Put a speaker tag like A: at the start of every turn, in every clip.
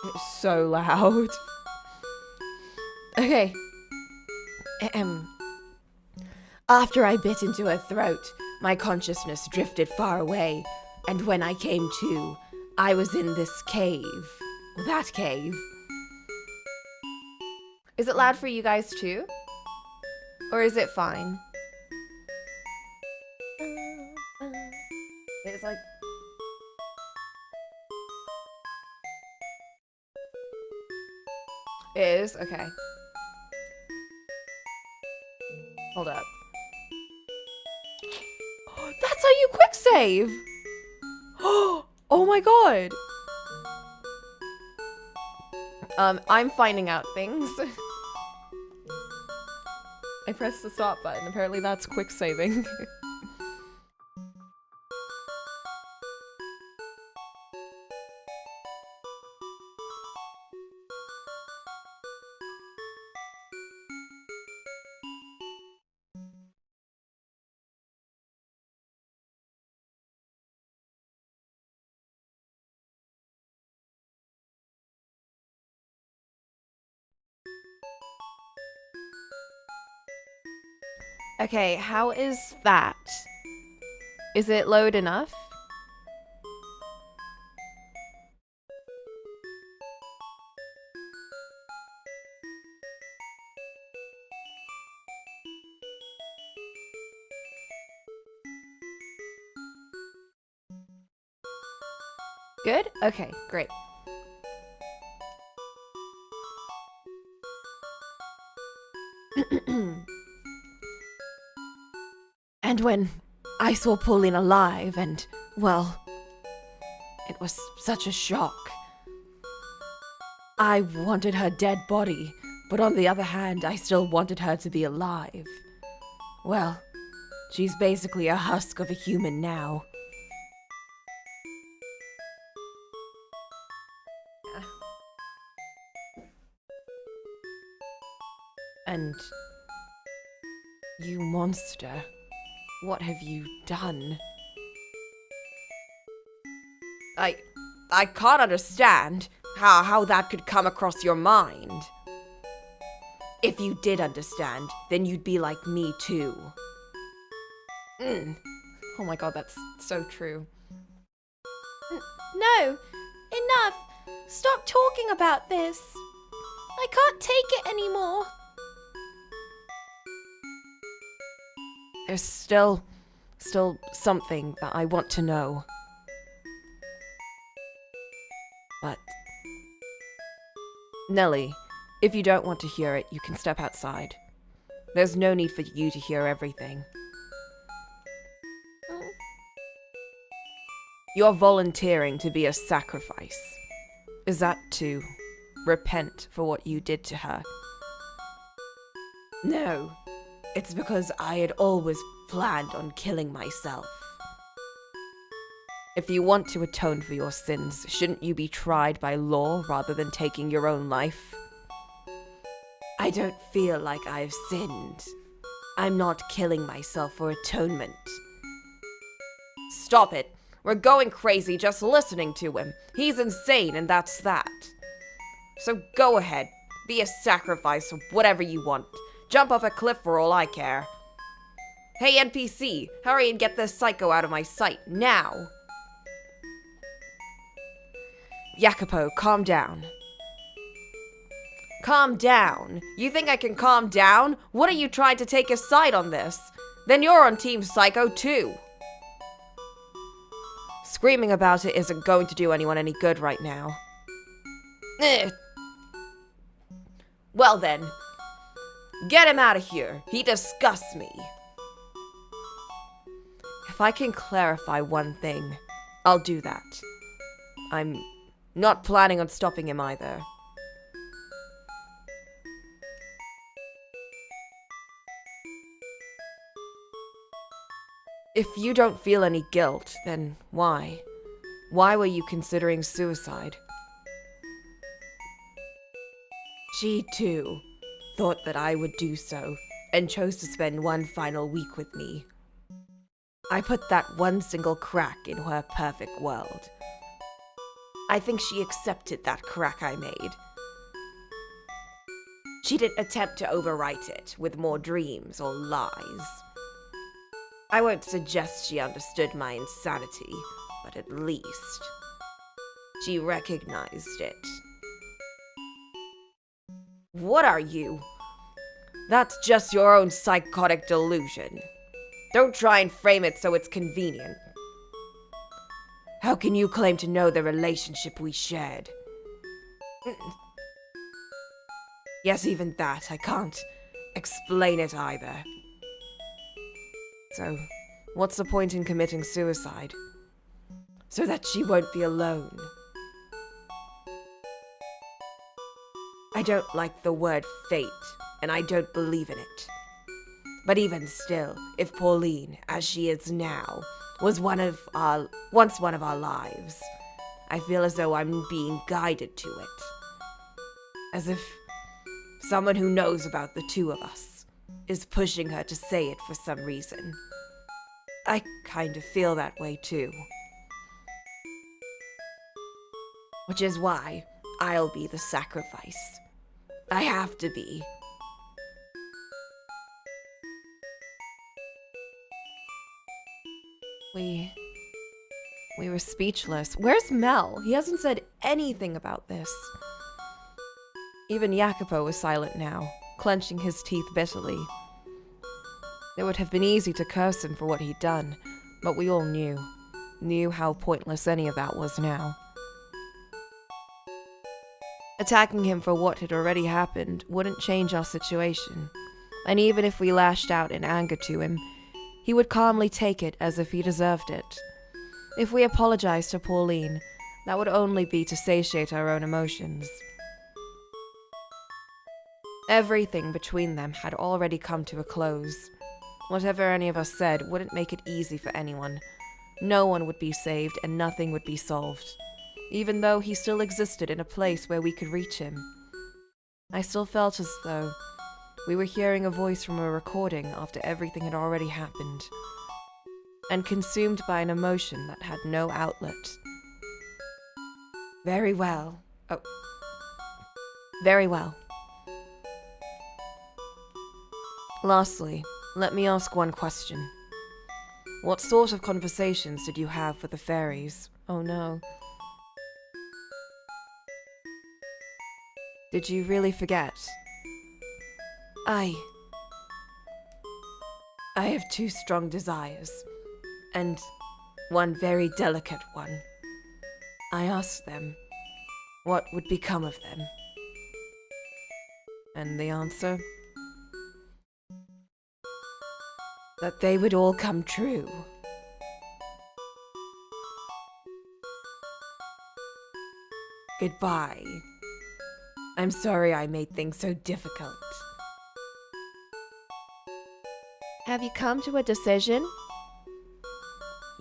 A: It's so loud. Okay. After I bit into her throat, my consciousness drifted far away, and when I came to, I was in this cave. That cave. Is it loud for you guys too? Or is it fine? It's like... It is? Okay. Hold up. That's how you quick save! Oh my god! I'm finding out things. I pressed the stop button. Apparently that's quick saving. Okay, how is that? Is it loud enough? Good? Okay, great. And when I saw Pauline alive and, well, it was such a shock. I wanted her dead body, but on the other hand, I still wanted her to be alive. Well, she's basically a husk of a human now. And you monster, what have you done? I can't understand how that could come across your mind. If you did understand, then you'd be like me too. Oh my god, that's so true.
B: No, enough. Stop talking about this. I can't take it anymore.
A: There's still something that I want to know. But, Nelly, if you don't want to hear it, you can step outside. There's no need for you to hear everything. You're volunteering to be a sacrifice. Is that to repent for what you did to her? No, it's because I had always planned on killing myself. If you want to atone for your sins, shouldn't you be tried by law rather than taking your own life? I don't feel like I've sinned. I'm not killing myself for atonement. Stop it. We're going crazy just listening to him. He's insane and that's that. So go ahead. Be a sacrifice or whatever you want. Jump off a cliff for all I care. Hey NPC, hurry and get this psycho out of my sight, now! Jacopo, calm down. Calm down? You think I can calm down? What are you trying to take a side on this? Then you're on Team Psycho too. Screaming about it isn't going to do anyone any good right now. Well then, get him out of here. He disgusts me. If I can clarify one thing, I'll do that. I'm not planning on stopping him either. If you don't feel any guilt, then why? Why were you considering suicide? She, too, thought that I would do so, and chose to spend one final week with me. I put that one single crack in her perfect world. I think she accepted that crack I made. She didn't attempt to overwrite it with more dreams or lies. I won't suggest she understood my insanity, but at least she recognized it. What are you? That's just your own psychotic delusion. Don't try and frame it so it's convenient. How can you claim to know the relationship we shared? Yes, even that, I can't explain it either. So, what's the point in committing suicide? So that she won't be alone. I don't like the word fate, and I don't believe in it. But even still, if Pauline, as she is now, was once one of our lives, I feel as though I'm being guided to it. As if someone who knows about the two of us is pushing her to say it for some reason. I kind of feel that way too. Which is why I'll be the sacrifice. I have to be. We were speechless. Where's Mel? He hasn't said anything about this. Even Jacopo was silent now, clenching his teeth bitterly. It would have been easy to curse him for what he'd done, but we all knew how pointless any of that was now. Attacking him for what had already happened wouldn't change our situation, and even if we lashed out in anger to him, he would calmly take it as if he deserved it. If we apologized to Pauline, that would only be to satiate our own emotions. Everything between them had already come to a close. Whatever any of us said wouldn't make it easy for anyone. No one would be saved and nothing would be solved, even though he still existed in a place where we could reach him. I still felt as though we were hearing a voice from a recording after everything had already happened, and consumed by an emotion that had no outlet. Very well. Oh. Very well. Lastly, let me ask one question. What sort of conversations did you have with the fairies? Oh no. Did you really forget? I have two strong desires, and one very delicate one. I asked them what would become of them. And the answer? That they would all come true. Goodbye. I'm sorry I made things so difficult.
B: Have you come to a decision?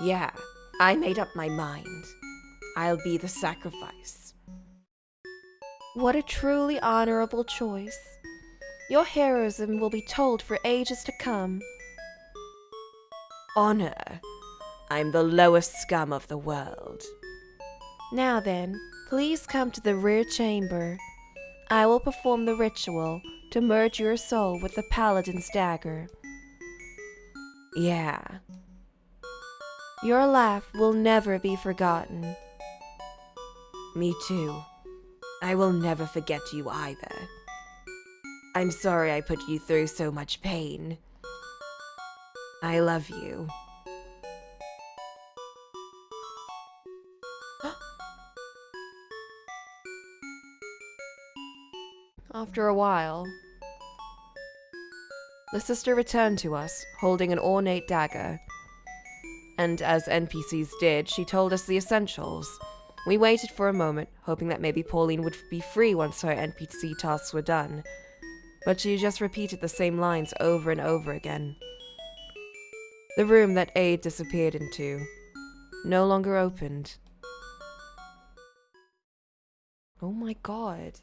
A: Yeah, I made up my mind. I'll be the sacrifice.
B: What a truly honorable choice. Your heroism will be told for ages to come.
A: Honor. I'm the lowest scum of the world.
B: Now then, please come to the rear chamber. I will perform the ritual to merge your soul with the paladin's dagger.
A: Yeah.
B: Your laugh will never be forgotten.
A: Me too. I will never forget you either. I'm sorry I put you through so much pain. I love you.
B: After a while, the sister returned to us, holding an ornate dagger. And as NPCs did, she told us the essentials. We waited for a moment, hoping that maybe Pauline would be free once her NPC tasks were done. But she just repeated the same lines over and over again. The room that Aid disappeared into no longer opened. Oh my god.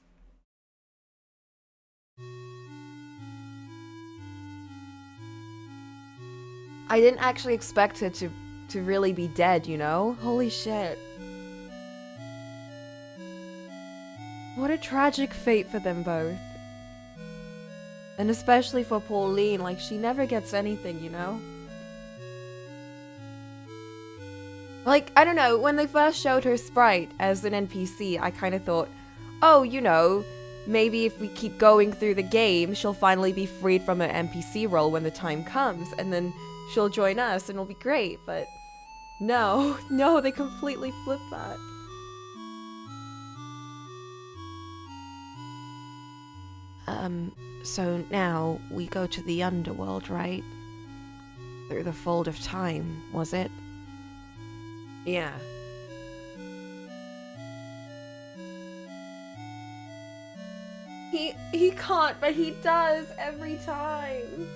B: I didn't actually expect her to really be dead, you know? Holy shit. What a tragic fate for them both. And especially for Pauline, like, she never gets anything, you know? Like, I don't know, when they first showed her sprite as an NPC, I kind of thought, oh, you know, maybe if we keep going through the game, she'll finally be freed from her NPC role when the time comes, and then she'll join us and it'll be great, but no, they completely flipped that. So now we go to the underworld, right? Through the fold of time, was it?
A: Yeah.
B: He can't, but he does every time.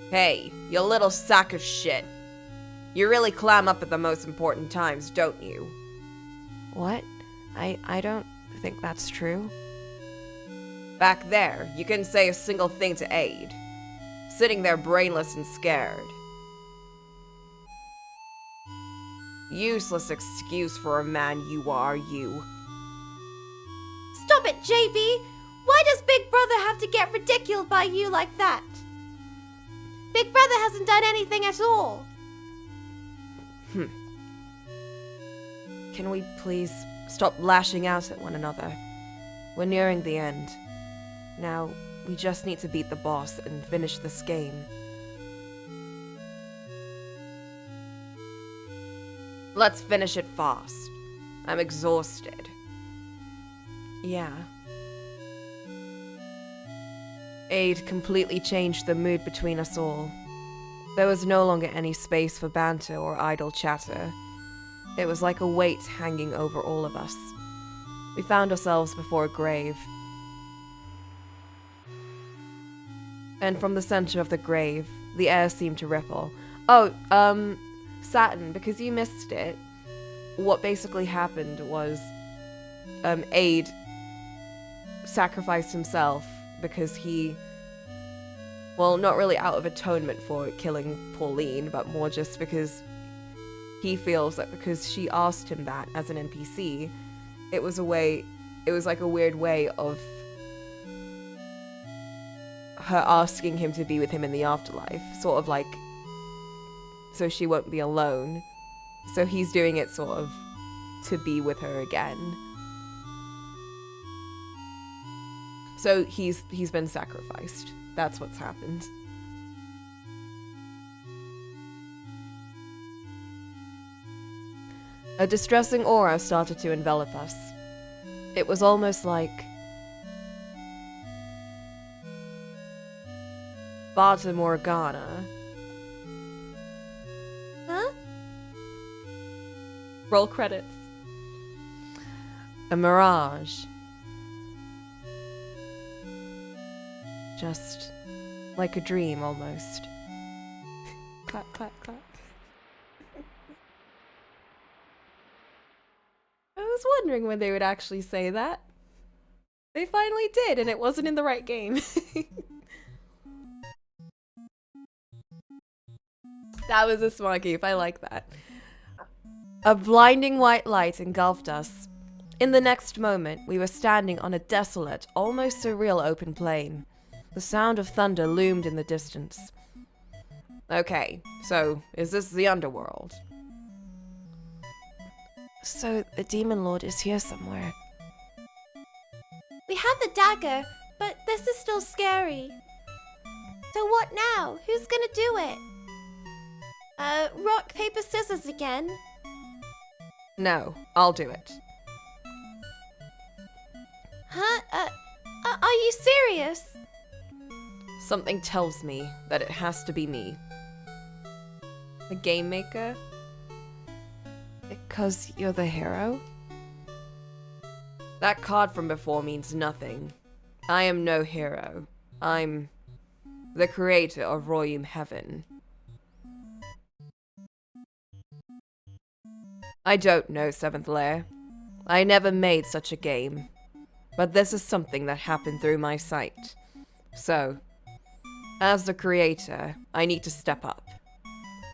A: Hey, you little sack of shit. You really clam up at the most important times, don't you?
B: What? I don't think that's true.
A: Back there, you couldn't say a single thing to aid. Sitting there brainless and scared. Useless excuse for a man you are, you.
C: Stop it, JB! Why does Big Brother have to get ridiculed by you like that? Big Brother hasn't done anything at all.
B: Can we please stop lashing out at one another? We're nearing the end. Now, we just need to beat the boss and finish this game.
A: Let's finish it fast. I'm exhausted.
B: Yeah. Aid completely changed the mood between us all. There was no longer any space for banter or idle chatter. It was like a weight hanging over all of us. We found ourselves before a grave. And from the center of the grave, the air seemed to ripple. Oh, Saturn, because you missed it, what basically happened was, Aid sacrificed himself because he, well, not really out of atonement for killing Pauline, but more just because he feels that because she asked him that as an NPC, it was like a weird way of her asking him to be with him in the afterlife, sort of like, so she won't be alone. So he's doing it sort of to be with her again. So he's been sacrificed. That's what's happened. A distressing aura started to envelop us. It was almost like Fata Morgana.
C: Huh?
B: Roll credits. A mirage. Just like a dream, almost. Clap, clap, clap. I was wondering when they would actually say that. They finally did, and it wasn't in the right game. That was a smart goof, I like that. A blinding white light engulfed us. In the next moment, we were standing on a desolate, almost surreal open plain. The sound of thunder loomed in the distance.
A: Okay, so is this the underworld?
B: So the Demon Lord is here somewhere.
C: We have the dagger, but this is still scary. So what now? Who's gonna do it? Rock, paper, scissors again?
A: No, I'll do it.
C: Huh? Are you serious?
A: Something tells me that it has to be me.
B: The game maker? Because you're the hero?
A: That card from before means nothing. I am no hero. I'm the creator of Royum Heaven. I don't know, Seventh Lair. I never made such a game. But this is something that happened through my sight. So, as the creator, I need to step up.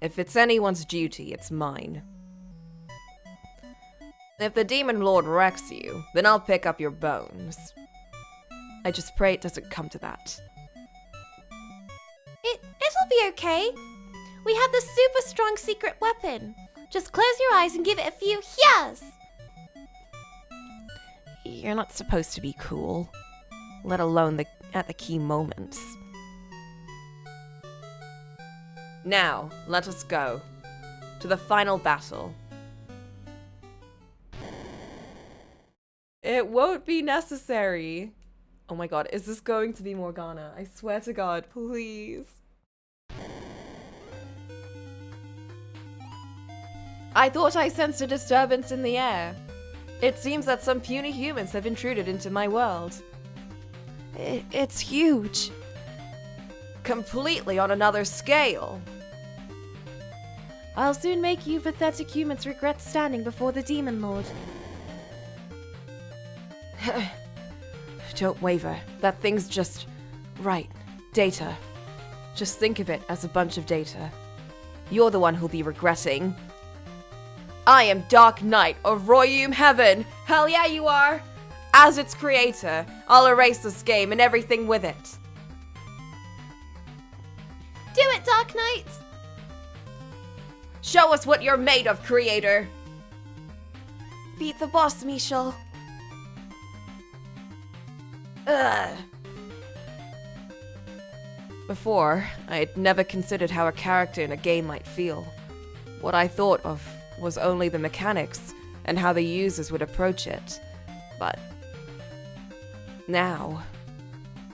A: If it's anyone's duty, it's mine. If the Demon Lord wrecks you, then I'll pick up your bones.
B: I just pray it doesn't come to that.
C: It'll be okay. We have the super strong secret weapon. Just close your eyes and give it a few yes.
B: You're not supposed to be cool, let alone at the key moments.
A: Now, let us go to the final battle. It won't be necessary. Oh my god, is this going to be Morgana? I swear to God, please. I thought I sensed a disturbance in the air. It seems that some puny humans have intruded into my world.
B: It's huge.
A: Completely on another scale.
C: I'll soon make you pathetic humans regret standing before the Demon Lord.
B: Don't waver. That thing's just... right. Data. Just think of it as a bunch of data. You're the one who'll be regretting.
A: I am Dark Knight of Royum Heaven. Hell yeah, you are. As its creator, I'll erase this game and everything with it.
C: Do it, Dark Knight!
A: Show us what you're made of, creator.
C: Beat the boss, Michel.
A: Ugh.
B: Before, I'd never considered how a character in a game might feel. What I thought of was only the mechanics and how the users would approach it. But now,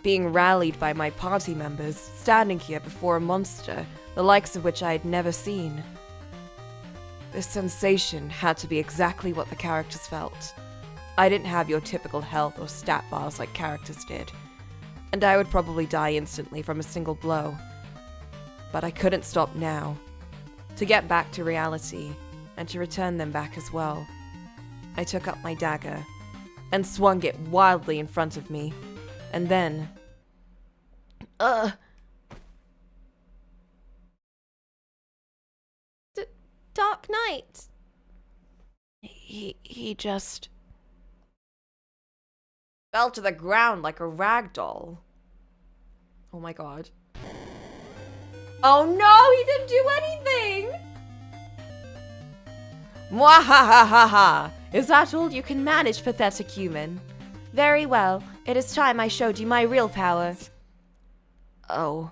B: being rallied by my party members, standing here before a monster, the likes of which I had never seen, this sensation had to be exactly what the characters felt. I didn't have your typical health or stat bars like characters did, and I would probably die instantly from a single blow. But I couldn't stop now. To get back to reality, and to return them back as well, I took up my dagger, and swung it wildly in front of me, and then...
C: Dark Knight.
B: He just...
A: fell to the ground like a rag doll. Oh my god. Oh no, he didn't do anything! Mwahahaha! Is that all you can manage, pathetic human?
C: Very well. It is time I showed you my real power.
B: Oh.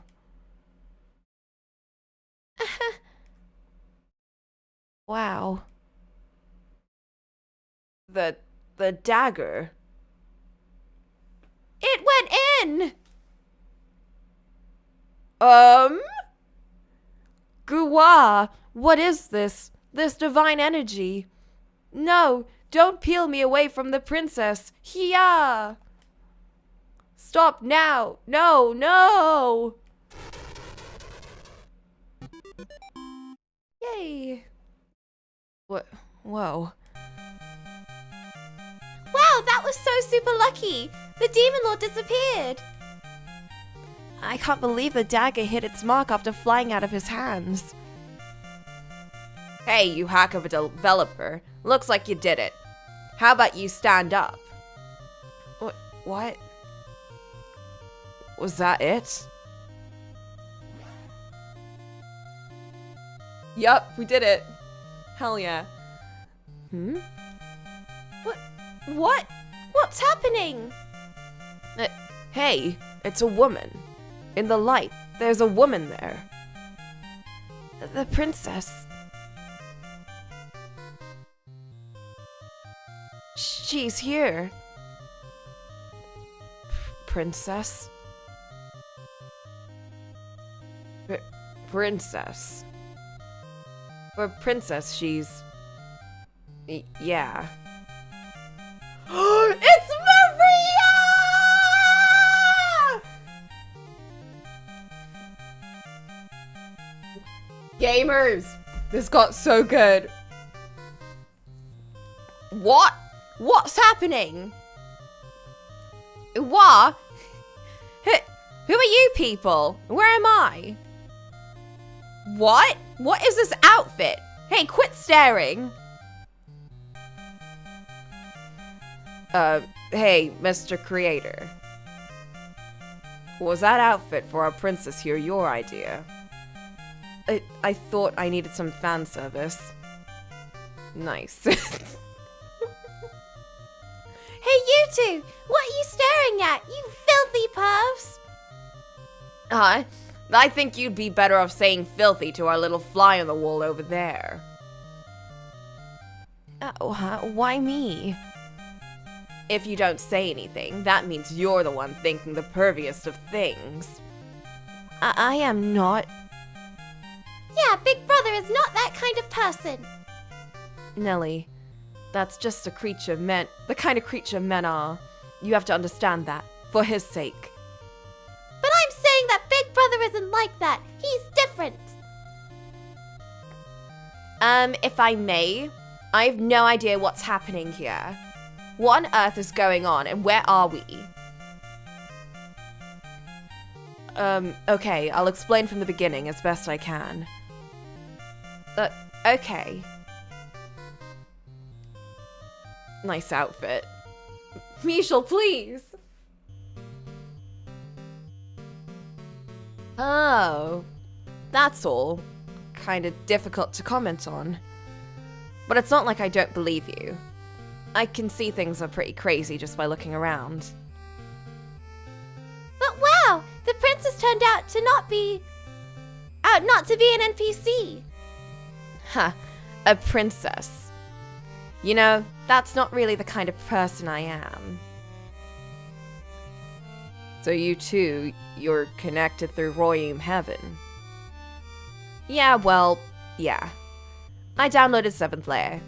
B: Wow.
A: The dagger.
C: It went in!
B: Gua, what is this? This divine energy?
A: No, don't peel me away from the princess. Hiya! Stop now! No, no!
C: Yay.
B: What? Whoa.
C: Wow, that was so super lucky! The Demon Lord disappeared!
B: I can't believe the dagger hit its mark after flying out of his hands.
A: Hey, you hack of a developer. Looks like you did it. How about you stand up?
B: What? Was that it?
A: Yup, we did it. Hell yeah.
C: What? What's happening?
B: Hey, it's a woman. In the light, there's a woman there. The princess. She's here. Princess?
A: Princess. For princess, she's... yeah. It's Maria! Gamers, this got so good. What? What's happening? What? Who are you people? Where am I? What? What is this outfit? Hey, quit staring.
B: Hey, Mr. Creator. Was that outfit for our princess here your idea? I thought I needed some fan service. Nice.
C: Hey, you two! What are you staring at, you filthy pervs?
B: I think you'd be better off saying filthy to our little fly on the wall over there. Why me? If you don't say anything, that means you're the one thinking the perviest of things. I am not.
C: Yeah, Big Brother is not that kind of person.
B: Nellie, that's just the kind of creature men are. You have to understand that, for his sake.
C: But I'm saying that Big Brother isn't like that. He's different.
B: If I may, I have no idea what's happening here. What on earth is going on, and where are we? Okay, I'll explain from the beginning as best I can. Okay. Nice outfit. Michel, please! Oh, that's all. Kinda difficult to comment on. But it's not like I don't believe you. I can see things are pretty crazy just by looking around.
C: But wow, the princess turned out to not be an NPC.
B: Huh, a princess. You know, that's not really the kind of person I am. So you too, you're connected through Royum Heaven. Yeah, well, yeah. I downloaded 7th Lair.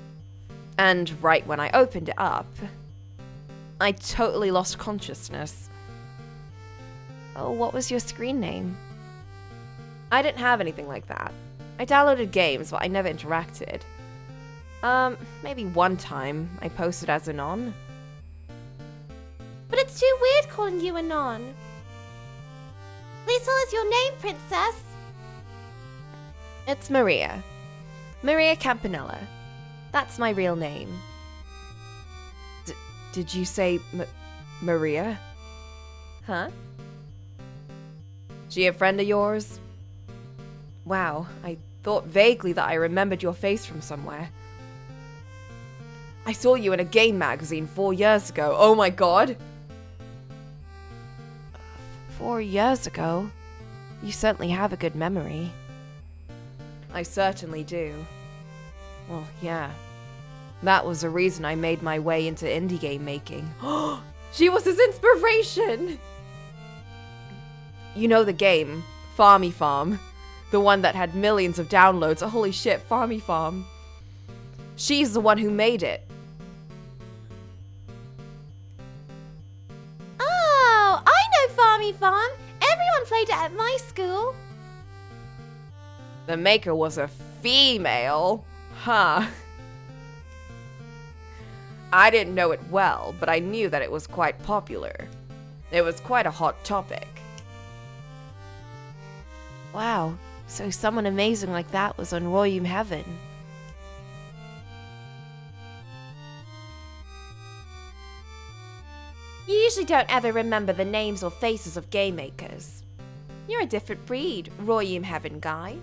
B: And right when I opened it up, I totally lost consciousness. Oh, what was your screen name? I didn't have anything like that. I downloaded games, but I never interacted. Maybe one time I posted as Anon.
C: But it's too weird calling you Anon. Please tell us your name, princess.
B: It's Maria. Maria Campanella. That's my real name. Did you say Maria? Huh? She a friend of yours? Wow, I thought vaguely that I remembered your face from somewhere. I saw you in a game magazine 4 years ago. Oh my god! 4 years ago? You certainly have a good memory. I certainly do. Well, yeah. That was the reason I made my way into indie game making. She was his inspiration! You know the game, Farmy Farm. The one that had millions of downloads. Oh, holy shit, Farmy Farm. She's the one who made it.
C: Oh, I know Farmy Farm. Everyone played it at my school.
B: The maker was a female. Huh. I didn't know it well, but I knew that it was quite popular. It was quite a hot topic. Wow, so someone amazing like that was on Royum Heaven. You usually don't ever remember the names or faces of game makers. You're a different breed, Royum Heaven guy.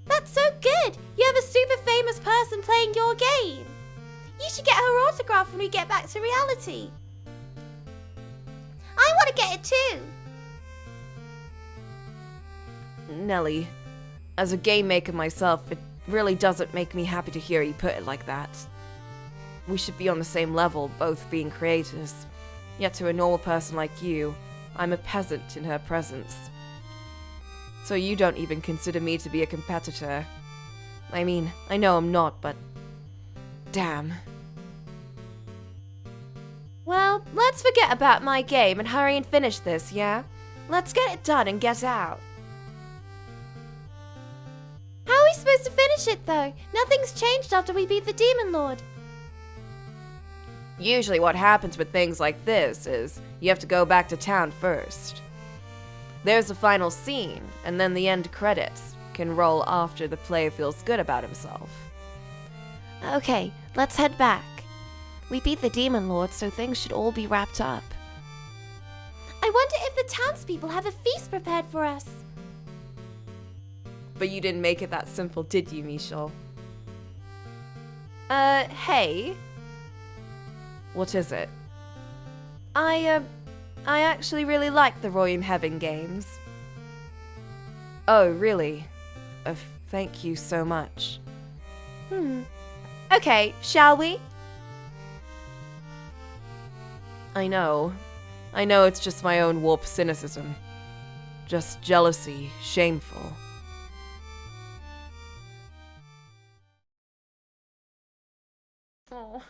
C: That's so good! You have a super famous person playing your game. You should get her autograph when we get back to reality. I want to get it too.
B: Nellie, as a game maker myself, it really doesn't make me happy to hear you put it like that. We should be on the same level, both being creators. Yet to a normal person like you, I'm a peasant in her presence. So you don't even consider me to be a competitor. I mean, I know I'm not, but... damn. Well, let's forget about my game and hurry and finish this, yeah? Let's get it done and get out.
C: How are we supposed to finish it though? Nothing's changed after we beat the Demon Lord.
B: Usually what happens with things like this is you have to go back to town first. There's the final scene, and then the end credits can roll after the player feels good about himself. Okay, let's head back. We beat the Demon Lord, so things should all be wrapped up.
C: I wonder if the townspeople have a feast prepared for us.
A: But you didn't make it that simple, did you, Michel?
B: Hey.
A: What is it?
B: I actually really like the Royum Heaven games.
A: Oh, really? Thank you so much.
B: Okay, shall we?
A: I know it's just my own warped cynicism. Just jealousy, shameful. Oh.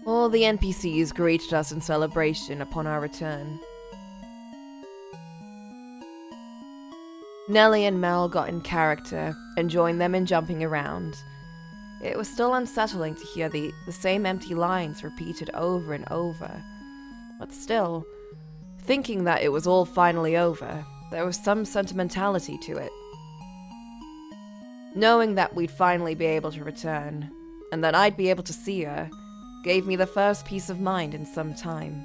A: All the NPCs greeted us in celebration upon our return. Nellie and Mel got in character and joined them in jumping around. It was still unsettling to hear the same empty lines repeated over and over. But still, thinking that it was all finally over, there was some sentimentality to it. Knowing that we'd finally be able to return, and that I'd be able to see her, gave me the first peace of mind in some time.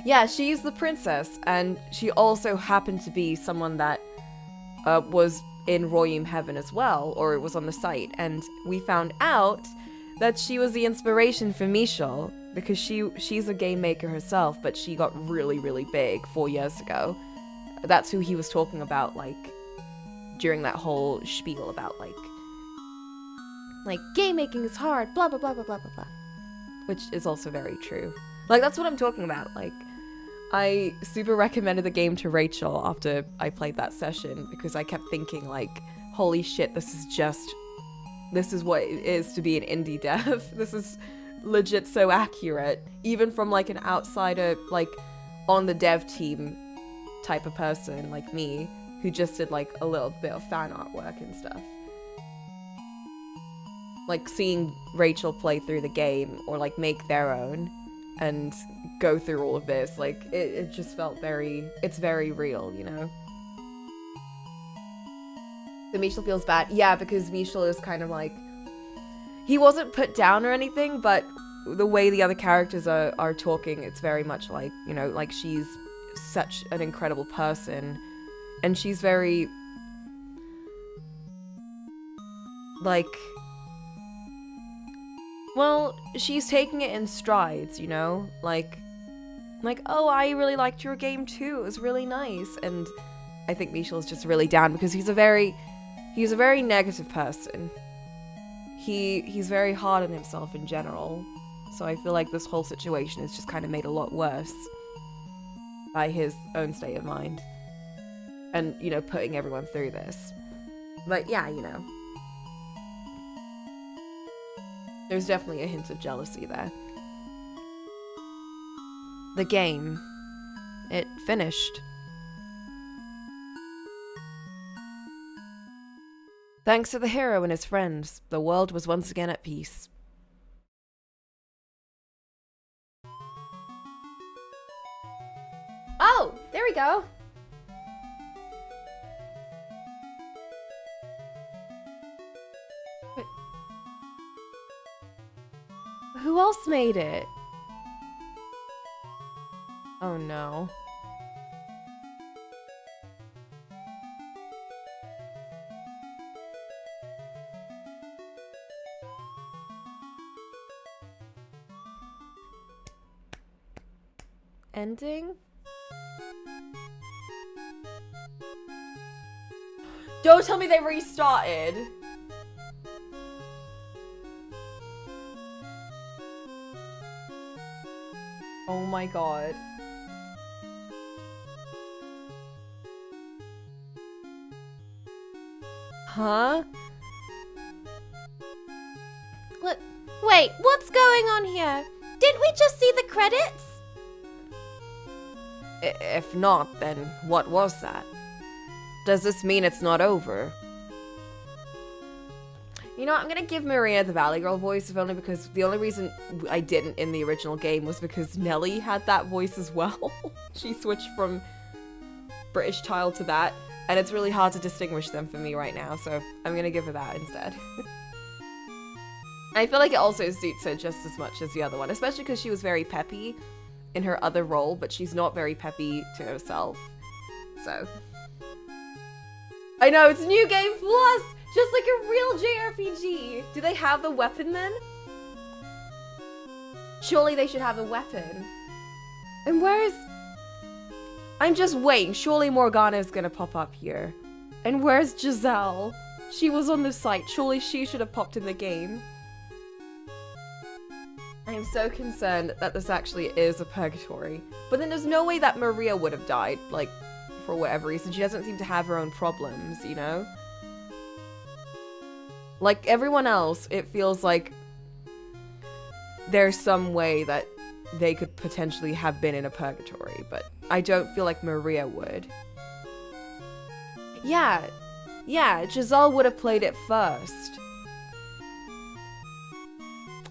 A: Yeah, she's the princess, and she also happened to be someone that was in Royum Heaven as well, or it was on the site, and we found out that she was the inspiration for Michel, because she's a game maker herself, but she got really, really big 4 years ago. That's who he was talking about, like, during that whole spiel about, like, game making is hard, blah, blah, blah, blah, blah, blah, blah. Which is also very true. Like, that's what I'm talking about. Like, I super recommended the game to Rachel after I played that session because I kept thinking, like, holy shit, this is what it is to be an indie dev. This is legit so accurate. Even from, like, an outsider, like, on the dev team type of person like me, who just did, like, a little bit of fan artwork and stuff. Like, seeing Rachel play through the game, or, like, make their own, and go through all of this, like, it just felt it's very real, you know? So Michel feels bad. Yeah, because Michel is kind of like, he wasn't put down or anything, but the way the other characters are talking, it's very much like, you know, like, she's such an incredible person, and she's very, like, well, she's taking it in strides, you know? Like, oh, I really liked your game too, it was really nice. And I think Michel's just really down because he's a very negative person. He's very hard on himself in general. So I feel like this whole situation is just kind of made a lot worse by his own state of mind. And, you know, putting everyone through this. But yeah, you know. There's definitely a hint of jealousy there. The game. It finished. Thanks to the hero and his friends, the world was once again at peace.
C: Oh, there we go.
B: Who else made it? Oh no. Ending?
A: Don't tell me they restarted. Oh my god. Huh?
C: Look, wait, what's going on here? Didn't we just see the credits?
B: If not, then what was that? Does this mean it's not over? You know, I'm gonna give Maria the Valley Girl voice, if only because the only reason I didn't in the original game was because Nelly had that voice as well. She switched from British child to that, and it's really hard to distinguish them for me right now, so I'm gonna give her that instead. I feel like it also suits her just as much as the other one, especially because she was very peppy in her other role, but she's not very peppy to herself. So, I know, it's New Game Plus! Just like a real JRPG! Do they have the weapon then? Surely they should have a weapon. And where's... I'm just waiting, surely Morgana's gonna pop up here. And where's Giselle? She was on the site, surely she should have popped in the game. I am so concerned that this actually is a purgatory. But then there's no way that Maria would have died, like, for whatever reason. She doesn't seem to have her own problems, you know? Like everyone else, it feels like there's some way that they could potentially have been in a purgatory, but I don't feel like Maria would. Yeah, Giselle would have played it first.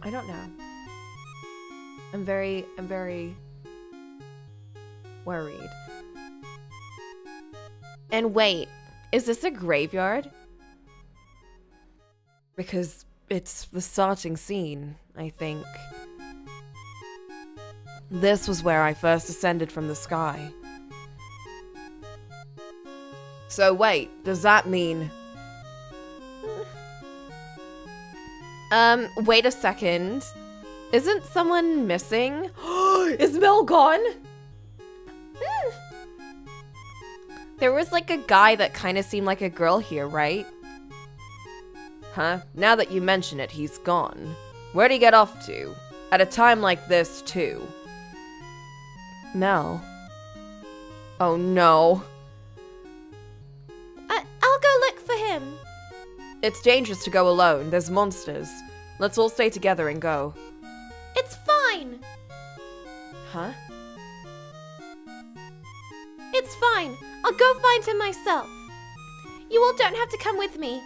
B: I don't know. I'm very worried. And wait, is this a graveyard? Because it's the starting scene, I think. This was where I first ascended from the sky. So wait, does that mean... wait a second. Isn't someone missing? Is Mel gone? There was like a guy that kind of seemed like a girl here, right? Huh? Now that you mention it, he's gone. Where'd he get off to? At a time like this, too. Mel. Oh no.
C: I'll go look for him.
B: It's dangerous to go alone. There's monsters. Let's all stay together and go.
C: It's fine.
B: Huh?
C: It's fine. I'll go find him myself. You all don't have to come with me.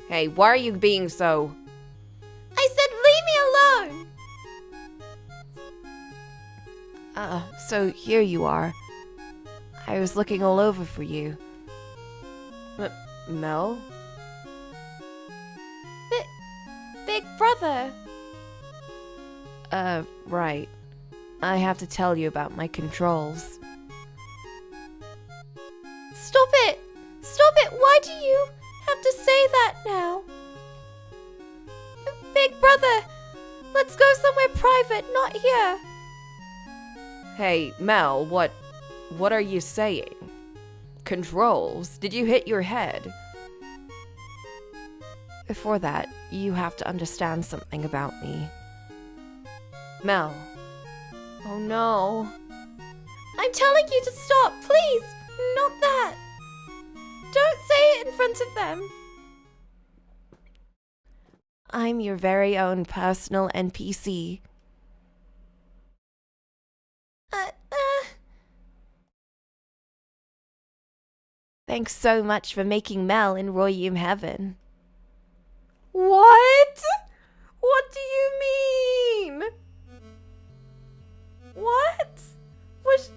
B: Hey, why are you being so...
C: I said leave me alone!
B: So here you are. I was looking all over for you. Mel?
C: Big brother.
B: Right. I have to tell you about my controls.
C: Stop it! Stop it! Why do you have to say that now? Big brother, let's go somewhere private, not here.
B: Hey, Mel, what are you saying? Controls? Did you hit your head? Before that, you have to understand something about me. Mel. Oh no.
C: I'm telling you to stop, please! Not that! Don't say it in front of them!
B: I'm your very own personal NPC. Thanks so much for making Mel in Royum Heaven.
A: What? What do you mean? What? What?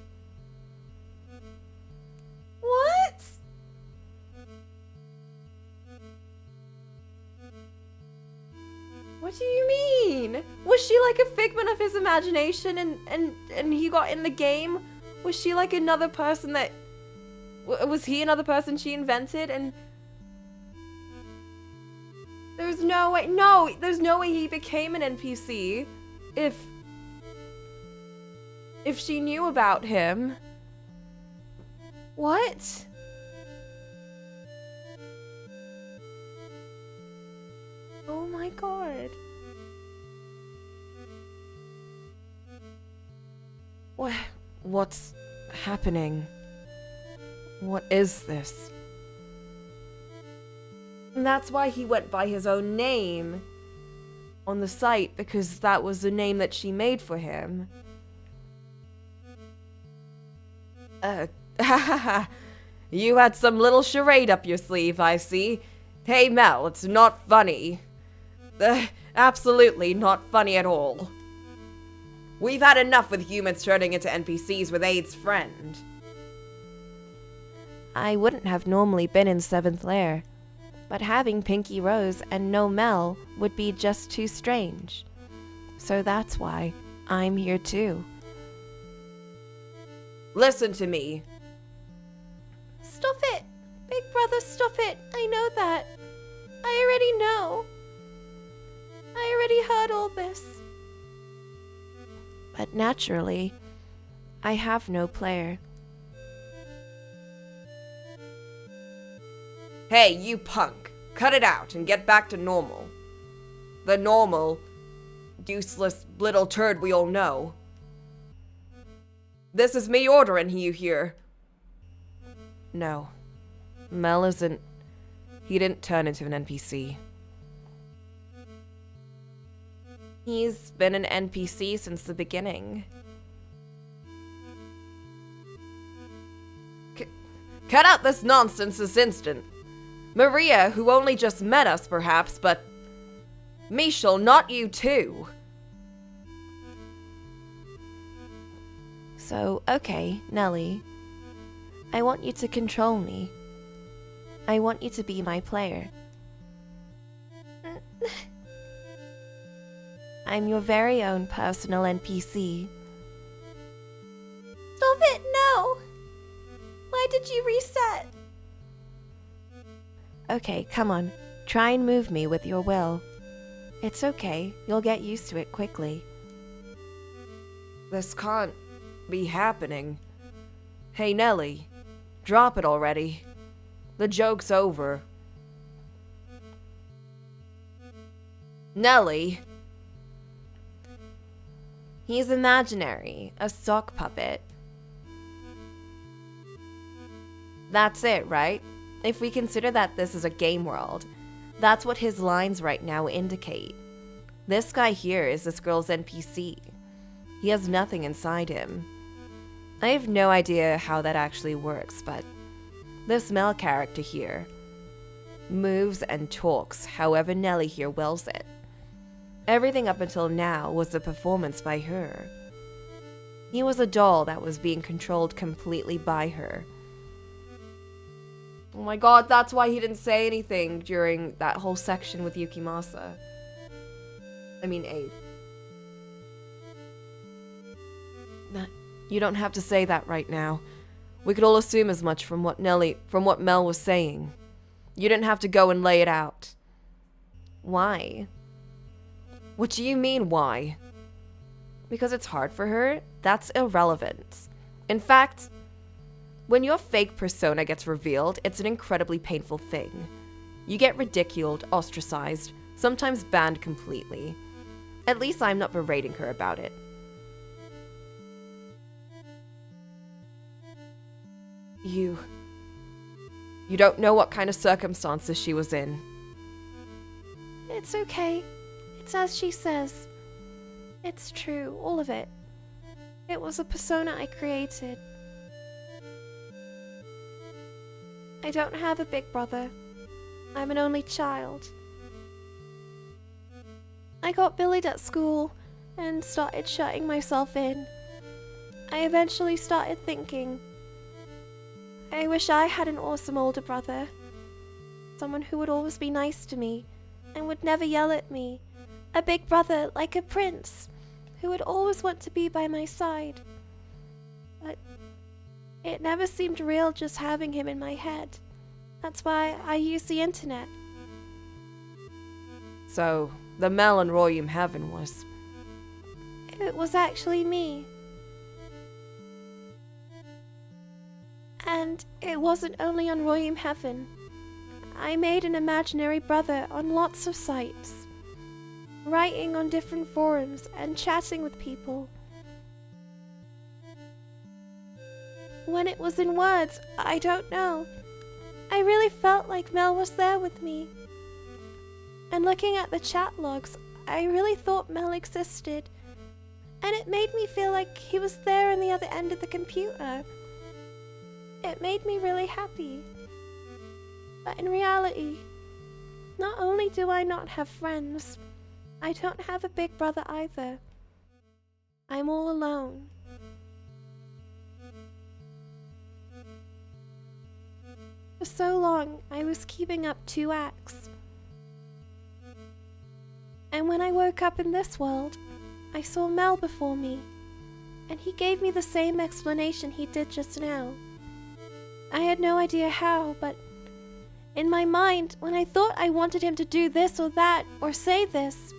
A: What do you mean? Was she like a figment of his imagination and he got in the game? Was she like another person that... Was he another person she invented and... There's no way... No! There's no way he became an NPC if she knew about him. What? Oh my god.
B: What's happening? What is this?
A: And that's why he went by his own name on the site, because that was the name that she made for him. You had some little charade up your sleeve, I see. Hey, Mel, it's not funny. Absolutely not funny at all. We've had enough with humans turning into NPCs with Aid's friend.
B: I wouldn't have normally been in 7th Lair, but having Pinky Rose and no Mel would be just too strange. So that's why I'm here too.
A: Listen to me.
C: Stop it! Big brother, stop it! I know that. I already know. I already heard all this.
B: But naturally, I have no player.
A: Hey, you punk. Cut it out and get back to normal. The normal, useless little turd we all know. This is me ordering you here.
B: No. Mel isn't... He didn't turn into an NPC. He's been an NPC since the beginning.
A: Cut out this nonsense this instant. Maria, who only just met us perhaps, but... Michel, not you too.
B: So, okay, Nelly. I want you to control me. I want you to be my player. I'm your very own personal NPC.
C: Stop it, no! Why did you reset?
B: Okay, come on. Try and move me with your will. It's okay. You'll get used to it quickly.
A: This can't be happening. Hey, Nelly. Drop it already. The joke's over. Nelly.
B: He's imaginary, a sock puppet. That's it, right? If we consider that this is a game world, that's what his lines right now indicate. This guy here is this girl's NPC. He has nothing inside him. I have no idea how that actually works, but this Mel character here moves and talks however Nelly here wills it. Everything up until now was a performance by her. He was a doll that was being controlled completely by her.
A: Oh my god, that's why he didn't say anything during that whole section with Yukimasa. I mean, Aid.
B: You don't have to say that right now. We could all assume as much from what Mel was saying. You didn't have to go and lay it out. Why?
A: What do you mean, why?
B: Because it's hard for her? That's irrelevant. In fact, when your fake persona gets revealed, it's an incredibly painful thing. You get ridiculed, ostracized, sometimes banned completely. At least I'm not berating her about it.
A: You don't know what kind of circumstances she was in.
C: It's okay. It's as she says. It's true, all of it. It was a persona I created. I don't have a big brother. I'm an only child. I got bullied at school and started shutting myself in. I eventually started thinking, I wish I had an awesome older brother. Someone who would always be nice to me and would never yell at me. A big brother like a prince who would always want to be by my side. But it never seemed real just having him in my head. That's why I use the internet.
A: So, the Mel in Royum Heaven was...
C: It was actually me. And it wasn't only on Royum Heaven. I made an imaginary brother on lots of sites, writing on different forums and chatting with people. When it was in words, I don't know. I really felt like Mel was there with me. And looking at the chat logs, I really thought Mel existed. And it made me feel like he was there on the other end of the computer. it made me really happy. But in reality, not only do I not have friends, I don't have a big brother either. I'm all alone. For so long, I was keeping up 2 acts. And when I woke up in this world, I saw Mel before me, and he gave me the same explanation he did just now. I had no idea how, but in my mind, when I thought I wanted him to do this or that, or say this,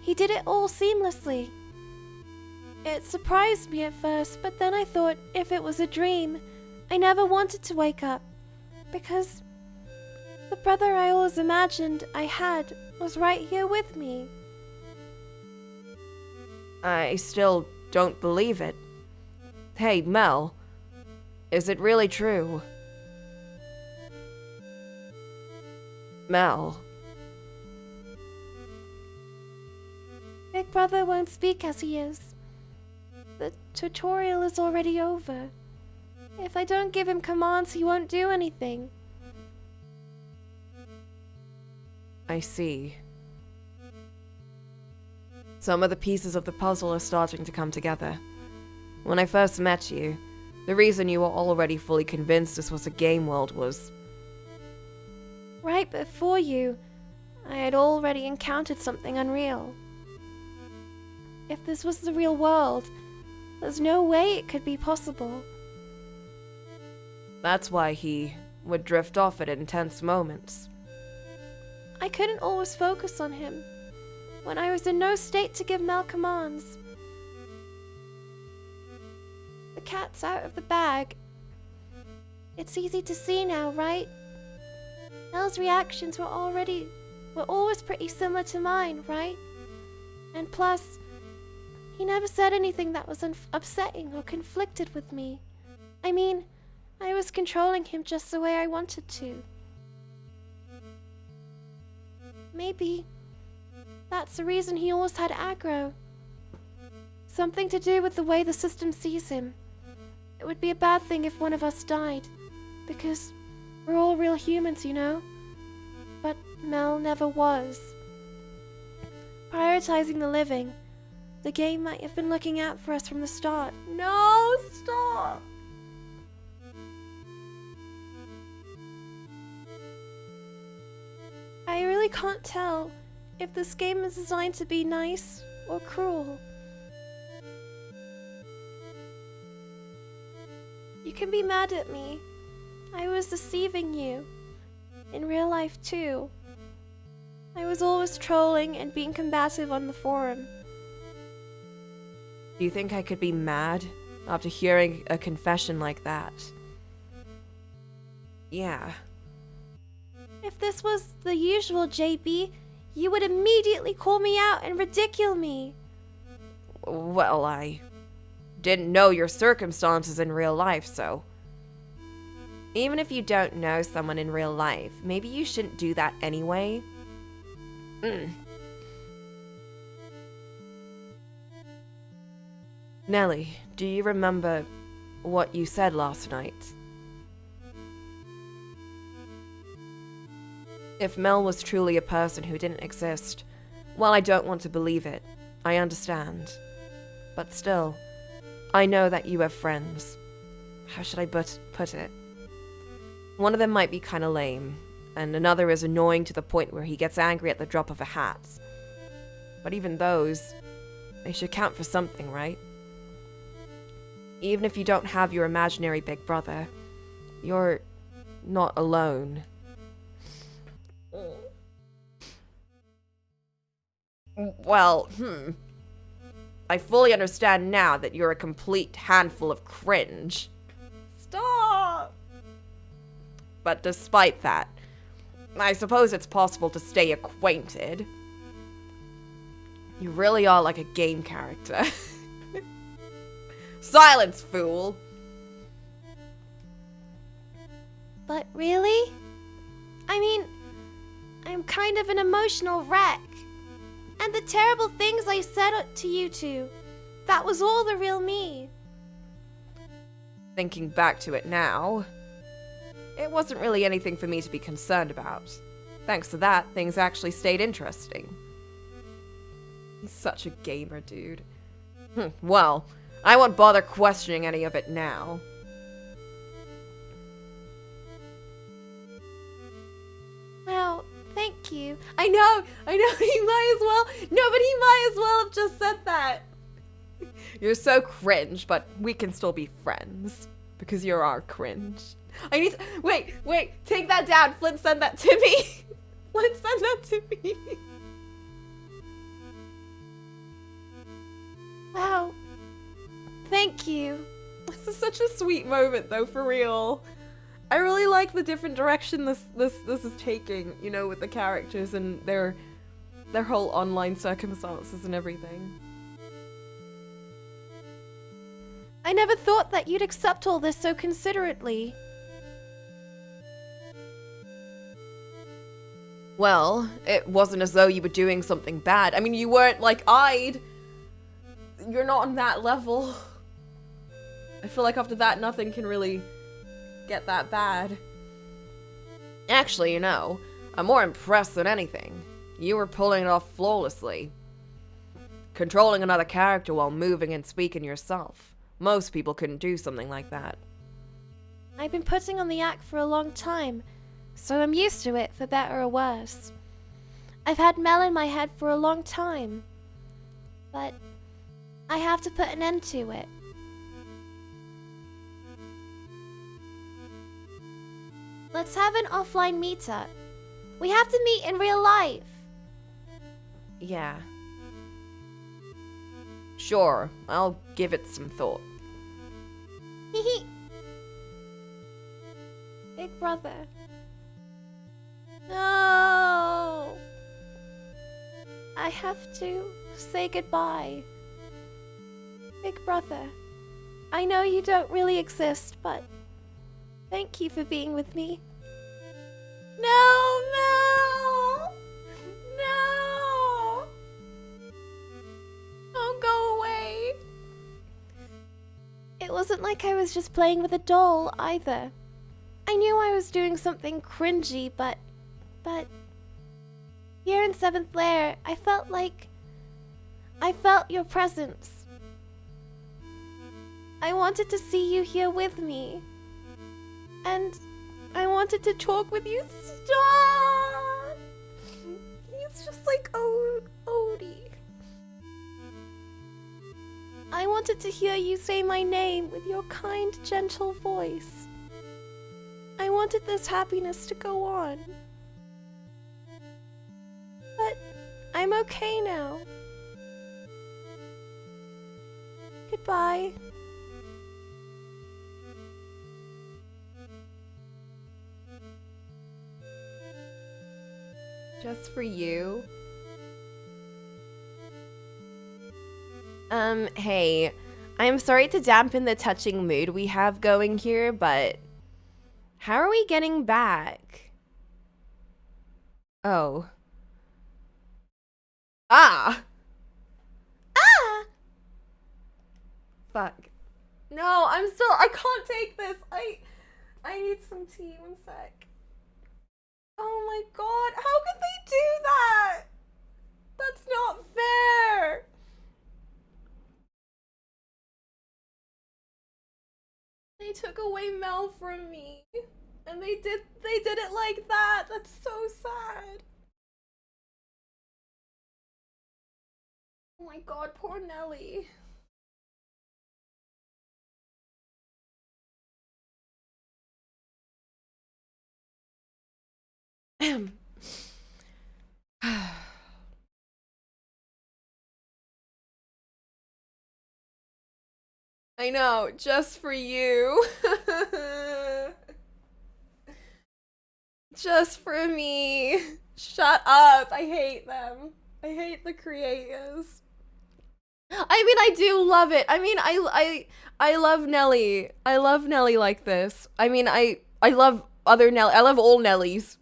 C: he did it all seamlessly. It surprised me at first, but then I thought if it was a dream, I never wanted to wake up, because the brother I always imagined I had was right here with me.
B: I still don't believe it. Hey, Mel, is it really true? Mel.
C: Big brother won't speak as he is. The tutorial is already over. If I don't give him commands, he won't do anything.
B: I see. Some of the pieces of the puzzle are starting to come together. When I first met you, the reason you were already fully convinced this was a game world was...
C: Right before you, I had already encountered something unreal. If this was the real world, there's no way it could be possible.
B: That's why he would drift off at intense moments.
C: I couldn't always focus on him when I was in no state to give Mel commands. The cat's out of the bag. It's easy to see now, right? Mel's reactions were always pretty similar to mine, right? And plus, he never said anything that was upsetting or conflicted with me. I mean, I was controlling him just the way I wanted to. Maybe that's the reason he always had aggro. Something to do with the way the system sees him. It would be a bad thing if one of us died, because we're all real humans, you know? But Mel never was. Prioritizing the living, the game might have been looking out for us from the start. No, stop! I really can't tell if this game is designed to be nice or cruel. You can be mad at me. I was deceiving you. In real life, too. I was always trolling and being combative on the forum.
B: Do you think I could be mad after hearing a confession like that? Yeah.
C: If this was the usual JB, you would immediately call me out and ridicule me.
B: Well, I didn't know your circumstances in real life, so... Even if you don't know someone in real life, maybe you shouldn't do that anyway. Nellie, do you remember what you said last night? If Mel was truly a person who didn't exist, while I don't want to believe it, I understand. But still, I know that you have friends. How should I put it? One of them might be kinda lame, and another is annoying to the point where he gets angry at the drop of a hat. But even those, they should count for something, right? Even if you don't have your imaginary big brother, you're not alone. Well, I fully understand now that you're a complete handful of cringe. Stop! But despite that, I suppose it's possible to stay acquainted. You really are like a game character. Silence, fool!
C: But really? I mean, I'm kind of an emotional wreck. And the terrible things I said to you two, that was all the real me.
A: Thinking back to it now, it wasn't really anything for me to be concerned about. Thanks to that, things actually stayed interesting. He's such a gamer, dude. Well, I won't bother questioning any of it now.
C: Well, thank you.
B: I know, he might as well. No, but he might as well have just said that.
A: You're so cringe, but we can still be friends. Because you're our cringe.
B: I need to, wait, take that down. Flint, send that to me. Flint, send that to me.
C: Wow. Thank you.
B: This is such a sweet moment, though, for real. I really like the different direction this is taking, you know, with the characters and their whole online circumstances and everything.
C: I never thought that you'd accept all this so considerately.
A: Well, it wasn't as though you were doing something bad.
B: I mean, you weren't like you're not on that level. I feel like after that, nothing can really get that bad.
A: Actually, you know, I'm more impressed than anything. You were pulling it off flawlessly. Controlling another character while moving and speaking yourself. Most people couldn't do something like that.
C: I've been putting on the act for a long time, so I'm used to it for better or worse. I've had Mel in my head for a long time, but I have to put an end to it. Let's have an offline meetup. We have to meet in real life.
A: Yeah. Sure, I'll give it some thought.
C: Big brother. No. I have to say goodbye. Big brother, I know you don't really exist, but thank you for being with me.
B: No, Mel! No! Don't go away.
C: It wasn't like I was just playing with a doll, either. I knew I was doing something cringy, but here in 7th Lair, I felt your presence. I wanted to see you here with me. And I wanted to talk with you. Stop! He's just like Odie. I wanted to hear you say my name with your kind, gentle voice. I wanted this happiness to go on. But I'm okay now. Goodbye.
B: Just for you.
A: Hey, I'm sorry to dampen the touching mood we have going here, but how are we getting back? Oh. Ah!
B: Fuck. No, I can't take this. I need some tea, one sec. Oh my god, how could they do that? That's not fair. They took away Mel from me. And they did it like that. That's so sad. Oh my god, poor Nelly. I know, just for you. Just for me. Shut up. I hate them. I hate the creators. I mean, I do love it. I mean, I love Nelly. I love Nelly like this. I mean, I love other Nelly. I love all Nellies.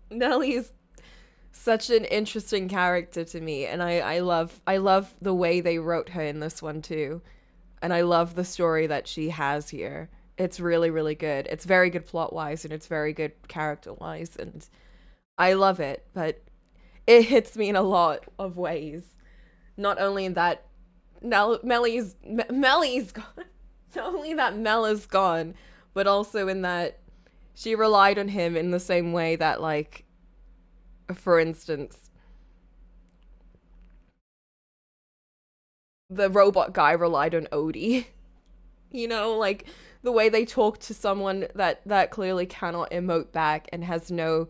B: Nelly is such an interesting character to me, and I love the way they wrote her in this one too. And I love the story that she has here. It's really, really good. It's very good plot-wise, and it's very good character-wise, and I love it, but it hits me in a lot of ways. Not only in that Mellie's gone, not only that Mel is gone, but also in that she relied on him in the same way that, like, for instance, the robot guy relied on Odie. You know, like, the way they talk to someone that clearly cannot emote back and has no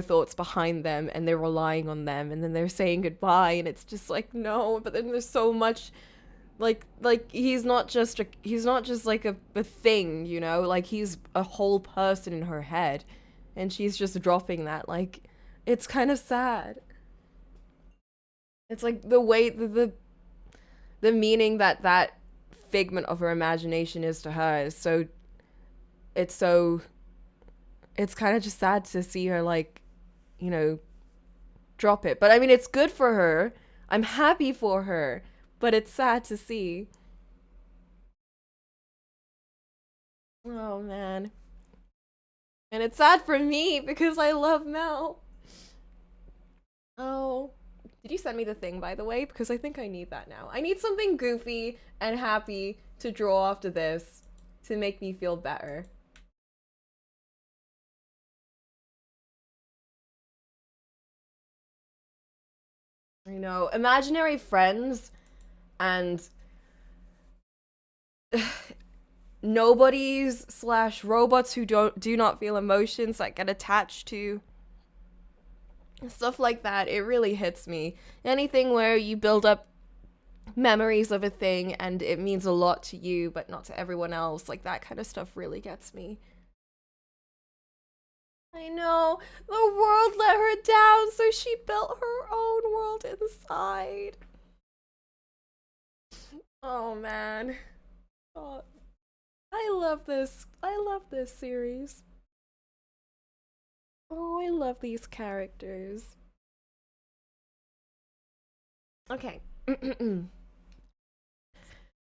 B: thoughts behind them, and they're relying on them, and then they're saying goodbye, and it's just like, no. But then there's so much, like he's not just like a thing, you know, like he's a whole person in her head, and she's just dropping that. Like, it's kind of sad. It's like the way the meaning that figment of her imagination is to her is so, it's kind of just sad to see her, like, you know, drop it. But I mean, it's good for her. I'm happy for her, but it's sad to see. Oh, man. And it's sad for me because I love Mel. Oh. Did you send me the thing, by the way? Because I think I need that now. I need something goofy and happy to draw after this to make me feel better. I know. Imaginary friends and nobodies / robots who do not feel emotions that get attached to stuff like that. It really hits me. Anything where you build up memories of a thing and it means a lot to you but not to everyone else, like that kind of stuff really gets me. I know, the world let her down, so she built her own world inside. Oh, man. Oh, I love this. I love this series. Oh, I love these characters. Okay.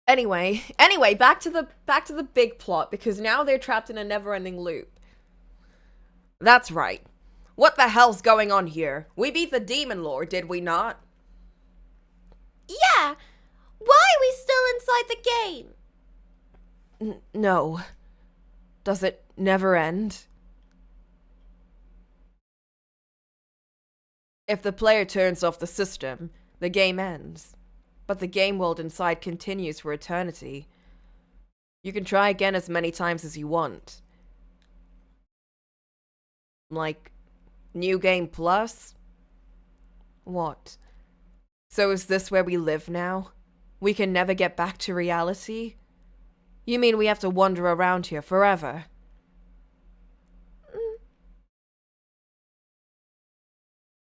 B: Anyway, back to the big plot, because now they're trapped in a never-ending loop. That's right. What the hell's going on here? We beat the Demon Lord, did we not?
C: Yeah! Why are we still inside the game?
B: No. Does it never end? If the player turns off the system, the game ends. But the game world inside continues for eternity. You can try again as many times as you want. Like, New Game Plus? What? So is this where we live now? We can never get back to reality? You mean we have to wander around here forever?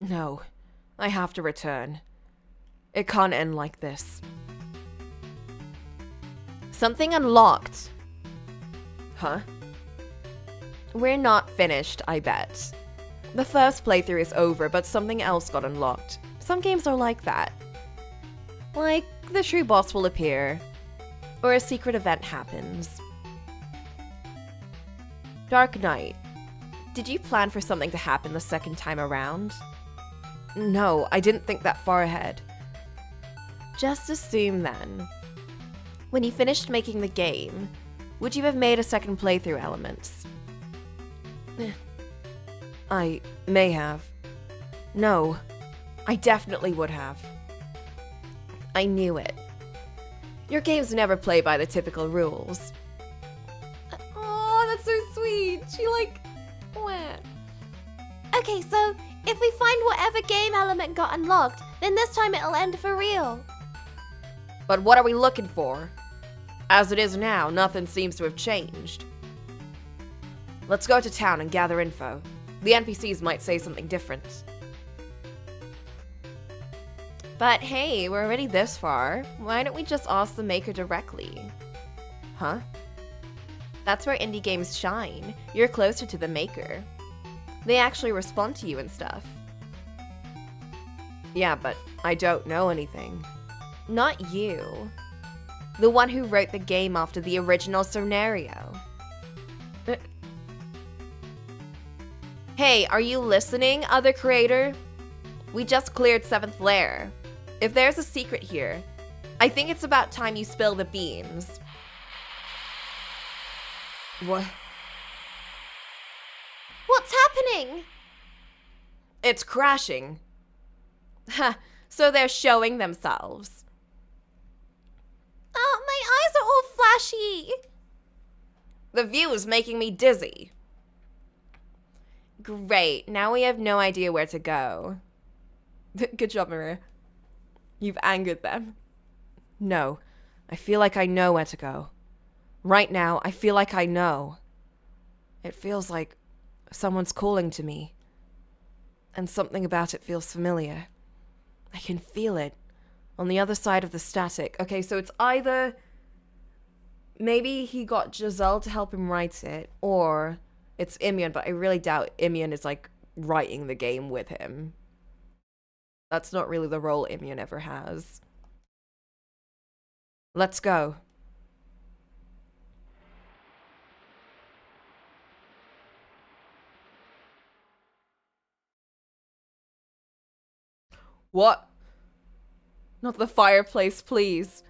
B: No, I have to return. It can't end like this. Something unlocked. Huh? We're not finished, I bet. The first playthrough is over, but something else got unlocked. Some games are like that. Like, the true boss will appear, or a secret event happens. Dark Knight. Did you plan for something to happen the second time around? No, I didn't think that far ahead. Just assume then. When you finished making the game, would you have made a second playthrough elements? I may have. No, I definitely would have. I knew it. Your games never play by the typical rules. Oh, that's so sweet. She wah.
C: Okay, so if we find whatever game element got unlocked, then this time it'll end for real.
A: But what are we looking for? As it is now, nothing seems to have changed. Let's go to town and gather info. The NPCs might say something different.
B: But hey, we're already this far. Why don't we just ask the maker directly? Huh? That's where indie games shine. You're closer to the maker. They actually respond to you and stuff.
A: Yeah, but I don't know anything.
B: Not you. The one who wrote the game after the original scenario. Hey, are you listening, other creator? We just cleared 7th Lair. If there's a secret here, I think it's about time you spill the beans. What?
C: What's happening?
B: It's crashing. Ha, so they're showing themselves.
C: Oh, my eyes are all flashy.
B: The view is making me dizzy. Great, now we have no idea where to go. Good job, Maria. You've angered them. No, I feel like I know where to go. Right now, I feel like I know. It feels like someone's calling to me. And something about it feels familiar. I can feel it on the other side of the static. Okay, so it's either maybe he got Giselle to help him write it, or it's Imian, but I really doubt Imian is like writing the game with him. That's not really the role Imian ever has. Let's go. What? Not the fireplace, please.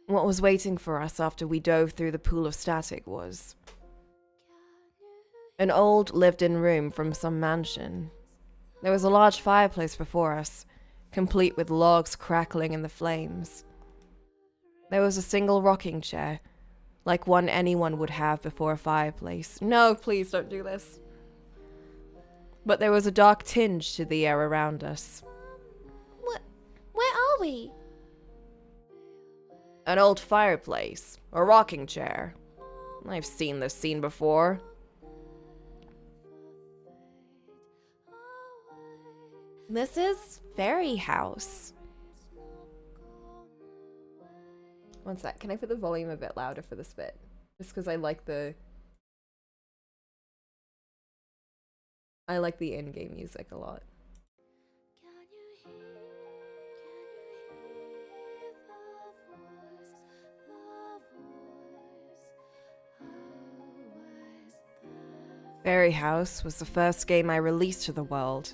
B: What was waiting for us after we dove through the pool of static was an old lived-in room from some mansion. There was a large fireplace before us, complete with logs crackling in the flames. There was a single rocking chair, like one anyone would have before a fireplace. No, please don't do this. But there was a dark tinge to the air around us.
C: Where are we?
B: An old fireplace, a rocking chair. I've seen this scene before. This is Fairy House. One sec, can I put the volume a bit louder for this bit? Just because I like the in-game music a lot. Fairy House was the first game I released to the world.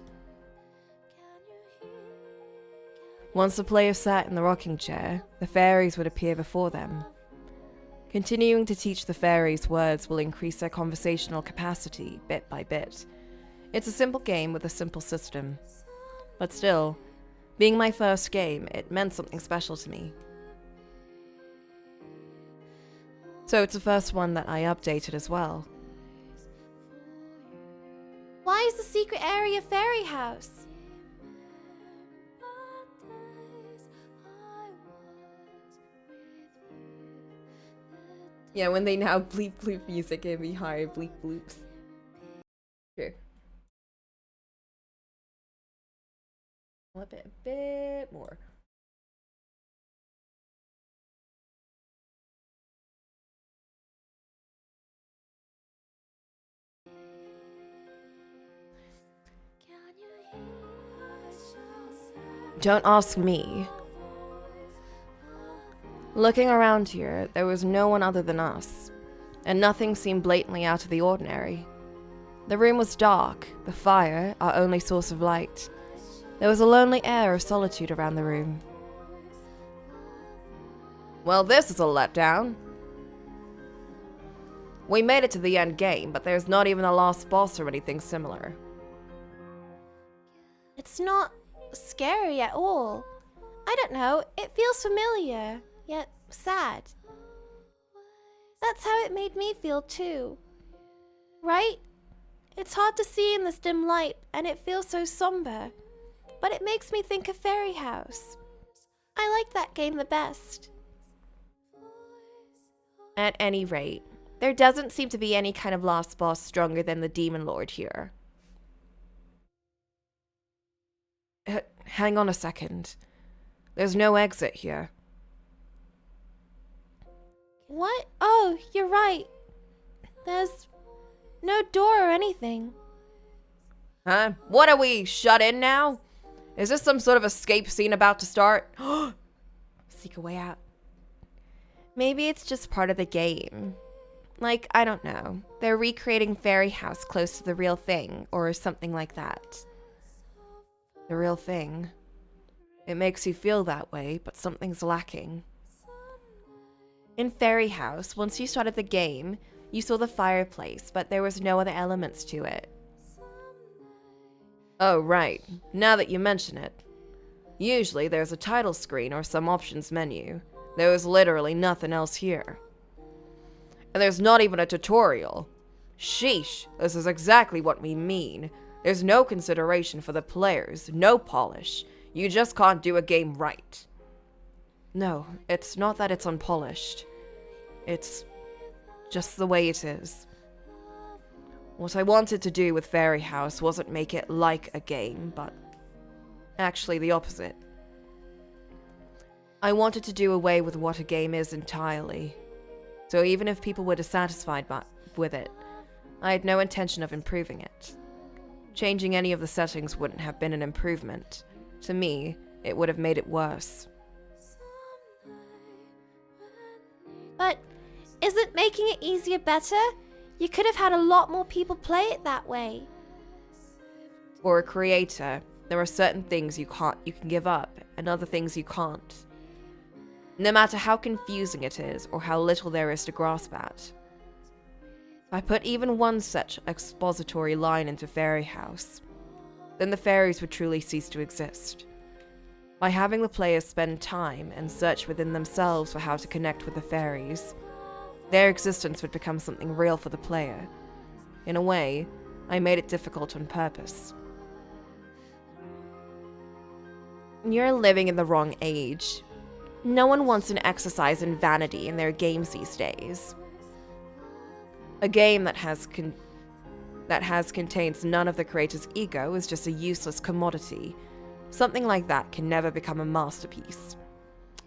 B: Once the player sat in the rocking chair, the fairies would appear before them. Continuing to teach the fairies words will increase their conversational capacity bit by bit. It's a simple game with a simple system. But still, being my first game, it meant something special to me. So it's the first one that I updated as well.
C: Why is the secret area Fairy House?
B: Yeah, when they now bleep bloop music and we hire bleep bloops. True. Flip it a bit more. Don't ask me. Looking around here, there was no one other than us, and nothing seemed blatantly out of the ordinary. The room was dark, the fire our only source of light. There was a lonely air of solitude around the room. Well, this is a letdown. We made it to the end game, but there's not even a last boss or anything similar.
C: It's not scary at all. I don't know, it feels familiar, yet sad. That's how it made me feel too. Right? It's hard to see in this dim light, and it feels so somber. But it makes me think of Fairy House. I like that game the best.
B: At any rate, there doesn't seem to be any kind of last boss stronger than the Demon Lord here. Hang on a second. There's no exit here.
C: What? Oh, you're right. There's No door or anything.
A: Huh? What, are we shut in now? Is this some sort of escape scene about to start?
B: Seek a way out. Maybe it's just part of the game. Like, I don't know. They're recreating Fairy House close to the real thing, or something like that.
A: The real thing. It makes you feel that way, but something's lacking.
B: In Fairy House, once you started the game, you saw the fireplace, but there was no other elements to it.
A: Oh, right. Now that you mention it. Usually there's a title screen or some options menu. There was literally nothing else here. And there's not even a tutorial. Sheesh, this is exactly what we mean. There's no consideration for the players, no polish. You just can't do a game right.
B: No, it's not that it's unpolished. It's just the way it is.
A: What I wanted to do with Fairy House wasn't make it like a game, but actually the opposite. I wanted to do away with what a game is entirely. So even if people were dissatisfied with it, I had no intention of improving it. Changing any of the settings wouldn't have been an improvement. To me, it would have made it worse.
C: But isn't making it easier better? You could have had a lot more people play it that way.
A: For a creator, there are certain things you can give up, and other things you can't. No matter how confusing it is, or how little there is to grasp at. If I put even one such expository line into Fairy House, then the fairies would truly cease to exist. By having the players spend time and search within themselves for how to connect with the fairies, their existence would become something real for the player. In a way, I made it difficult on purpose.
B: You're living in the wrong age. No one wants an exercise in vanity in their games these days.
A: A game that contains none of the creator's ego is just a useless commodity. Something like that can never become a masterpiece.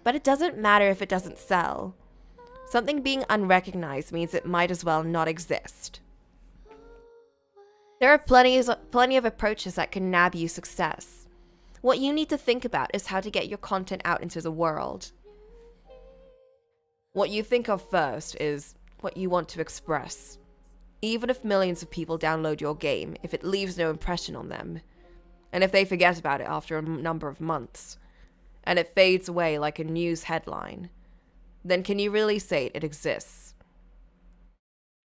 B: But it doesn't matter if it doesn't sell. Something being unrecognized means it might as well not exist. There are plenty of approaches that can nab you success. What you need to think about is how to get your content out into the world.
A: What you think of first is what you want to express. Even if millions of people download your game, if it leaves no impression on them, and if they forget about it after a number of months, and it fades away like a news headline, then can you really say it exists?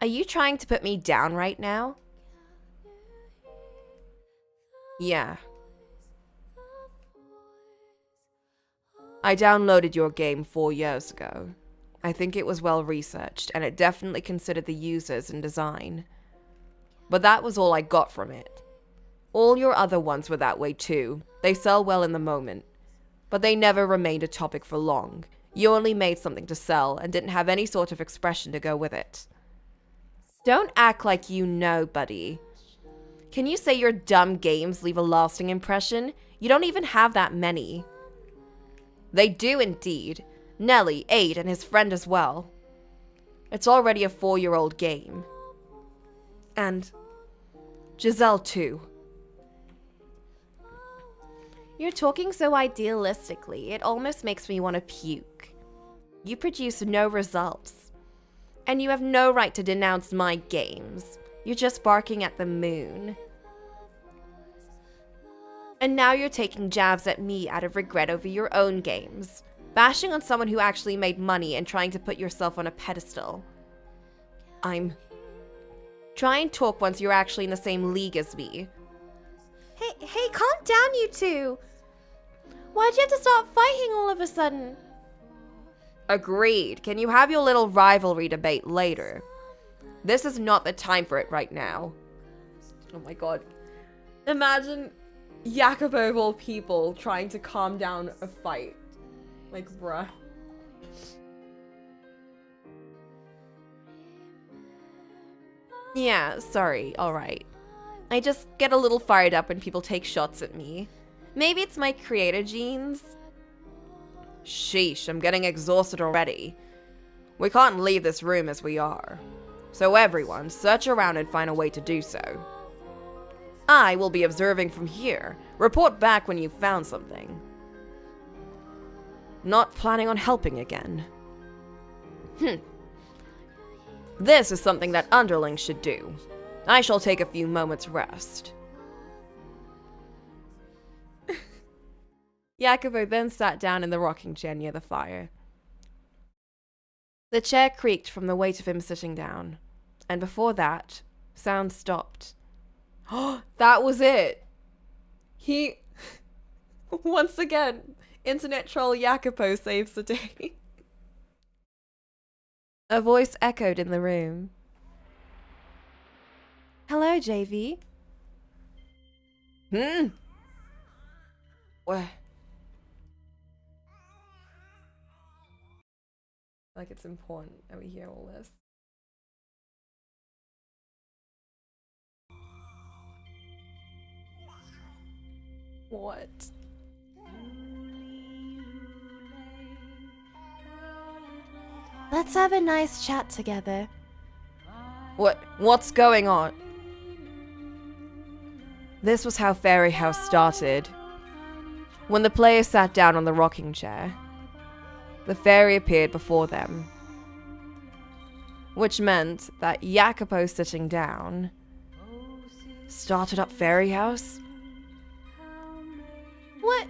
B: Are you trying to put me down right now?
A: Yeah. I downloaded your game 4 years ago. I think it was well researched, and it definitely considered the users and design. But that was all I got from it. All your other ones were that way too. They sell well in the moment. But they never remained a topic for long. You only made something to sell and didn't have any sort of expression to go with it.
B: Don't act like you know, buddy. Can you say your dumb games leave a lasting impression? You don't even have that many.
A: They do indeed. Nelly, 8, and his friend as well. It's already a 4-year-old game. And Giselle too.
B: You're talking so idealistically, it almost makes me want to puke. You produce no results. And you have no right to denounce my games. You're just barking at the moon. And now you're taking jabs at me out of regret over your own games. Bashing on someone who actually made money and trying to put yourself on a pedestal. Try and talk once you're actually in the same league as me.
C: Hey, calm down, you two. Why'd you have to start fighting all of a sudden?
A: Agreed. Can you have your little rivalry debate later? This is not the time for it right now. Oh my god. Imagine Jacopo of all people trying to calm down a fight. Like, bruh.
B: Yeah, sorry, alright. I just get a little fired up when people take shots at me. Maybe it's my creator genes?
A: Sheesh, I'm getting exhausted already. We can't leave this room as we are. So everyone, search around and find a way to do so. I will be observing from here. Report back when you've found something.
B: Not planning on helping again.
A: This is something that underlings should do. I shall take a few moments' rest.
B: Jacopo then sat down in the rocking chair near the fire. The chair creaked from the weight of him sitting down, and before that, sound stopped.
A: That was it! He... Once again, internet troll Jacopo saves the day.
B: A voice echoed in the room.
C: Hello, JV.
A: Where?
B: Like it's important that we hear all this. What?
C: Let's have a nice chat together.
A: What's going on?
B: This was how Fairy House started. When the players sat down on the rocking chair, the fairy appeared before them, which meant that Jacopo sitting down started up Fairy House.
C: What?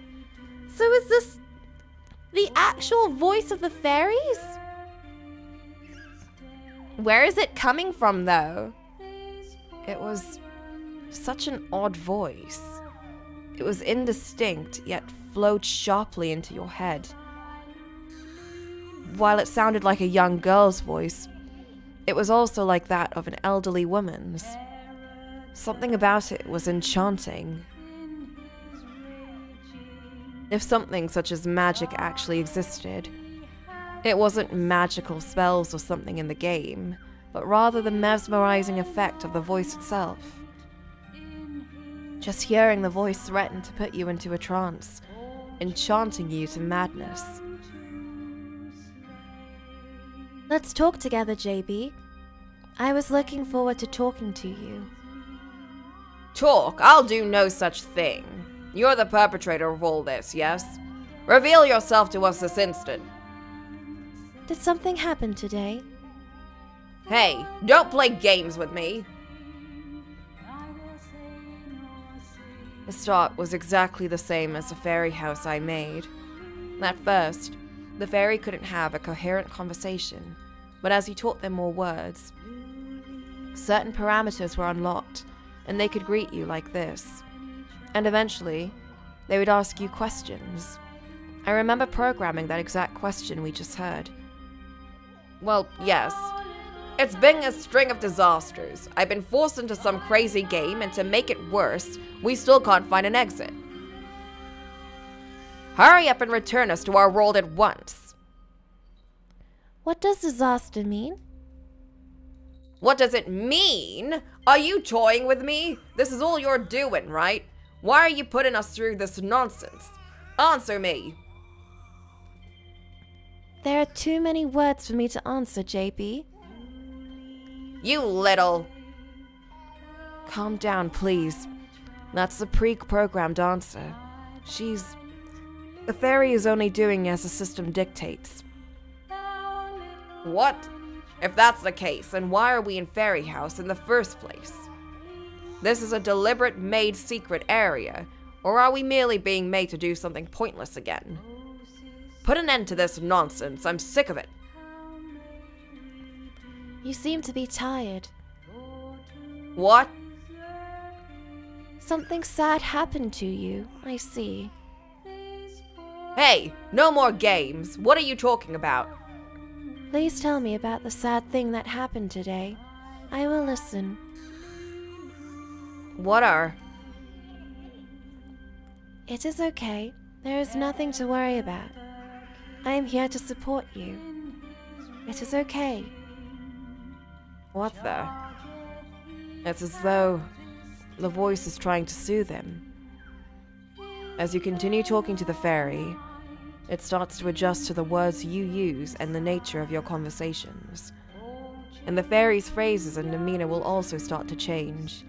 C: So is this the actual voice of the fairies?
B: Where is it coming from, though? It was such an odd voice. It was indistinct, yet flowed sharply into your head. While it sounded like a young girl's voice, it was also like that of an elderly woman's. Something about it was enchanting. If something such as magic actually existed, it wasn't magical spells or something in the game, but rather the mesmerizing effect of the voice itself. Just hearing the voice threatened to put you into a trance, enchanting you to madness.
C: Let's talk together, JB. I was looking forward to talking to you.
A: Talk? I'll do no such thing. You're the perpetrator of all this, yes? Reveal yourself to us this instant.
C: Did something happen today?
A: Hey, don't play games with me.
B: The start was exactly the same as the fairy house I made. At first, the fairy couldn't have a coherent conversation, but as you taught them more words, certain parameters were unlocked, and they could greet you like this. And eventually, they would ask you questions. I remember programming that exact question we just heard.
A: Well, yes. It's been a string of disasters. I've been forced into some crazy game, and to make it worse, we still can't find an exit. Hurry up and return us to our world at once.
C: What does disaster mean?
A: What does it mean? Are you toying with me? This is all you're doing, right? Why are you putting us through this nonsense? Answer me.
C: There are too many words for me to answer, JB.
A: You little...
B: Calm down, please. That's the pre-programmed answer. The fairy is only doing as the system dictates.
A: What? If that's the case, then why are we in Fairy House in the first place? This is a deliberate made secret area, or are we merely being made to do something pointless again? Put an end to this nonsense. I'm sick of it.
C: You seem to be tired.
A: What?
C: Something sad happened to you, I see.
A: Hey, no more games. What are you talking about?
C: Please tell me about the sad thing that happened today. I will listen.
A: What are...
C: It is okay. There is nothing to worry about. I am here to support you. It is okay.
B: What the? It's as though the voice is trying to soothe him. As you continue talking to the fairy, it starts to adjust to the words you use and the nature of your conversations. and the fairy's phrases and demeanor will also start to change.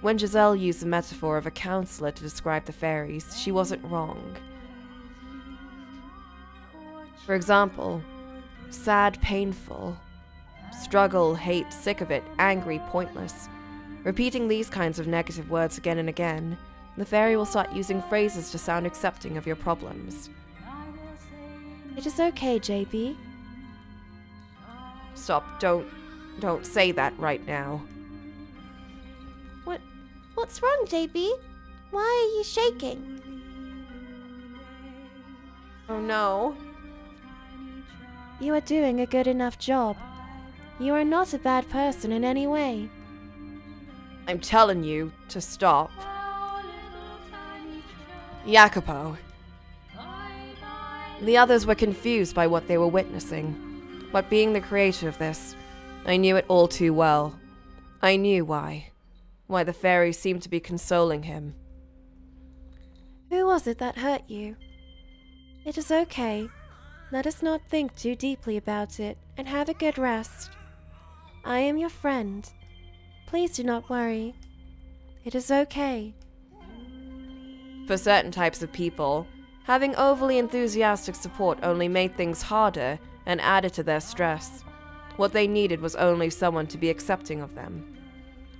B: When Giselle used the metaphor of a counselor to describe the fairies, she wasn't wrong. For example, sad, painful, struggle, hate, sick of it, angry, pointless. Repeating these kinds of negative words again and again, the fairy will start using phrases to sound accepting of your problems.
C: It is okay, JB.
B: Stop, don't say that right now.
C: What's wrong, JB? Why are you shaking?
B: Oh no.
C: You are doing a good enough job. You are not a bad person in any way.
B: I'm telling you to stop. Jacopo. The others were confused by what they were witnessing, but being the creator of this, I knew it all too well. I knew why the fairy seemed to be consoling him.
C: Who was it that hurt you? It is okay. Let us not think too deeply about it and have a good rest. I am your friend. Please do not worry. It is okay.
B: For certain types of people, having overly enthusiastic support only made things harder and added to their stress. What they needed was only someone to be accepting of them.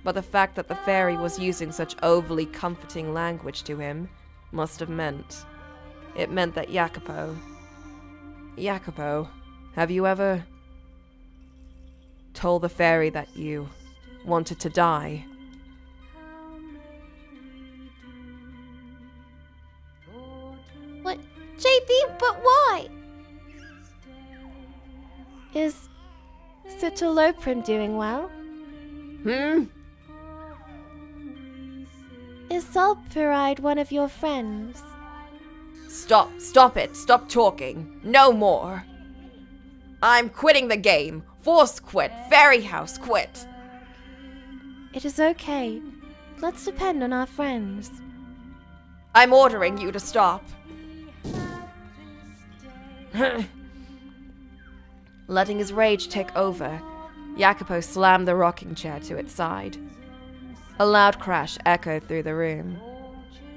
B: But the fact that the fairy was using such overly comforting language to him must have meant. It meant that Jacopo, have you ever told the fairy that you wanted to die?
C: What? JB, but why? Is Citaloprim doing well? Is Sulpuride one of your friends?
A: Stop it. Stop talking. No more. I'm quitting the game. Forced quit. Fairy house quit.
C: It is okay. Let's depend on our friends.
A: I'm ordering you to stop.
B: Letting his rage take over, Jacopo slammed the rocking chair to its side. A loud crash echoed through the room,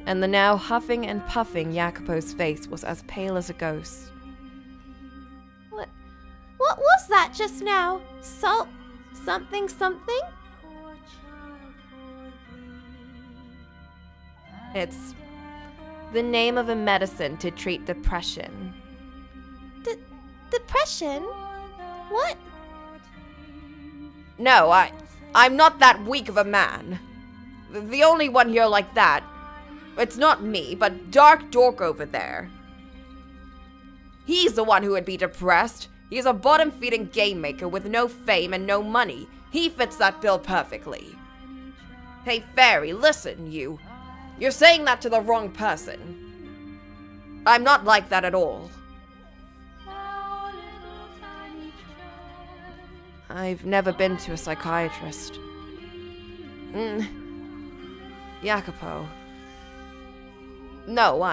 B: and the now huffing and puffing Jacopo's face was as pale as a ghost.
C: What was that just now? Something?
B: It's the name of a medicine to treat depression.
C: Depression? What?
A: No, I'm not that weak of a man. The only one here like that, it's not me, but Dark Dork over there. He's the one who would be depressed. He's a bottom-feeding game maker with no fame and no money. He fits that bill perfectly. Hey, Fairy, listen, you. You're saying that to the wrong person. I'm not like that at all.
B: I've never been to a psychiatrist. Jacopo.
A: No,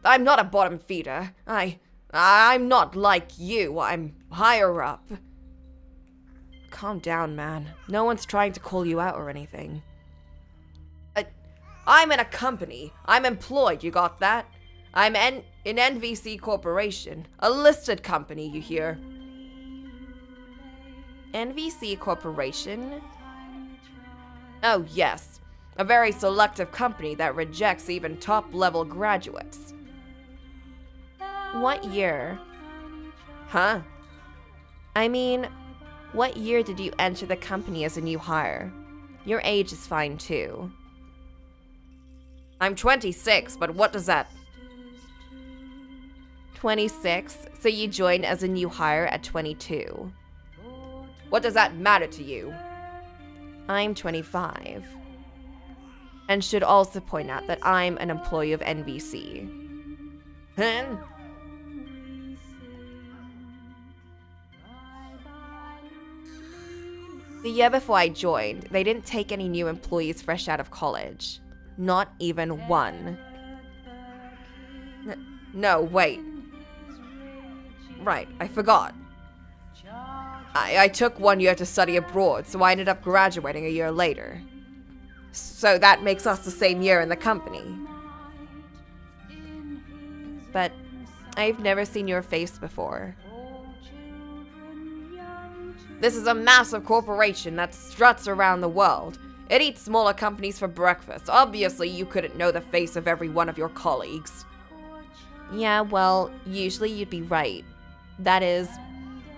A: I'm not a bottom feeder. I'm not like you. I'm higher up.
B: Calm down, man. No one's trying to call you out or anything.
A: I'm in a company. I'm employed, you got that? I'm in NVC Corporation. A listed company, you hear?
B: NVC Corporation?
A: Oh, yes. A very selective company that rejects even top-level graduates.
B: What year?
A: Huh?
B: I mean, what year did you enter the company as a new hire? Your age is fine, too.
A: I'm 26, but what does that...
B: 26, so you joined as a new hire at 22.
A: What does that matter to you?
B: I'm 25. And should also point out that I'm an employee of NVC.
A: Huh?
B: The year before I joined, they didn't take any new employees fresh out of college. Not even one.
A: No, wait. Right, I forgot. I took 1 year to study abroad, so I ended up graduating a year later. So that makes us the same year in the company.
B: But I've never seen your face before.
A: This is a massive corporation that struts around the world. It eats smaller companies for breakfast. Obviously, you couldn't know the face of every one of your colleagues.
B: Yeah, well, usually you'd be right. That is,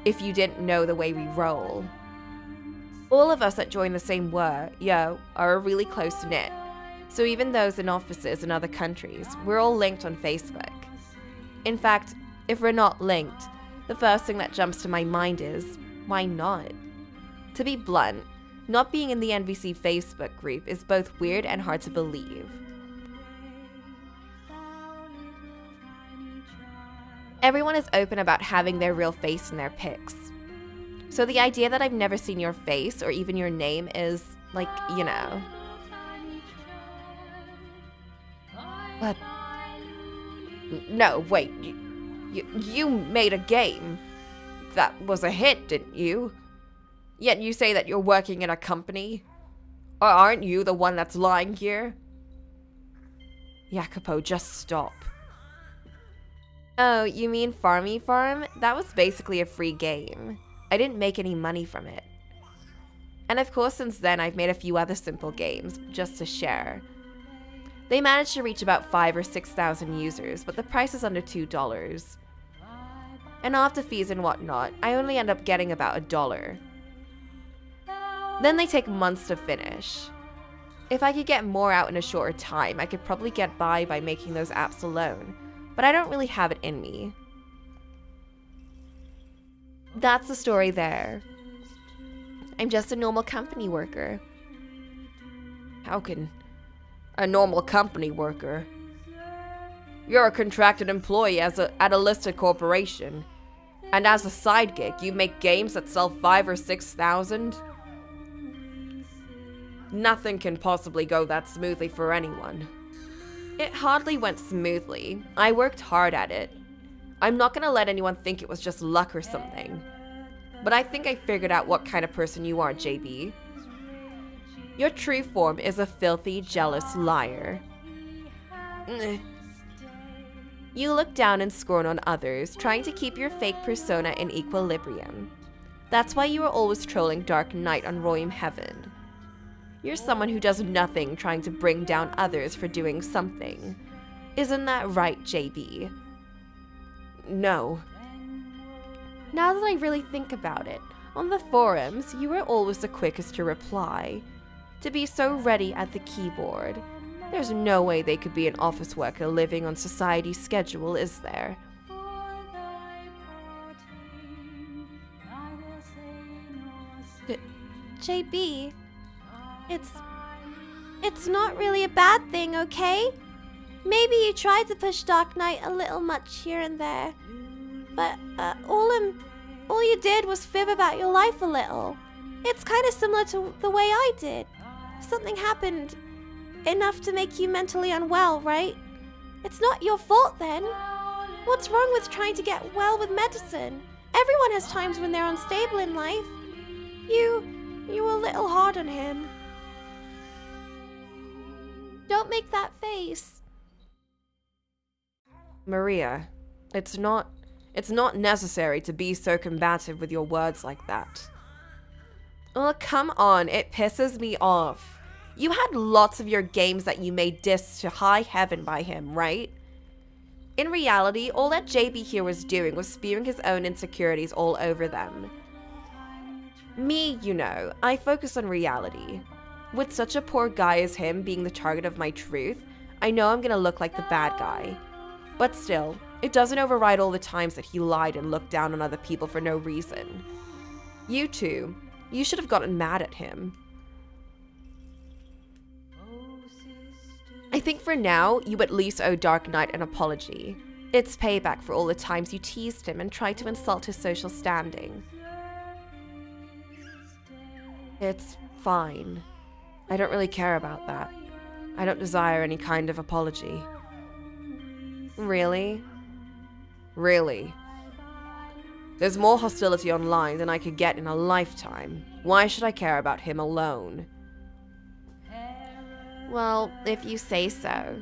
B: if you didn't know the way we roll. All of us that join the same work, are really close-knit. So even those in offices in other countries, we're all linked on Facebook. In fact, if we're not linked, the first thing that jumps to my mind is, why not? To be blunt, not being in the NVC Facebook group is both weird and hard to believe. Everyone is open about having their real face in their pics. So the idea that I've never seen your face or even your name is, like, you know.
A: But... No, wait. You made a game. That was a hit, didn't you? Yet you say that you're working in a company? Or aren't you the one that's lying here? Jacopo, just stop.
B: Oh, you mean Farmy Farm? That was basically a free game. I didn't make any money from it. And of course, since then, I've made a few other simple games, just to share. They managed to reach about 5,000 or 6,000 users, but the price is under $2. And after fees and whatnot, I only end up getting about $1. Then they take months to finish. If I could get more out in a shorter time, I could probably get by making those apps alone, but I don't really have it in me. That's the story there. I'm just a normal company worker.
A: How can a normal company worker? You're a contracted employee at a listed corporation. And as a side gig, you make games that sell 5,000 or 6,000? Nothing can possibly go that smoothly for anyone.
B: It hardly went smoothly. I worked hard at it. I'm not gonna let anyone think it was just luck or something. But I think I figured out what kind of person you are, JB. Your true form is a filthy, jealous liar. You look down and scorn on others, trying to keep your fake persona in equilibrium. That's why you are always trolling Dark Knight on Royum Heaven. You're someone who does nothing trying to bring down others for doing something. Isn't that right, JB?
A: No.
B: Now that I really think about it, on the forums, you were always the quickest to reply. To be so ready at the keyboard. There's no way they could be an office worker living on society's schedule, is there?
C: JB, it's not really a bad thing, okay? Maybe you tried to push Dark Knight a little much here and there, but all you did was fib about your life a little. It's kind of similar to the way I did. Something happened enough to make you mentally unwell, right? It's not your fault then. What's wrong with trying to get well with medicine? Everyone has times when they're unstable in life. You were a little hard on him. Don't make that face.
A: Maria, it's not necessary to be so combative with your words like that.
B: Oh, come on, it pisses me off. You had lots of your games that you made dissed to high heaven by him, right? In reality, all that JB here was doing was spewing his own insecurities all over them. Me, you know, I focus on reality. With such a poor guy as him being the target of my truth, I know I'm gonna look like the bad guy. But still, it doesn't override all the times that he lied and looked down on other people for no reason. You two, you should have gotten mad at him. I think for now, you at least owe Dark Knight an apology. It's payback for all the times you teased him and tried to insult his social standing.
A: It's fine. I don't really care about that. I don't desire any kind of apology.
B: Really?
A: Really.
B: There's more hostility online than I could get in a lifetime. Why should I care about him alone?
C: Well, if you say so.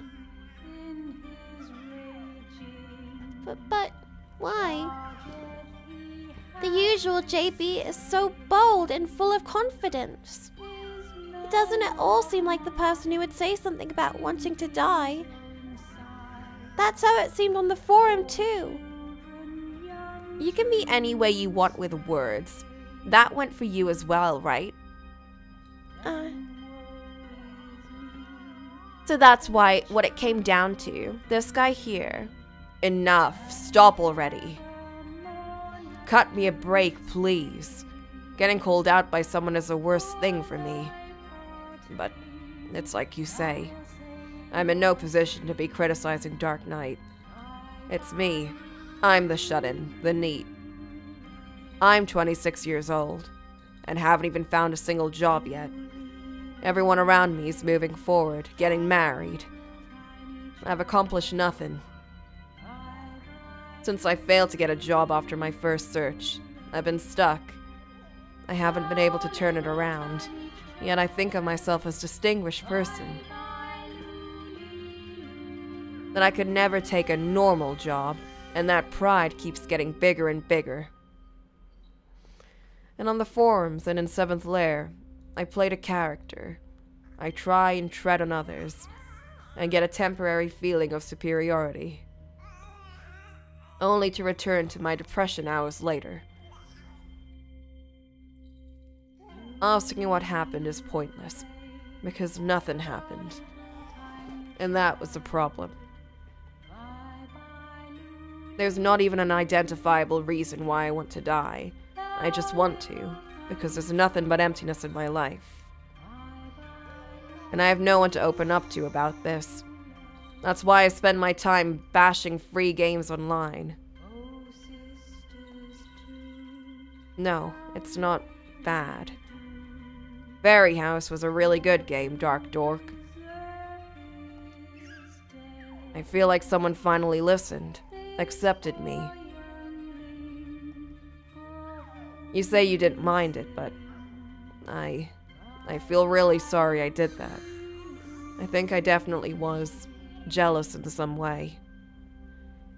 C: But why? The usual JB is so bold and full of confidence. It doesn't at all seem like the person who would say something about wanting to die. That's how it seemed on the forum too.
B: You can be any way you want with words. That went for you as well, right? So that's why, what it came down to, this guy here. Enough. Stop already. Cut me a break, please. Getting called out by someone is the worst thing for me. But it's like you say. I'm in no position to be criticizing Dark Knight. It's me. I'm the shut-in, the NEET. I'm 26 years old, and haven't even found a single job yet. Everyone around me is moving forward, getting married. I've accomplished nothing. Since I failed to get a job after my first search, I've been stuck. I haven't been able to turn it around, yet I think of myself as a distinguished person. That I could never take a normal job, and that pride keeps getting bigger and bigger. And on the forums and in 7th Lair, I played a character. I try and tread on others, and get a temporary feeling of superiority. Only to return to my depression hours later. Asking what happened is pointless, because nothing happened. And that was the problem. There's not even an identifiable reason why I want to die. I just want to, because there's nothing but emptiness in my life. And I have no one to open up to about this. That's why I spend my time bashing free games online. No, it's not bad. Fairy House was a really good game, Dark Dork. I feel like someone finally listened, accepted me. You say you didn't mind it, but I feel really sorry I did that. I think I definitely was jealous in some way.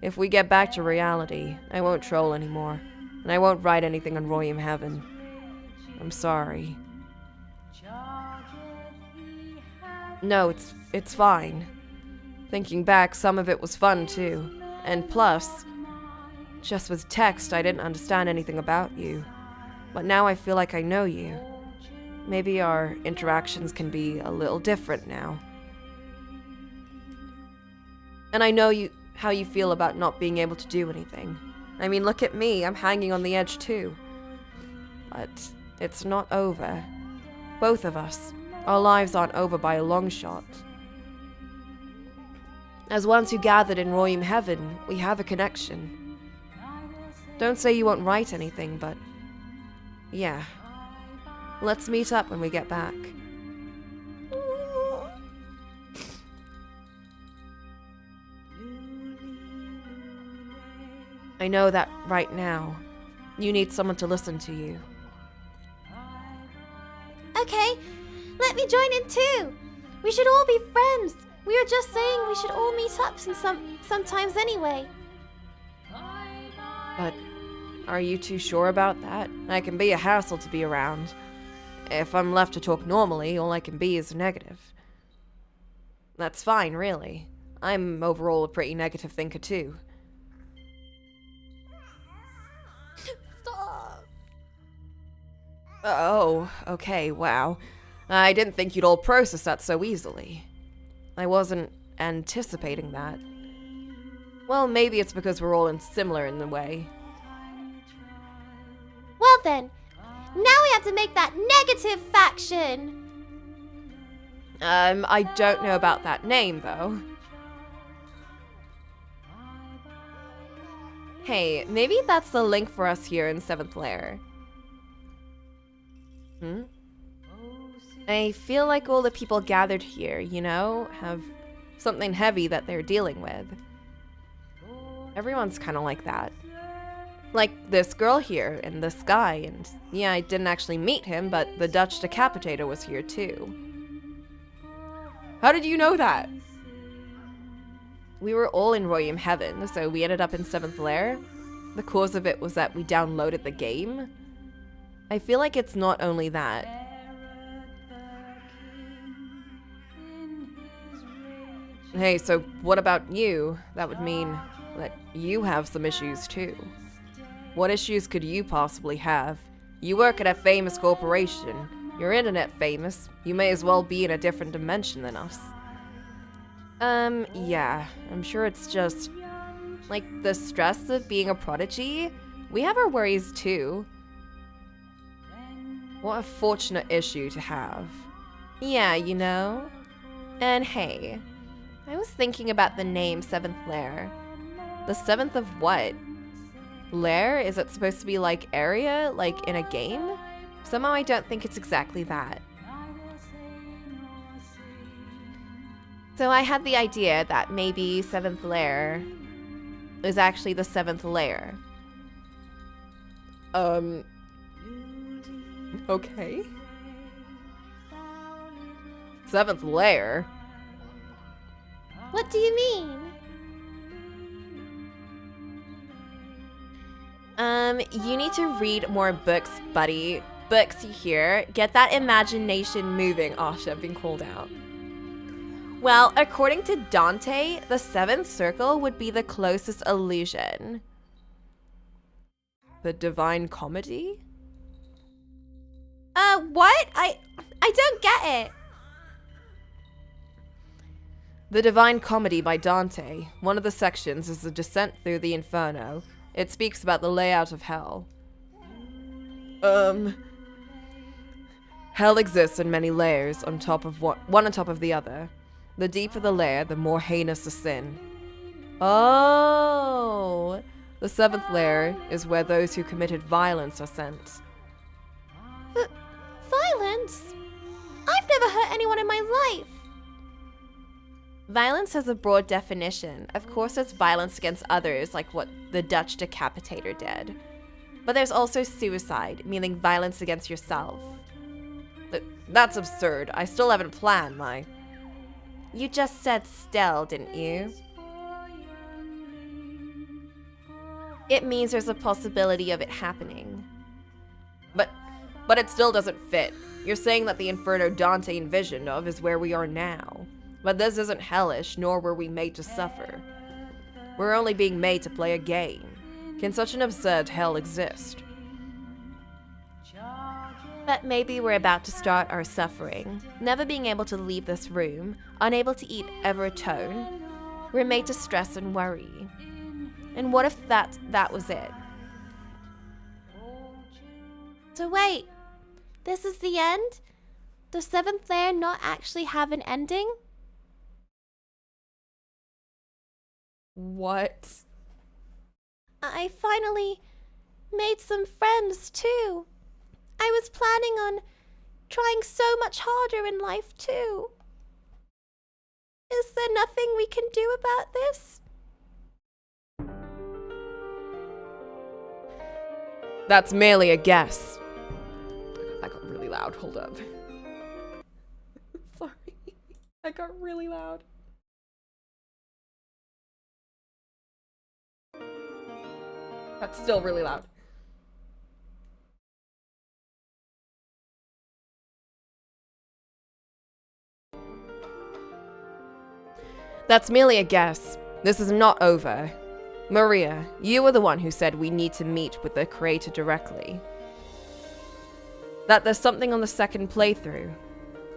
B: If we get back to reality, I won't troll anymore, and I won't write anything on Royum Heaven. I'm sorry. No, it's fine. Thinking back, some of it was fun too. And plus, just with text, I didn't understand anything about you. But now I feel like I know you. Maybe our interactions can be a little different now. And I know how you feel about not being able to do anything. I mean, look at me, I'm hanging on the edge too. But it's not over. Both of us. Our lives aren't over by a long shot. As ones who gathered in Royum Heaven, we have a connection. Don't say you won't write anything, but yeah. Let's meet up when we get back. I know that right now, you need someone to listen to you.
C: Okay, let me join in too. We should all be friends. We were just saying we should all meet up sometimes anyway.
B: But are you too sure about that? I can be a hassle to be around. If I'm left to talk normally, all I can be is negative. That's fine, really. I'm overall a pretty negative thinker too.
C: Stop.
B: Oh, okay, wow. I didn't think you'd all process that so easily. I wasn't anticipating that. Well, maybe it's because we're all similar in a way.
C: Well then, now we have to make that negative faction.
B: I don't know about that name, though. Hey, maybe that's the link for us here in 7th Lair. I feel like all the people gathered here, you know, have something heavy that they're dealing with. Everyone's kind of like that. Like this girl here, and this guy, and yeah, I didn't actually meet him, but the Dutch decapitator was here too. How did you know that? We were all in Royum Heaven, so we ended up in 7th Lair. The cause of it was that we downloaded the game. I feel like it's not only that. Hey, so what about you? That would mean that you have some issues too. What issues could you possibly have? You work at a famous corporation. You're internet famous. You may as well be in a different dimension than us. Yeah. I'm sure it's just, like, the stress of being a prodigy. We have our worries too. What a fortunate issue to have. Yeah, you know? And hey, I was thinking about the name 7th Lair. The 7th of what? Lair? Is it supposed to be like area, like in a game? Somehow I don't think it's exactly that. So I had the idea that maybe 7th Lair is actually the 7th layer. Okay. 7th layer?
C: What do you mean?
B: You need to read more books, buddy. Books, you hear? Get that imagination moving. Oh shit, I've been called out. Well, according to Dante, the 7th circle would be the closest illusion. The Divine Comedy?
C: What? I don't get it.
B: The Divine Comedy by Dante. One of the sections is the Descent Through the Inferno. It speaks about the layout of hell. Hell exists in many layers on top of one on top of the other. The deeper the layer, the more heinous the sin. Oh! The 7th layer is where those who committed violence are sent.
C: Violence? I've never hurt anyone in my life.
B: Violence has a broad definition. Of course, there's violence against others, like what the Dutch decapitator did. But there's also suicide, meaning violence against yourself. That's absurd. I still haven't planned my... You just said still, didn't you? It means there's a possibility of it happening. But it still doesn't fit. You're saying that the Inferno Dante envisioned of is where we are now. But this isn't hellish, nor were we made to suffer. We're only being made to play a game. Can such an absurd hell exist? But maybe we're about to start our suffering. Never being able to leave this room, unable to eat ever atone. We're made to stress and worry. And what if that was it?
C: So wait, this is the end? Does 7th layer not actually have an ending?
B: What?
C: I finally made some friends too. I was planning on trying so much harder in life too. Is there nothing we can do about this?
B: That's merely a guess. That got really loud. Hold up. Sorry. I got really loud. That's still really loud. That's merely a guess. This is not over. Maria, you were the one who said we need to meet with the creator directly. That there's something on the second playthrough.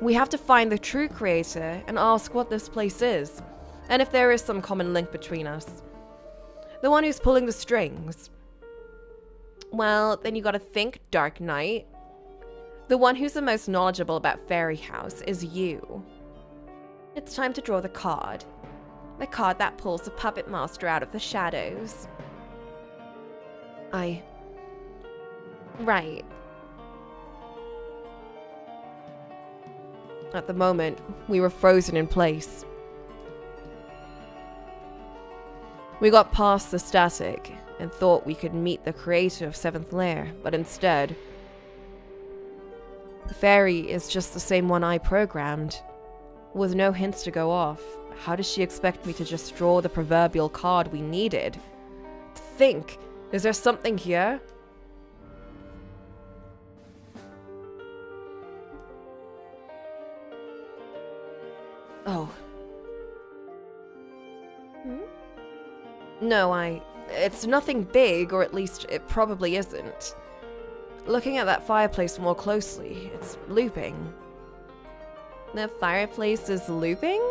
B: We have to find the true creator and ask what this place is, and if there is some common link between us. The one who's pulling the strings. Well, then you gotta think, Dark Knight. The one who's the most knowledgeable about Fairy House is you. It's time to draw the card. The card that pulls the puppet master out of the shadows. Right. At the moment, we were frozen in place. We got past the static and thought we could meet the creator of 7th Lair, but instead, the fairy is just the same one I programmed. With no hints to go off, how does she expect me to just draw the proverbial card we needed? Think, is there something here? Oh. No, it's nothing big, or at least it probably isn't. Looking at that fireplace more closely, it's looping. The fireplace is looping?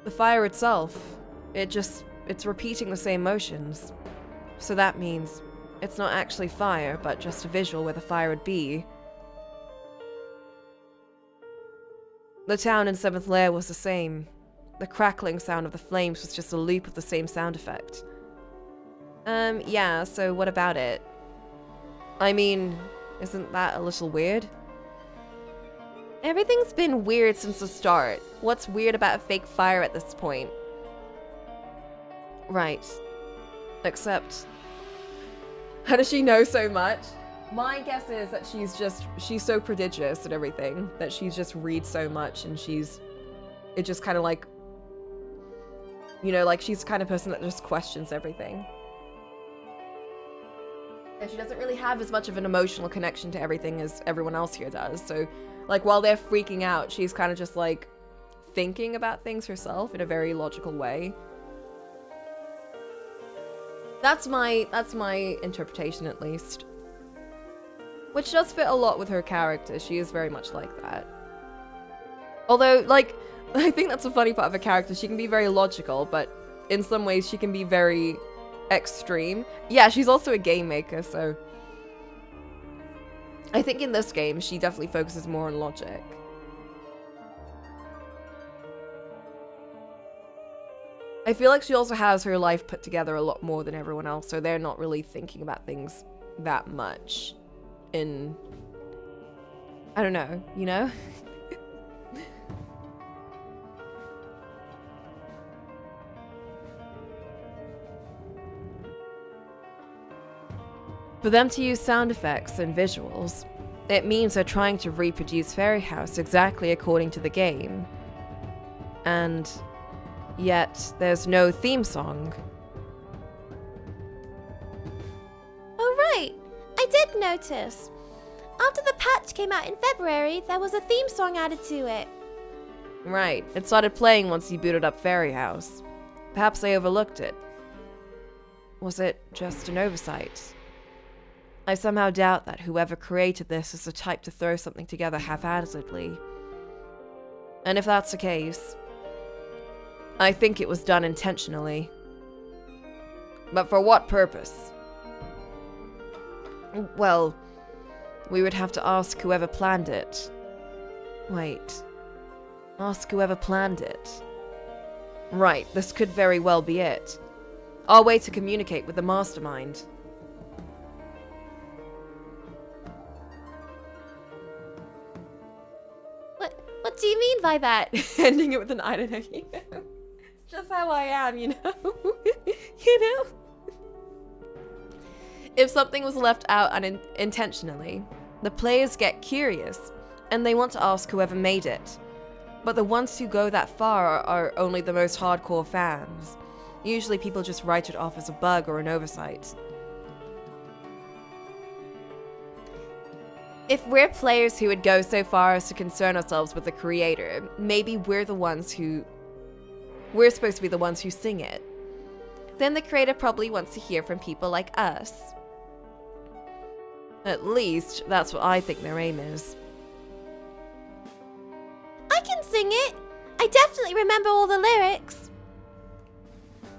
B: The fire itself. It's repeating the same motions. So that means it's not actually fire, but just a visual where the fire would be. The town in 7th Lair was the same. The crackling sound of the flames was just a loop of the same sound effect. Yeah, so what about it? I mean, isn't that a little weird? Everything's been weird since the start. What's weird about a fake fire at this point? Right. Except, how does she know so much? My guess is that she's so prodigious and everything that she just reads so much, and it just kind of like, you know, like she's the kind of person that just questions everything. And she doesn't really have as much of an emotional connection to everything as everyone else here does. So, like, while they're freaking out, she's kind of just like thinking about things herself in a very logical way. That's my interpretation, at least. Which does fit a lot with her character. She is very much like that. Although, like, I think that's a funny part of her character. She can be very logical, but in some ways she can be very extreme. Yeah, she's also a game maker, so I think in this game she definitely focuses more on logic. I feel like she also has her life put together a lot more than everyone else, so they're not really thinking about things that much in, I don't know, you know? For them to use sound effects and visuals, it means they're trying to reproduce Fairy House exactly according to the game. And yet, there's no theme song.
C: Oh right, I did notice. After the patch came out in February, there was a theme song added to it.
B: Right, it started playing once you booted up Fairy House. Perhaps I overlooked it. Was it just an oversight? I somehow doubt that whoever created this is the type to throw something together haphazardly. And if that's the case, I think it was done intentionally. But for what purpose? Well, we would have to ask whoever planned it. Wait. Ask whoever planned it. Right, this could very well be it. Our way to communicate with the mastermind.
C: What do you mean by that?
B: Ending it with an I don't know. It's just how I am, you know? You know? If something was left out unintentionally, the players get curious, and they want to ask whoever made it. But the ones who go that far are only the most hardcore fans. Usually people just write it off as a bug or an oversight. If we're players who would go so far as to concern ourselves with the creator, maybe we're supposed to be the ones who sing it. Then the creator probably wants to hear from people like us. At least, that's what I think their aim is.
C: I can sing it. I definitely remember all the lyrics.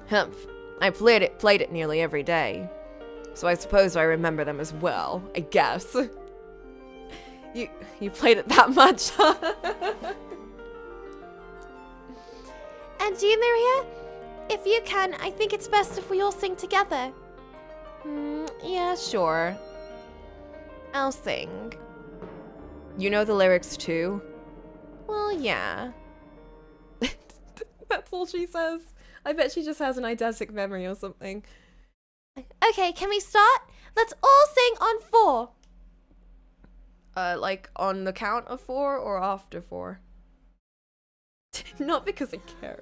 B: Humph. I played it nearly every day. So I suppose I remember them as well, I guess. You played it that much, huh?
C: And you, Maria? If you can, I think it's best if we all sing together.
B: Yeah, sure. I'll sing. You know the lyrics too? Well, yeah. That's all she says. I bet she just has an eidetic memory or something.
C: Okay, can we start? Let's all sing on 4.
B: Like on the count of 4 or after 4? Not because I care.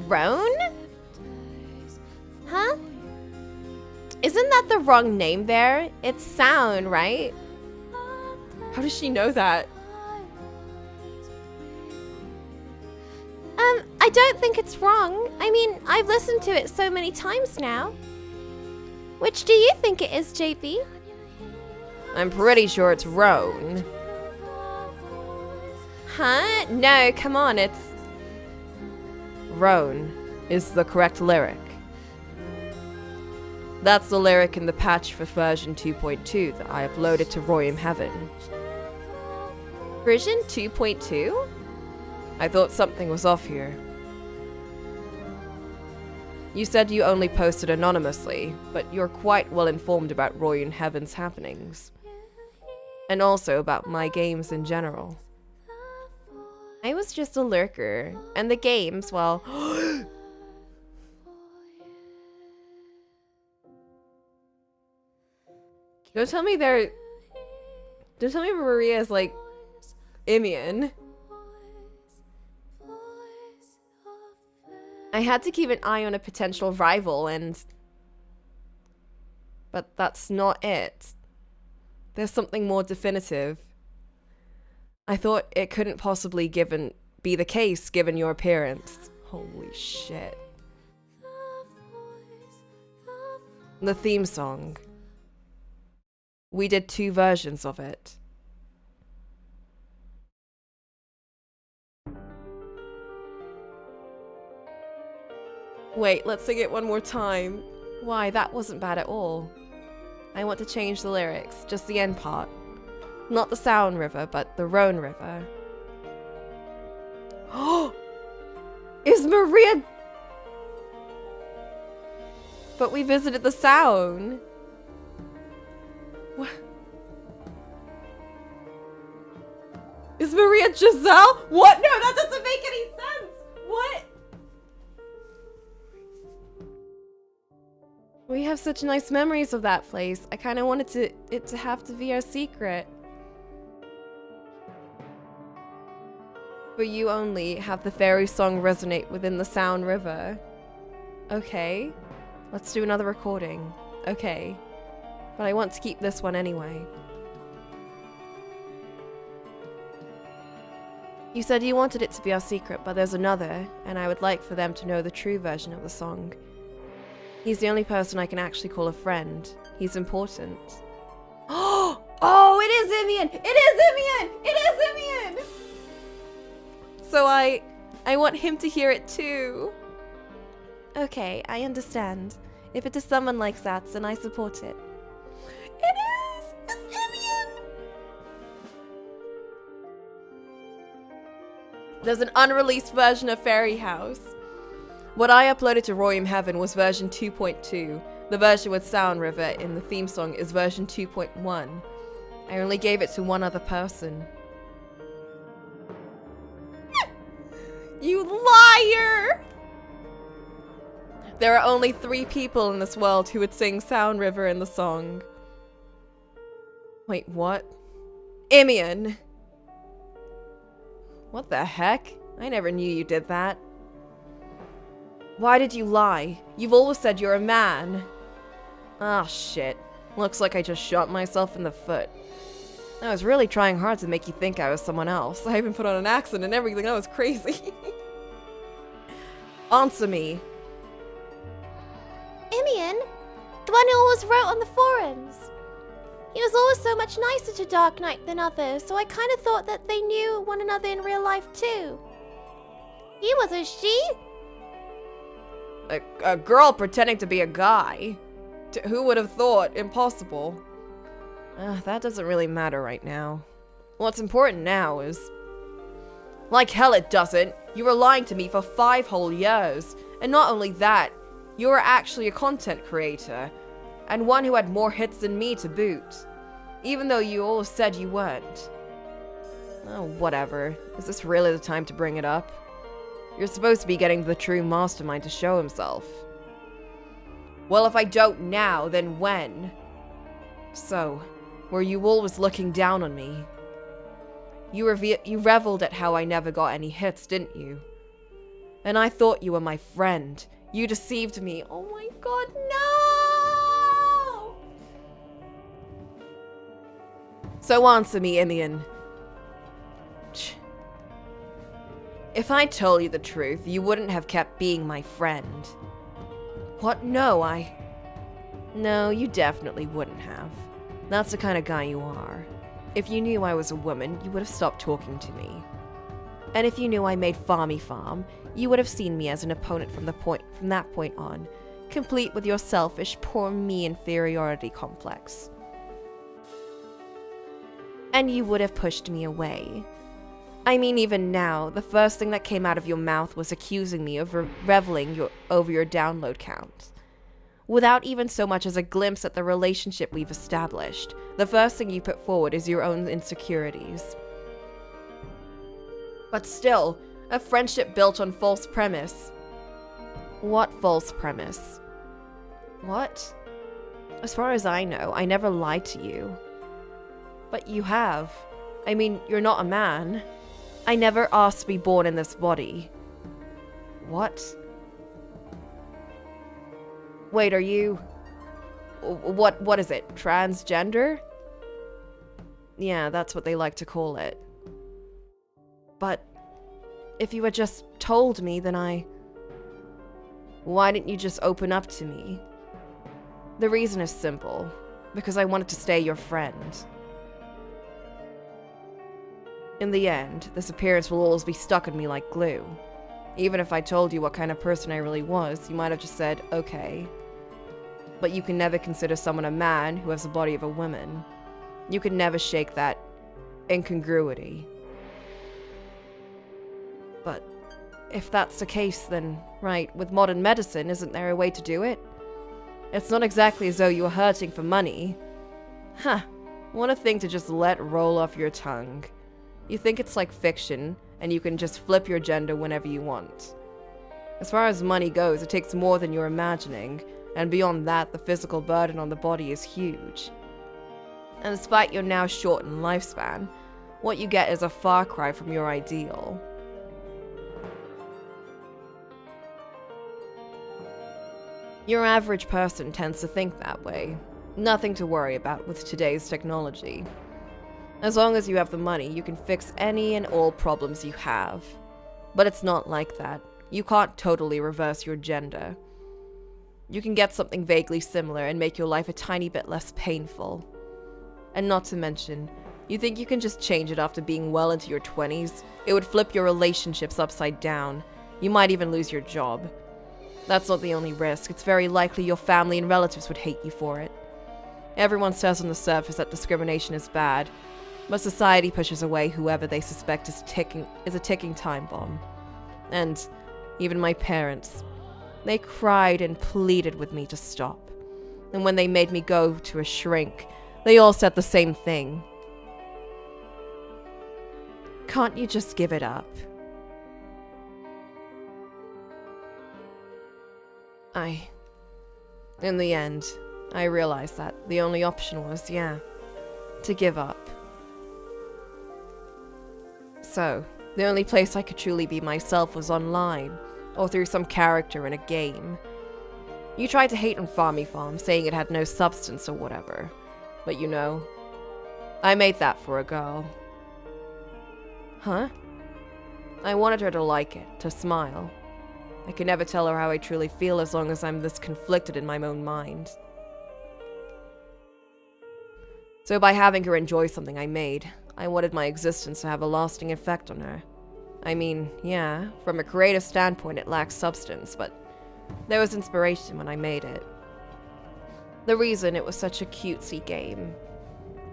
C: Roan? Huh? Isn't that the wrong name there? It's Sound, right?
B: How does she know that?
C: I don't think it's wrong. I mean, I've listened to it so many times now. Which do you think it is, JP?
B: I'm pretty sure it's Roan.
C: Huh? No, come on, it's...
B: Roan is the correct lyric. That's the lyric in the patch for version 2.2 that I uploaded to Royum Heaven.
C: Version 2.2?
B: I thought something was off here. You said you only posted anonymously, but you're quite well informed about Royum Heaven's happenings. And also about my games in general.
C: I was just a lurker, and the games, well...
B: Don't tell me Maria's like Imian. I had to keep an eye on a potential rival but that's not it. There's something more definitive. I thought it couldn't possibly be the case given your appearance. Holy shit. The theme song. We did 2 versions of it. Wait, let's sing it one more time. Why, that wasn't bad at all. I want to change the lyrics, just the end part. Not the Sound River, but the Rhone River. Oh! Is Maria... But we visited the Sound. What? Is Maria Giselle? What? No, that doesn't make any sense! What? We have such nice memories of that place. I kind of wanted it to have to be our secret. For you only have the fairy song resonate within the Sound River. Okay. Let's do another recording. Okay. But I want to keep this one anyway. You said you wanted it to be our secret, but there's another, and I would like for them to know the true version of the song. He's the only person I can actually call a friend. He's important. Oh, it is Imian! It is Imian! It is Imian! So I want him to hear it too.
C: Okay, I understand. If it is someone like that, then I support it.
B: It is! It's Imian! There's an unreleased version of Fairy House. What I uploaded to Royum Heaven was version 2.2. The version with Sound River in the theme song is version 2.1. I only gave it to one other person. You liar! There are only 3 people in this world who would sing Sound River in the song. Wait, what? Imian! What the heck? I never knew you did that. Why did you lie? You've always said you're a man. Ah, shit. Looks like I just shot myself in the foot. I was really trying hard to make you think I was someone else. I even put on an accent and everything. That was crazy. Answer me.
C: Imian? The one who always wrote on the forums. He was always so much nicer to Dark Knight than others, so I kind of thought that they knew one another in real life too. He was a she?
B: A girl pretending to be a guy? Who would have thought? Impossible. That doesn't really matter right now. What's important now is... Like hell it doesn't. You were lying to me for 5 whole years. And not only that, you were actually a content creator. And one who had more hits than me to boot. Even though you always said you weren't. Oh, whatever. Is this really the time to bring it up? You're supposed to be getting the true mastermind to show himself. Well, if I don't now, then when? So, were you always looking down on me? You reveled at how I never got any hits, didn't you? And I thought you were my friend. You deceived me. Oh my god, no! So answer me, Imian. If I told you the truth, you wouldn't have kept being my friend. What? No, No, you definitely wouldn't have. That's the kind of guy you are. If you knew I was a woman, you would have stopped talking to me. And if you knew I made Farmy Farm, you would have seen me as an opponent from that point on, complete with your selfish, poor me inferiority complex. And you would have pushed me away. I mean, even now, the first thing that came out of your mouth was accusing me of reveling over your download count. Without even so much as a glimpse at the relationship we've established, the first thing you put forward is your own insecurities. But still, a friendship built on false premise. What false premise? What? As far as I know, I never lied to you. But you have. I mean, you're not a man. I never asked to be born in this body. What? Wait, are you... What is it? Transgender? Yeah, that's what they like to call it. But if you had just told me, then why didn't you just open up to me? The reason is simple. Because I wanted to stay your friend. In the end, this appearance will always be stuck in me like glue. Even if I told you what kind of person I really was, you might have just said, okay. But you can never consider someone a man who has the body of a woman. You can never shake that incongruity. But if that's the case, then, right, with modern medicine, isn't there a way to do it? It's not exactly as though you were hurting for money. Huh, what a thing to just let roll off your tongue. You think it's like fiction, and you can just flip your gender whenever you want. As far as money goes, it takes more than you're imagining, and beyond that, the physical burden on the body is huge. And despite your now shortened lifespan, what you get is a far cry from your ideal. Your average person tends to think that way. Nothing to worry about with today's technology. As long as you have the money, you can fix any and all problems you have. But it's not like that. You can't totally reverse your gender. You can get something vaguely similar and make your life a tiny bit less painful. And not to mention, you think you can just change it after being well into your 20s? It would flip your relationships upside down. You might even lose your job. That's not the only risk. It's very likely your family and relatives would hate you for it. Everyone says on the surface that discrimination is bad, But society pushes away whoever they suspect is a ticking time bomb. And even my parents, they cried and pleaded with me to stop. And when they made me go to a shrink, they all said the same thing. Can't you just give it up? In the end, I realized that the only option was, to give up. So, the only place I could truly be myself was online, or through some character in a game. You tried to hate on Farmy Farm, saying it had no substance or whatever. But you know, I made that for a girl. Huh? I wanted her to like it, to smile. I could never tell her how I truly feel as long as I'm this conflicted in my own mind. So by having her enjoy something I made, I wanted my existence to have a lasting effect on her. I mean, yeah, from a creative standpoint it lacks substance, but there was inspiration when I made it. The reason it was such a cutesy game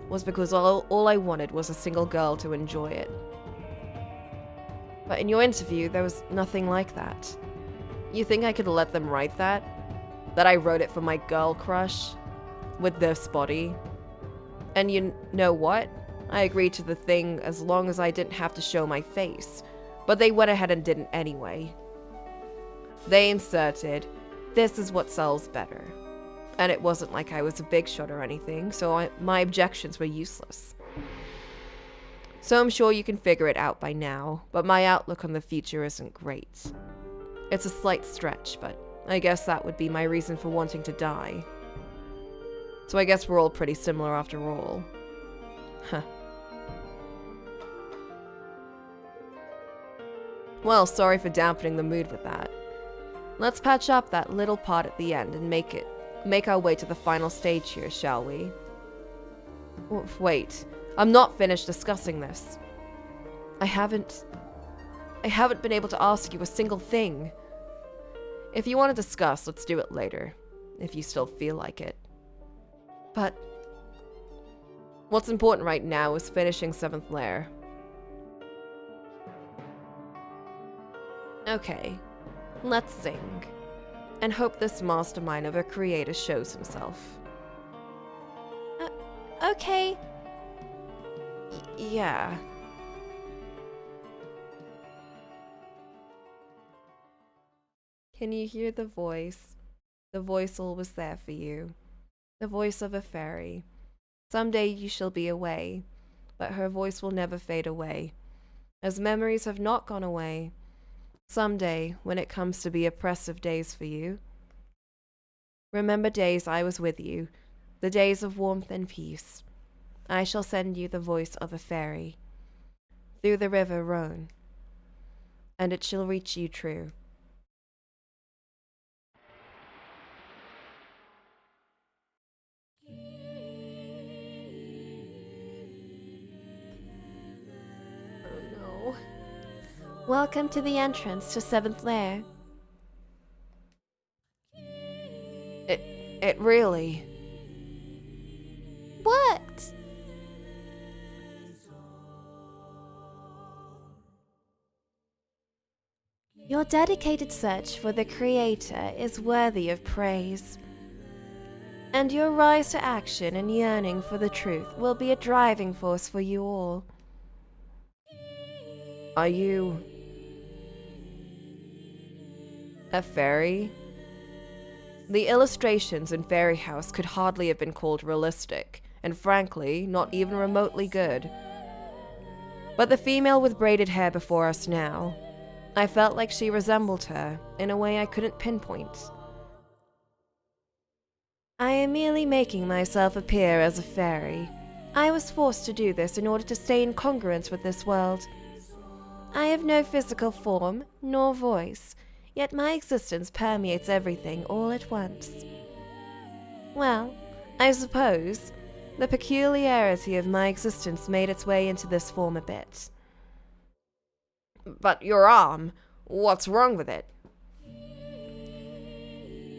B: was because all I wanted was a single girl to enjoy it. But in your interview, there was nothing like that. You think I could let them write that? That I wrote it for my girl crush? With this body? And you know what? I agreed to the thing as long as I didn't have to show my face. But they went ahead and didn't anyway. They inserted, "This is what sells better." And it wasn't like I was a big shot or anything, so my objections were useless. So I'm sure you can figure it out by now, but my outlook on the future isn't great. It's a slight stretch, but I guess that would be my reason for wanting to die. So I guess we're all pretty similar after all. Huh. Well, sorry for dampening the mood with that. Let's patch up that little part at the end and make our way to the final stage here, shall we? Wait, I'm not finished discussing this. I haven't been able to ask you a single thing. If you want to discuss, let's do it later, if you still feel like it. But what's important right now is finishing 7th Lair. Okay, let's sing, and hope this mastermind of a creator shows himself.
C: Okay.
B: Yeah. Can you hear the voice? The voice always there for you. The voice of a fairy. Someday you shall be away, but her voice will never fade away, as memories have not gone away. Someday, when it comes to be oppressive days for you, remember days I was with you, the days of warmth and peace. I shall send you the voice of a fairy, through the river Rhone, and it shall reach you true.
C: Welcome to the entrance to 7th Lair.
B: It really...
C: What? Your dedicated search for the Creator is worthy of praise. And your rise to action and yearning for the truth will be a driving force for you all.
B: Are you... a fairy? The illustrations in Fairy House could hardly have been called realistic, and frankly, not even remotely good. But the female with braided hair before us now, I felt like she resembled her in a way I couldn't pinpoint.
C: I am merely making myself appear as a fairy. I was forced to do this in order to stay in congruence with this world. I have no physical form, nor voice, yet my existence permeates everything all at once. Well, I suppose the peculiarity of my existence made its way into this form a bit.
B: But your arm, what's wrong with it?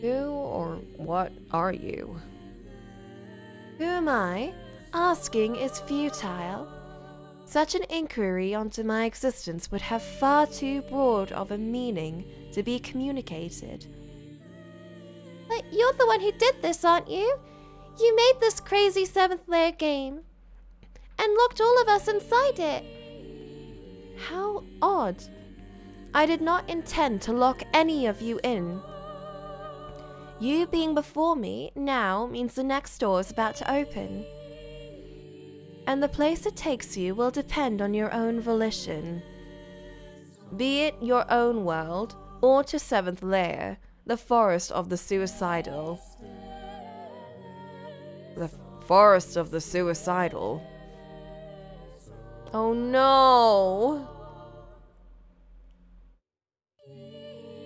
B: Who or what are you?
C: Who am I? Asking is futile. Such an inquiry onto my existence would have far too broad of a meaning to be communicated. But you're the one who did this, aren't you? You made this crazy 7th layer game and locked all of us inside it. How odd. I did not intend to lock any of you in. You being before me now means the next door is about to open. And the place it takes you will depend on your own volition. Be it your own world, or to 7th layer, the forest of the suicidal.
B: The forest of the suicidal? Oh no!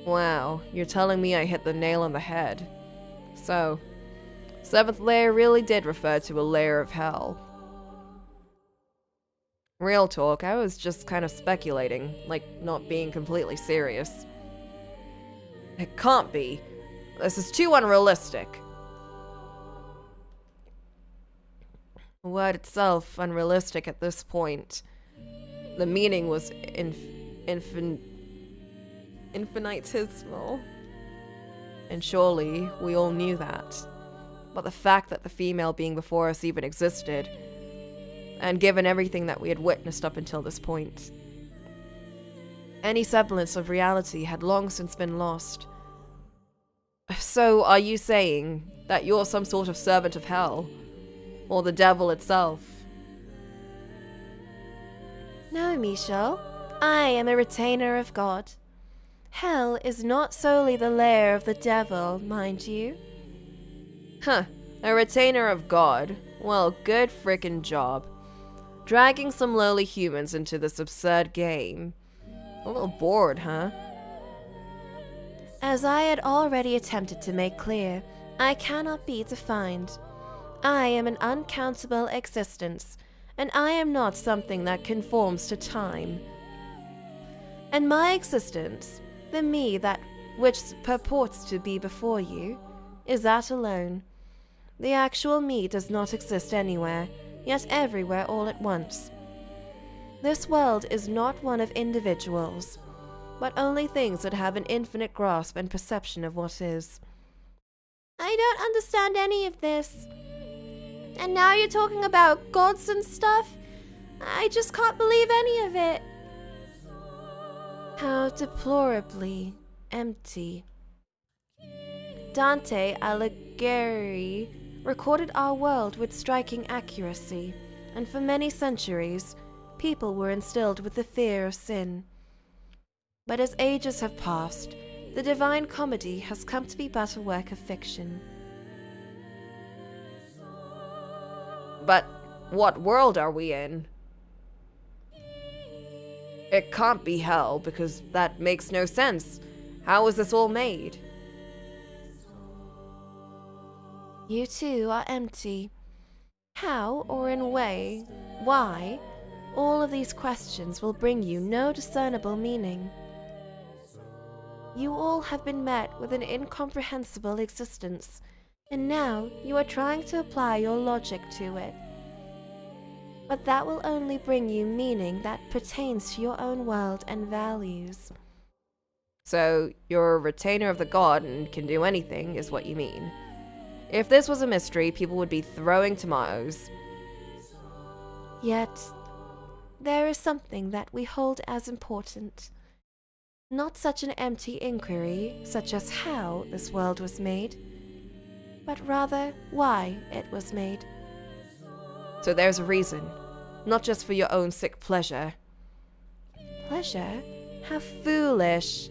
B: Wow, you're telling me I hit the nail on the head. So, 7th layer really did refer to a layer of hell. Real talk, I was just kind of speculating, like not being completely serious. It can't be. This is too unrealistic. The word itself unrealistic at this point. The meaning was infinitesimal. And surely we all knew that. But the fact that the female being before us even existed, and given everything that we had witnessed up until this point, any semblance of reality had long since been lost. So, are you saying that you're some sort of servant of hell? Or the devil itself?
C: No, Michel. I am a retainer of God. Hell is not solely the lair of the devil, mind you.
B: Huh, a retainer of God? Well, good frickin' job. Dragging some lowly humans into this absurd game. A little bored, huh?
C: As I had already attempted to make clear, I cannot be defined. I am an uncountable existence, and I am not something that conforms to time. And my existence, the me that which purports to be before you, is that alone. The actual me does not exist anywhere, yet everywhere all at once. This world is not one of individuals, but only things that have an infinite grasp and perception of what is. I don't understand any of this. And now you're talking about gods and stuff? I just can't believe any of it. How deplorably empty. Dante Alighieri recorded our world with striking accuracy, and for many centuries, people were instilled with the fear of sin. But as ages have passed, the Divine Comedy has come to be but a work of fiction.
B: But what world are we in? It can't be hell, because that makes no sense. How was this all made?
C: You too are empty. How, or in a way, why, all of these questions will bring you no discernible meaning. You all have been met with an incomprehensible existence, and now you are trying to apply your logic to it. But that will only bring you meaning that pertains to your own world and values.
B: So, you're a retainer of the god and can do anything, is what you mean. If this was a mystery, people would be throwing tomatoes.
C: Yet, there is something that we hold as important. Not such an empty inquiry, such as how this world was made, but rather why it was made.
B: So there's a reason, not just for your own sick pleasure.
C: Pleasure? How foolish!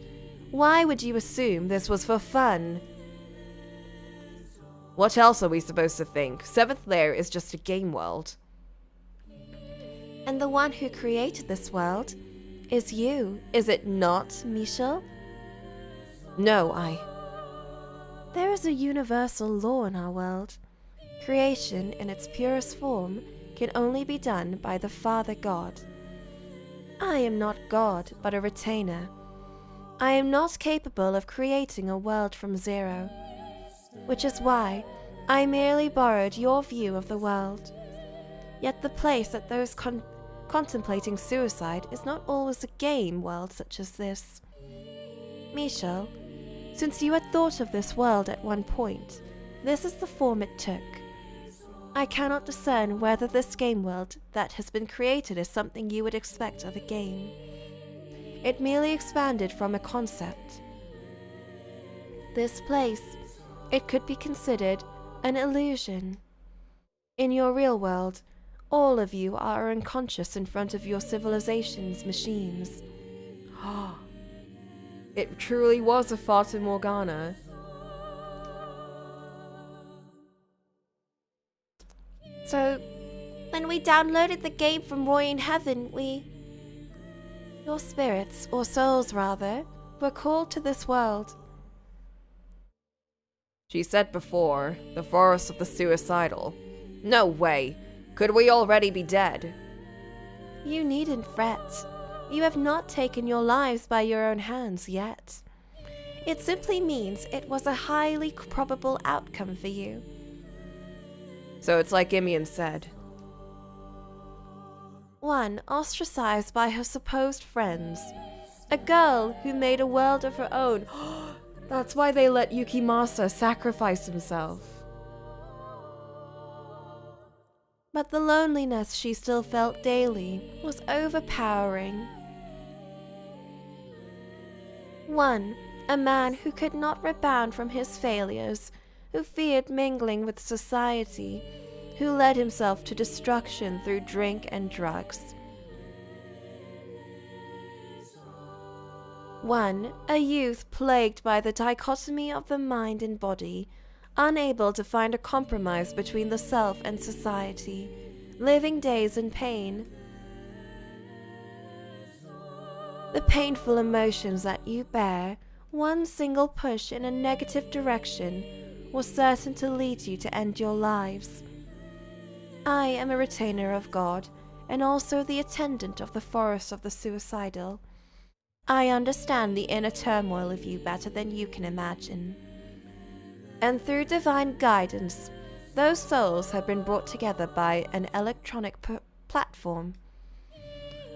C: Why would you assume this was for fun?
B: What else are we supposed to think? 7th Lair is just a game world.
C: And the one who created this world is you, is it not, Michel?
B: No,
C: There is a universal law in our world. Creation in its purest form can only be done by the Father God. I am not God, but a retainer. I am not capable of creating a world from zero, which is why I merely borrowed your view of the world. Yet the place that those contemplating suicide is not always a game world such as this. Michel, since you had thought of this world at one point, this is the form it took. I cannot discern whether this game world that has been created is something you would expect of a game. It merely expanded from a concept. This place, it could be considered an illusion. In your real world, all of you are unconscious in front of your civilization's machines.
B: It truly was a Fata Morgana.
C: So, when we downloaded the game from Roy in Heaven, your spirits, or souls rather, were called to this world.
B: She said before, the forest of the suicidal. No way. Could we already be dead?
C: You needn't fret. You have not taken your lives by your own hands yet. It simply means it was a highly probable outcome for you.
B: So it's like Imian said.
C: One ostracized by her supposed friends. A girl who made a world of her own.
B: That's why they let Yukimasa sacrifice himself.
C: But the loneliness she still felt daily was overpowering. One, a man who could not rebound from his failures, who feared mingling with society, who led himself to destruction through drink and drugs. One, a youth plagued by the dichotomy of the mind and body, unable to find a compromise between the self and society, living days in pain. The painful emotions that you bear, one single push in a negative direction, was certain to lead you to end your lives. I am a retainer of God, and also the attendant of the forest of the suicidal. I understand the inner turmoil of you better than you can imagine. And through divine guidance, those souls have been brought together by an electronic platform.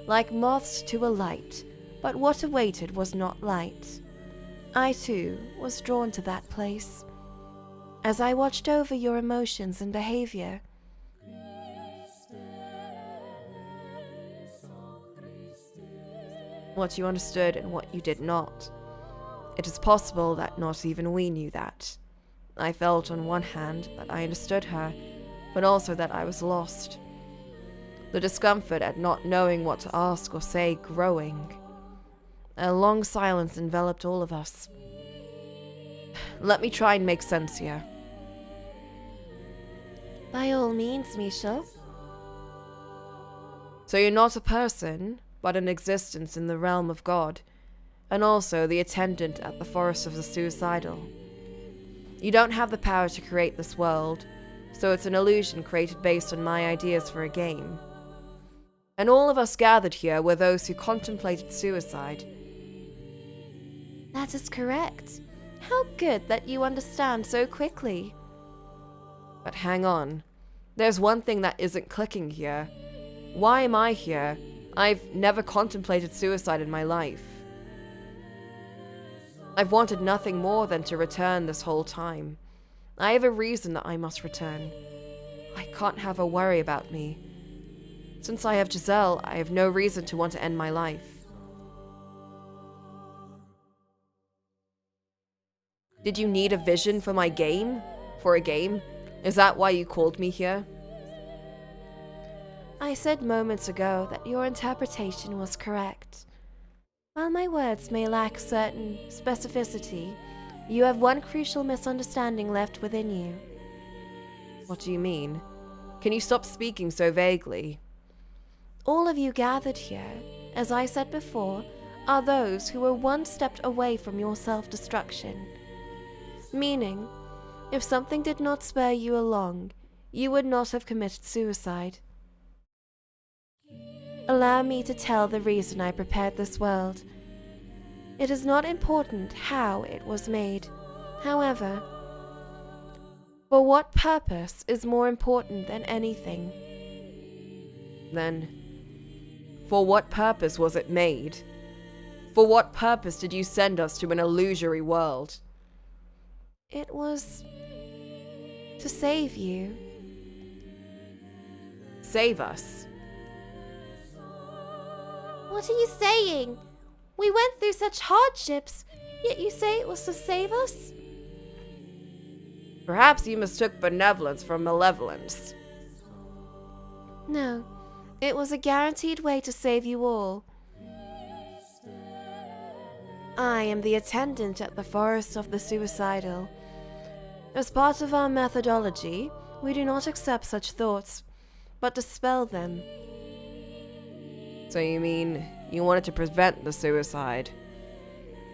C: Like moths to a light, but what awaited was not light. I too was drawn to that place. As I watched over your emotions and behavior,
B: what you understood and what you did not. It is possible that not even we knew that. I felt on one hand that I understood her, but also that I was lost. The discomfort at not knowing what to ask or say growing. A long silence enveloped all of us. Let me try and make sense here.
C: by all means, Michel.
B: So you're not a person, but an existence in the realm of God, and also the attendant at the forest of the suicidal. You don't have the power to create this world, so it's an illusion created based on my ideas for a game. And all of us gathered here were those who contemplated suicide.
C: That is correct. How good that you understand so quickly.
B: But hang on. There's one thing that isn't clicking here. Why am I here? I've never contemplated suicide in my life. I've wanted nothing more than to return this whole time. I have a reason that I must return. I can't have a worry about me. Since I have Giselle, I have no reason to want to end my life. Did you need a vision for my game? For a game? Is that why you called me here?
C: I said moments ago that your interpretation was correct. While my words may lack certain specificity, you have one crucial misunderstanding left within you.
B: What do you mean? Can you stop speaking so vaguely?
C: All of you gathered here, as I said before, are those who were one step away from your self-destruction. Meaning, if something did not spur you along, you would not have committed suicide. Allow me to tell the reason I prepared this world. It is not important how it was made. However, for what purpose is more important than anything.
B: Then, For what purpose was it made? For what purpose did you send us to an illusory world?
C: It was to save you.
B: Save us?
C: What are you saying? We went through such hardships, yet you say it was to save us?
B: Perhaps you mistook benevolence for malevolence.
C: No, it was a guaranteed way to save you all. I am the attendant at the Forest of the Suicidal. As part of our methodology, we do not accept such thoughts, but dispel them.
B: So you mean you wanted to prevent the suicide?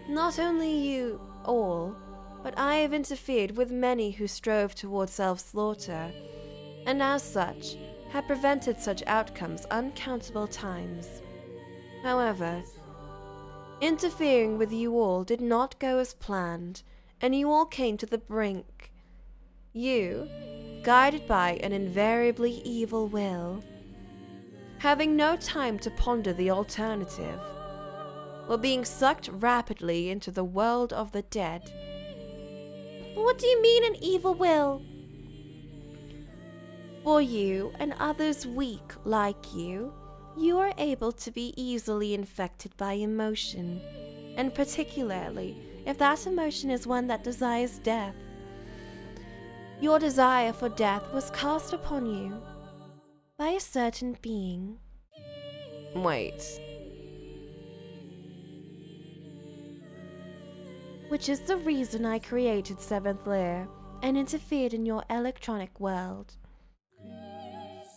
C: Not only you all, but I have interfered with many who strove towards self-slaughter, and as such, have prevented such outcomes uncountable times. However, interfering with you all did not go as planned, and you all came to the brink. You, guided by an invariably evil will, having no time to ponder the alternative, were being sucked rapidly into the world of the dead. What do you mean an evil will? For you and others weak like you are able to be easily infected by emotion, and particularly if that emotion is one that desires death. Your desire for death was cast upon you by a certain being.
B: Wait.
C: Which is the reason I created Seventh Lair and interfered in your electronic world.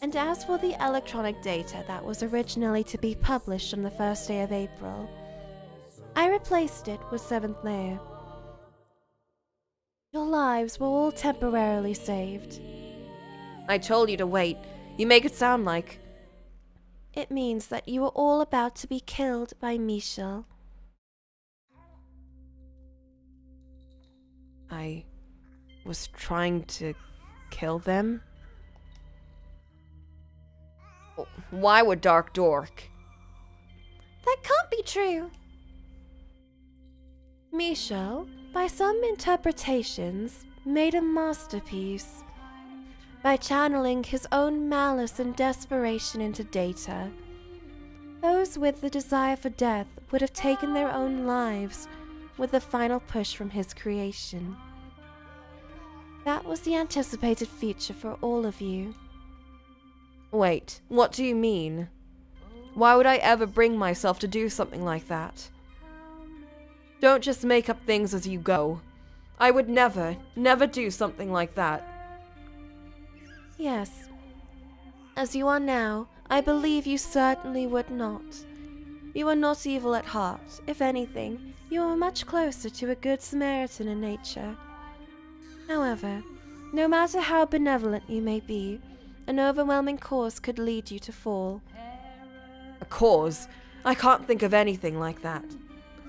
C: And as for the electronic data that was originally to be published on the first day of April, I replaced it with Seventh Lair. Your lives were all temporarily saved.
B: I told you to wait. You make it sound like...
C: It means that you were all about to be killed by Michel.
B: I was trying to kill them? Why would Dark Dork?
C: That can't be true. Michel, by some interpretations, made a masterpiece. By channeling his own malice and desperation into data, those with the desire for death would have taken their own lives with the final push from his creation. That was the anticipated future for all of you.
B: Wait, what do you mean? Why would I ever bring myself to do something like that? Don't just make up things as you go. I would never do something like that.
C: Yes. As you are now, I believe you certainly would not. You are not evil at heart. If anything, you are much closer to a good Samaritan in nature. However, no matter how benevolent you may be, an overwhelming cause could lead you to fall.
B: A cause? I can't think of anything like that.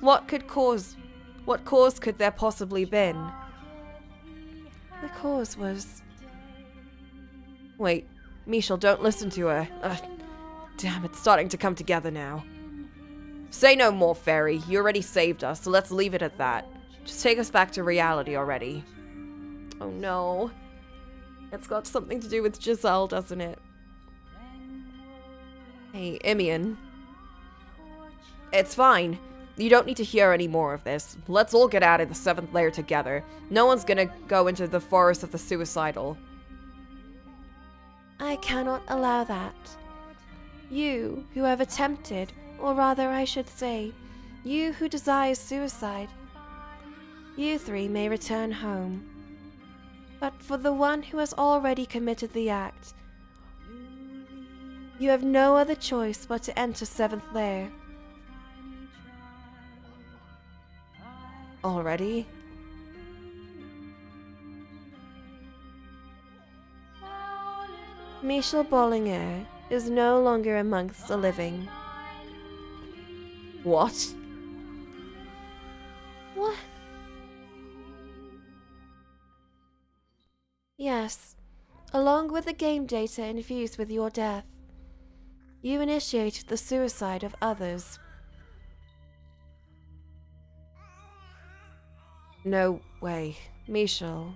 B: What cause could there possibly been?
C: The cause was...
B: Wait, Michel, don't listen to her. Damn, it's starting to come together now. Say no more, Fairy. You already saved us, so let's leave it at that. Just take us back to reality already. Oh no. It's got something to do with Giselle, doesn't it? Hey, Imian. It's fine. You don't need to hear any more of this. Let's all get out of the Seventh Lair together. No one's gonna go into the Forest of the Suicidal.
C: I cannot allow that. You, who have attempted, or rather I should say, you who desire suicide, you three may return home. But for the one who has already committed the act, you have no other choice but to enter Seventh Lair.
B: Already?
C: Michel Bollinger is no longer amongst the living.
B: What?
C: What? Yes, along with the game data infused with your death. You initiated the suicide of others.
B: No way. Michel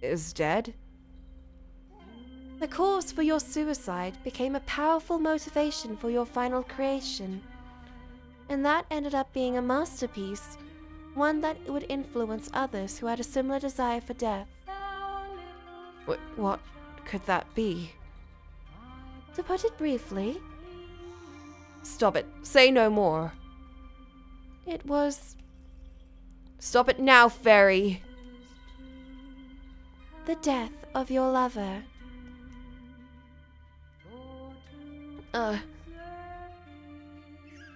B: is dead?
C: The cause for your suicide became a powerful motivation for your final creation. And that ended up being a masterpiece, one that would influence others who had a similar desire for death.
B: What could that be?
C: To put it briefly,
B: Stop it. Say no more.
C: it was
B: Stop it now, fairy.
C: the death of your lover.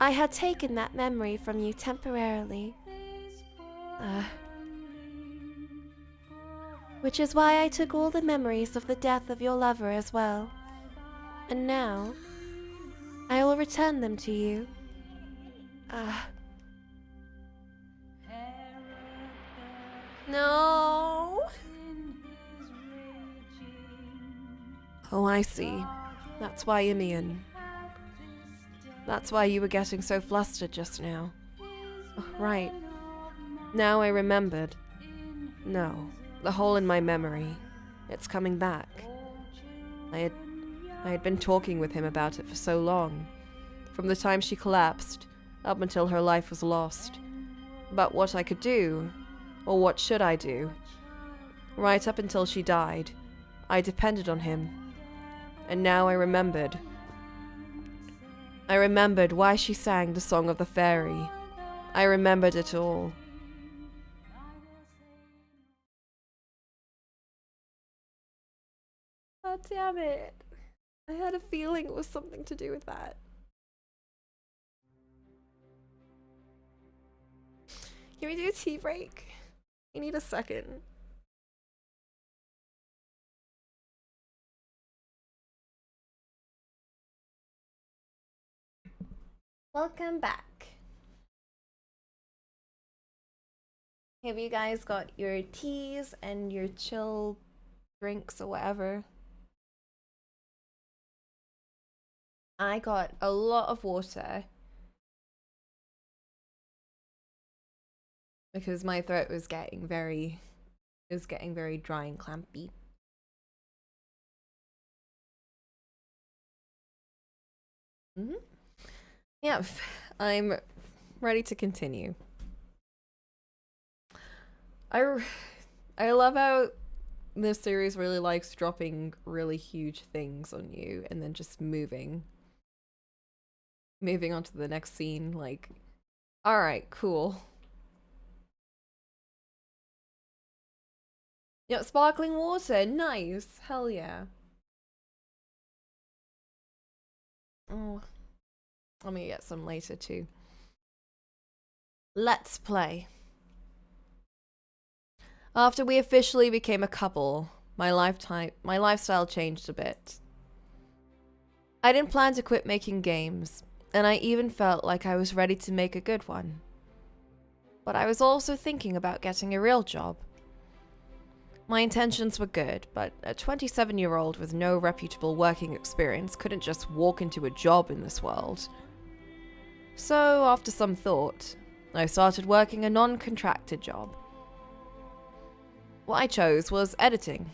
C: I had taken that memory from you temporarily. Which is why I took all the memories of the death of your lover as well. And now, I will return them to you.
B: No. Oh, I see. That's why, Imian. That's why you were getting so flustered just now. Oh, right. Now I remembered. No, the hole in my memory. It's coming back. I had been talking with him about it for so long. From the time she collapsed, up until her life was lost. About what I could do, or what should I do. Right up until she died, I depended on him. And now I remembered. I remembered why she sang the Song of the Fairy. I remembered it all.
C: God damn it. I had a feeling it was something to do with that. Can we do a tea break? I need a second. Welcome back. Have you guys got your teas and your chill drinks or whatever? I got a lot of water because my throat was getting very dry and clampy. Yep, I'm ready to continue. I love how this series really likes dropping really huge things on you and then just moving on to the next scene. Like, all right, cool. Yep, sparkling water, nice, hell yeah. Oh, I'm gonna get some later too. Let's play. After we officially became a couple, my lifestyle changed a bit. I didn't plan to quit making games, and I even felt like I was ready to make a good one. But I was also thinking about getting a real job. My intentions were good, but a 27-year-old with no reputable working experience couldn't just walk into a job in this world. So, after some thought, I started working a non-contracted job. What I chose was editing.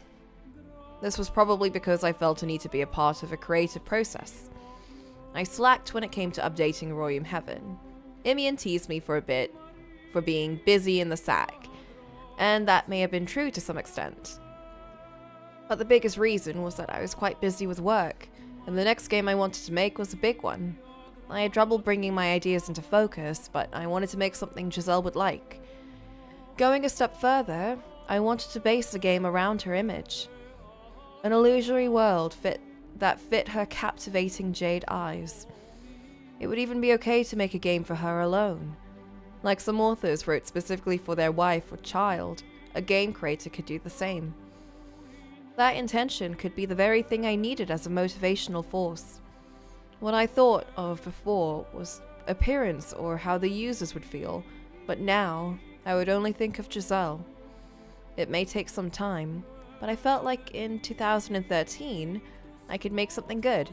C: This was probably because I felt a need to be a part of a creative process. I slacked when it came to updating Royum Heaven. Imian teased me for a bit for being busy in the sack, and that may have been true to some extent. But the biggest reason was that I was quite busy with work, and the next game I wanted to make was a big one. I had trouble bringing my ideas into focus, but I wanted to make something Giselle would like. Going a step further, I wanted to base the game around her image. An illusory world that fit her captivating jade eyes. It would even be okay to make a game for her alone. Like some authors wrote specifically for their wife or child, a game creator could do the same. That intention could be the very thing I needed as a motivational force. What I thought of before was appearance or how the users would feel, but now I would only think of Giselle. It may take some time, but I felt like in 2013, I could make something good.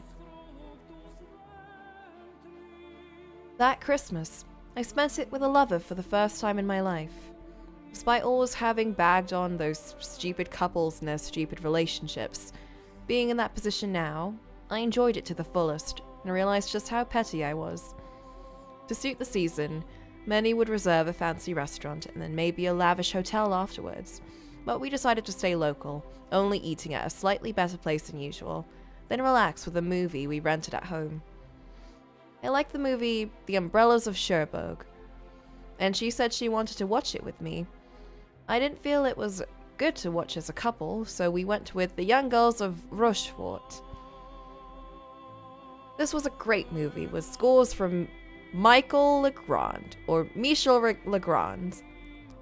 B: That Christmas, I spent it with a lover for the first time in my life. Despite always having bagged on those stupid couples and their stupid relationships, being in that position now, I enjoyed it to the fullest and realized just how petty I was. To suit the season, many would reserve a fancy restaurant and then maybe a lavish hotel afterwards, but we decided to stay local, only eating at a slightly better place than usual, then relax with a movie we rented at home. I liked the movie The Umbrellas of Cherbourg, and she said she wanted to watch it with me. I didn't feel it was good to watch as a couple, so we went with The Young Girls of Rochefort. This was a great movie with scores from Michel Legrand.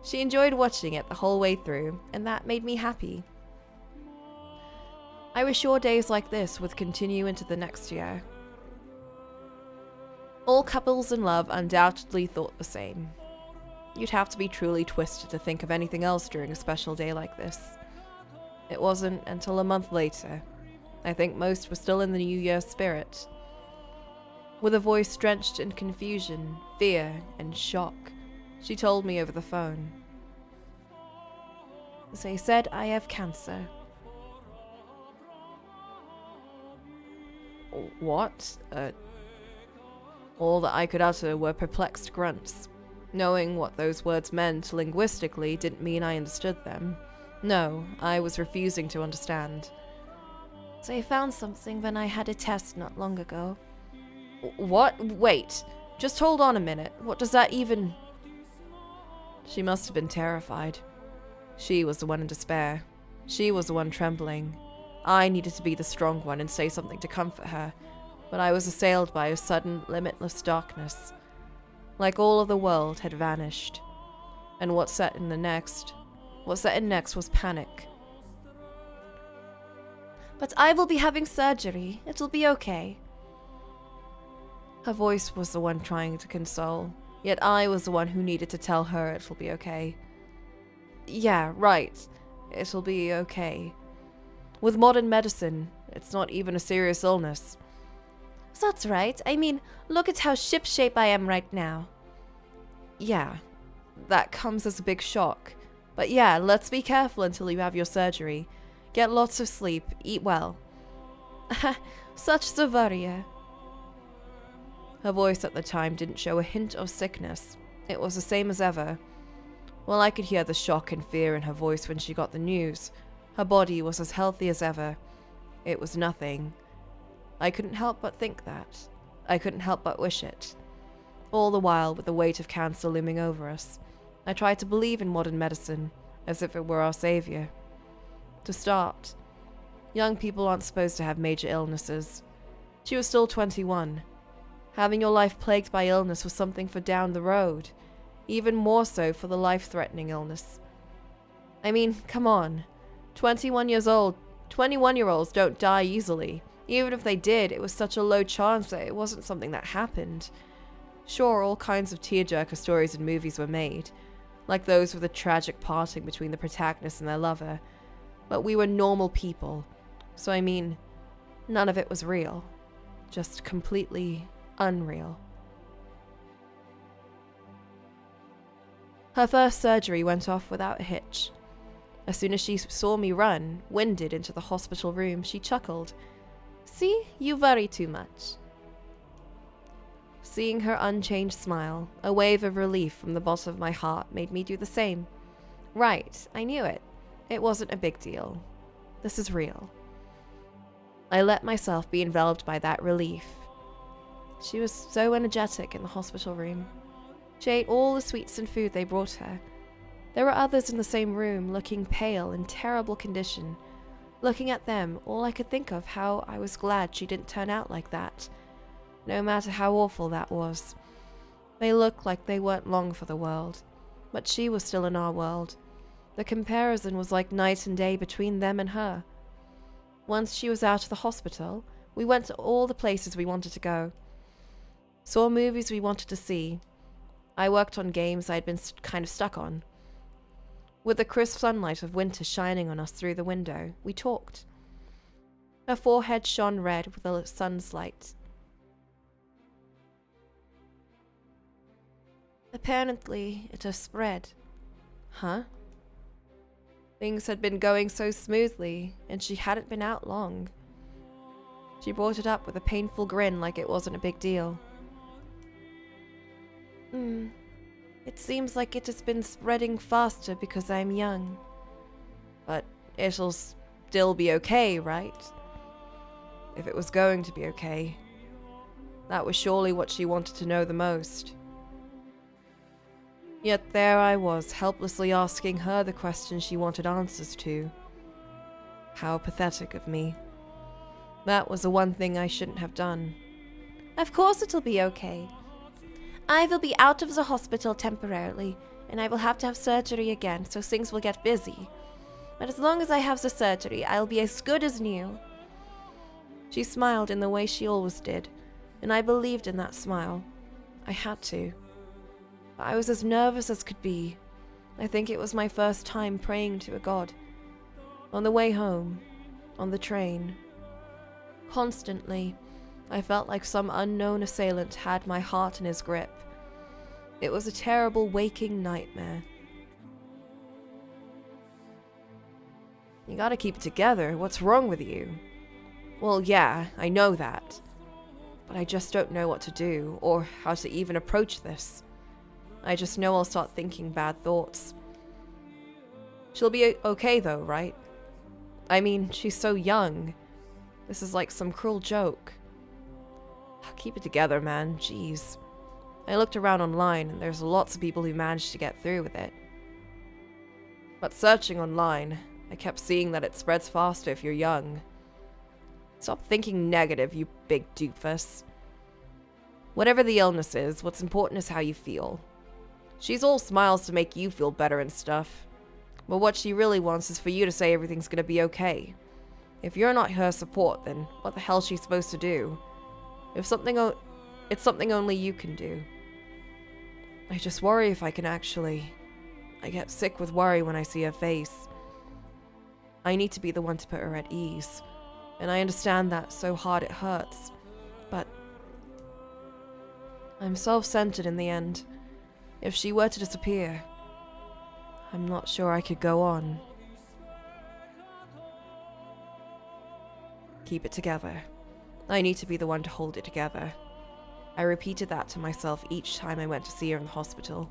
B: She enjoyed watching it the whole way through, and that made me happy. I was sure days like this would continue into the next year. All couples in love undoubtedly thought the same. You'd have to be truly twisted to think of anything else during a special day like this. It wasn't until a month later. I think most were still in the New Year spirit. With a voice drenched in confusion, fear, and shock, she told me over the phone. They said I have cancer. What? All that I could utter were perplexed grunts. Knowing what those words meant linguistically didn't mean I understood them. No, I was refusing to understand.
C: They found something when I had a test not long ago.
B: What? Wait. Just hold on a minute. What does that even... She must have been terrified. She was the one in despair. She was the one trembling. I needed to be the strong one and say something to comfort her, but I was assailed by a sudden, limitless darkness. Like all of the world had vanished. And what set in next was panic.
C: But I will be having surgery. It'll be okay.
B: Her voice was the one trying to console, yet I was the one who needed to tell her it'll be okay. Yeah, right. It'll be okay. With modern medicine, it's not even a serious illness.
C: That's right. I mean, look at how shipshape I am right now.
B: Yeah, that comes as a big shock. But yeah, let's be careful until you have your surgery. Get lots of sleep, eat well.
C: Such Zavaria.
B: Her voice at the time didn't show a hint of sickness. It was the same as ever. Well, I could hear the shock and fear in her voice when she got the news. Her body was as healthy as ever. It was nothing. I couldn't help but think that. I couldn't help but wish it. All the while, with the weight of cancer looming over us, I tried to believe in modern medicine, as if it were our savior. To start, young people aren't supposed to have major illnesses. She was still 21. Having your life plagued by illness was something for down the road, even more so for the life-threatening illness. I mean, come on. 21-year-olds don't die easily. Even if they did, it was such a low chance that it wasn't something that happened. Sure, all kinds of tearjerker stories and movies were made, like those with a tragic parting between the protagonist and their lover, but we were normal people, so I mean, none of it was real. Just completely unreal. Her first surgery went off without a hitch. As soon as she saw me run, winded, into the hospital room, she chuckled.
C: See, you worry too much.
B: Seeing her unchanged smile, a wave of relief from the bottom of my heart made me do the same. Right, I knew it. It wasn't a big deal. This is real. I let myself be enveloped by that relief. She was so energetic in the hospital room. She ate all the sweets and food they brought her. There were others in the same room, looking pale, in terrible condition. Looking at them, all I could think of how I was glad she didn't turn out like that. No matter how awful that was. They looked like they weren't long for the world, but she was still in our world. The comparison was like night and day between them and her. Once she was out of the hospital, we went to all the places we wanted to go. Saw movies we wanted to see. I worked on games I'd been kind of stuck on. With the crisp sunlight of winter shining on us through the window, we talked. Her forehead shone red with the sun's light.
C: Apparently, it has spread.
B: Huh? Things had been going so smoothly, and she hadn't been out long. She brought it up with a painful grin like it wasn't a big deal.
C: It seems like it has been spreading faster because I'm young.
B: But it'll still be okay, right? If it was going to be okay. That was surely what she wanted to know the most. Yet there I was, helplessly asking her the questions she wanted answers to. How pathetic of me. That was the one thing I shouldn't have done.
C: Of course it'll be okay. I will be out of the hospital temporarily, and I will have to have surgery again, so things will get busy. But as long as I have the surgery, I'll be as good as new.
B: She smiled in the way she always did, and I believed in that smile. I had to. But I was as nervous as could be. I think it was my first time praying to a god. On the way home, on the train. Constantly, I felt like some unknown assailant had my heart in his grip. It was a terrible waking nightmare. You gotta keep it together. What's wrong with you? Well, yeah, I know that. But I just don't know what to do, or how to even approach this. I just know I'll start thinking bad thoughts. She'll be okay though, right? I mean, she's so young. This is like some cruel joke. Keep it together, man. Jeez. I looked around online, and there's lots of people who managed to get through with it. But searching online, I kept seeing that it spreads faster if you're young. Stop thinking negative, you big doofus. Whatever the illness is, what's important is how you feel. She's all smiles to make you feel better and stuff. But what she really wants is for you to say everything's gonna be okay. If you're not her support, then what the hell's she supposed to do? It's something only you can do. I just worry if I can actually. I get sick with worry when I see her face. I need to be the one to put her at ease. And I understand that so hard it hurts. But I'm self-centered in the end. If she were to disappear, I'm not sure I could go on. Keep it together. I need to be the one to hold it together. I repeated that to myself each time I went to see her in the hospital.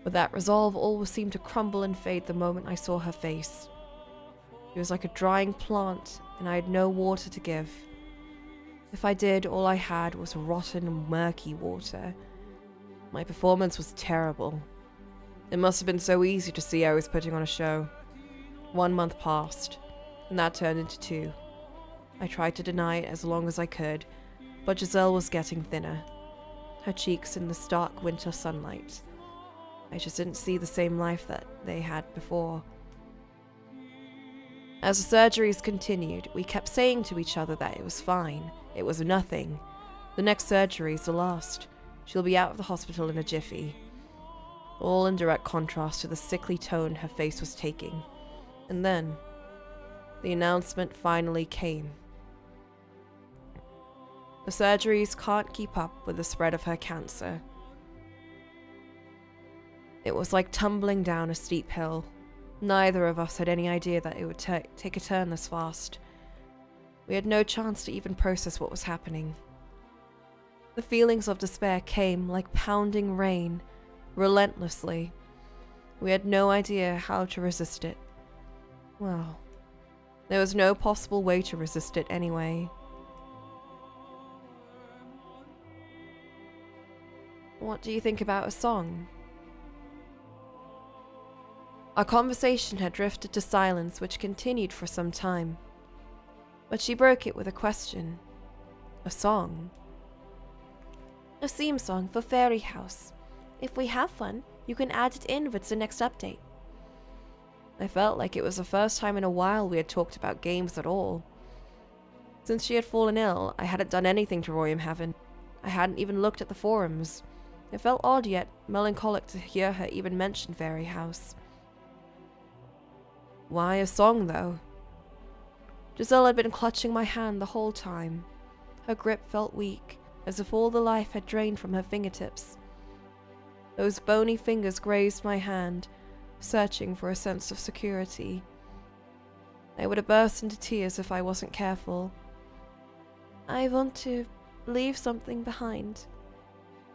B: With that resolve, all seemed to crumble and fade the moment I saw her face. It was like a drying plant, and I had no water to give. If I did, all I had was rotten, murky water. My performance was terrible. It must have been so easy to see I was putting on a show. 1 month passed, and that turned into 2. I tried to deny it as long as I could, but Giselle was getting thinner, her cheeks in the stark winter sunlight. I just didn't see the same life that they had before. As the surgeries continued, we kept saying to each other that it was fine, it was nothing. The next surgery is the last. She'll be out of the hospital in a jiffy. All in direct contrast to the sickly tone her face was taking. And then, the announcement finally came. The surgeries can't keep up with the spread of her cancer. It was like tumbling down a steep hill. Neither of us had any idea that it would take a turn this fast. We had no chance to even process what was happening. The feelings of despair came like pounding rain, relentlessly. We had no idea how to resist it. Well, there was no possible way to resist it anyway. What do you think about a song? Our conversation had drifted to silence, which continued for some time. But she broke it with a question. A song?
C: A theme song for Fairy House. If we have fun, you can add it in with the next update.
B: I felt like it was the first time in a while we had talked about games at all. Since she had fallen ill, I hadn't done anything to Royham Heaven. I hadn't even looked at the forums. It felt odd yet melancholic to hear her even mention Fairy House. Why a song, though? Giselle had been clutching my hand the whole time. Her grip felt weak, as if all the life had drained from her fingertips. Those bony fingers grazed my hand, searching for a sense of security. I would have burst into tears if I wasn't careful.
C: I want to leave something behind,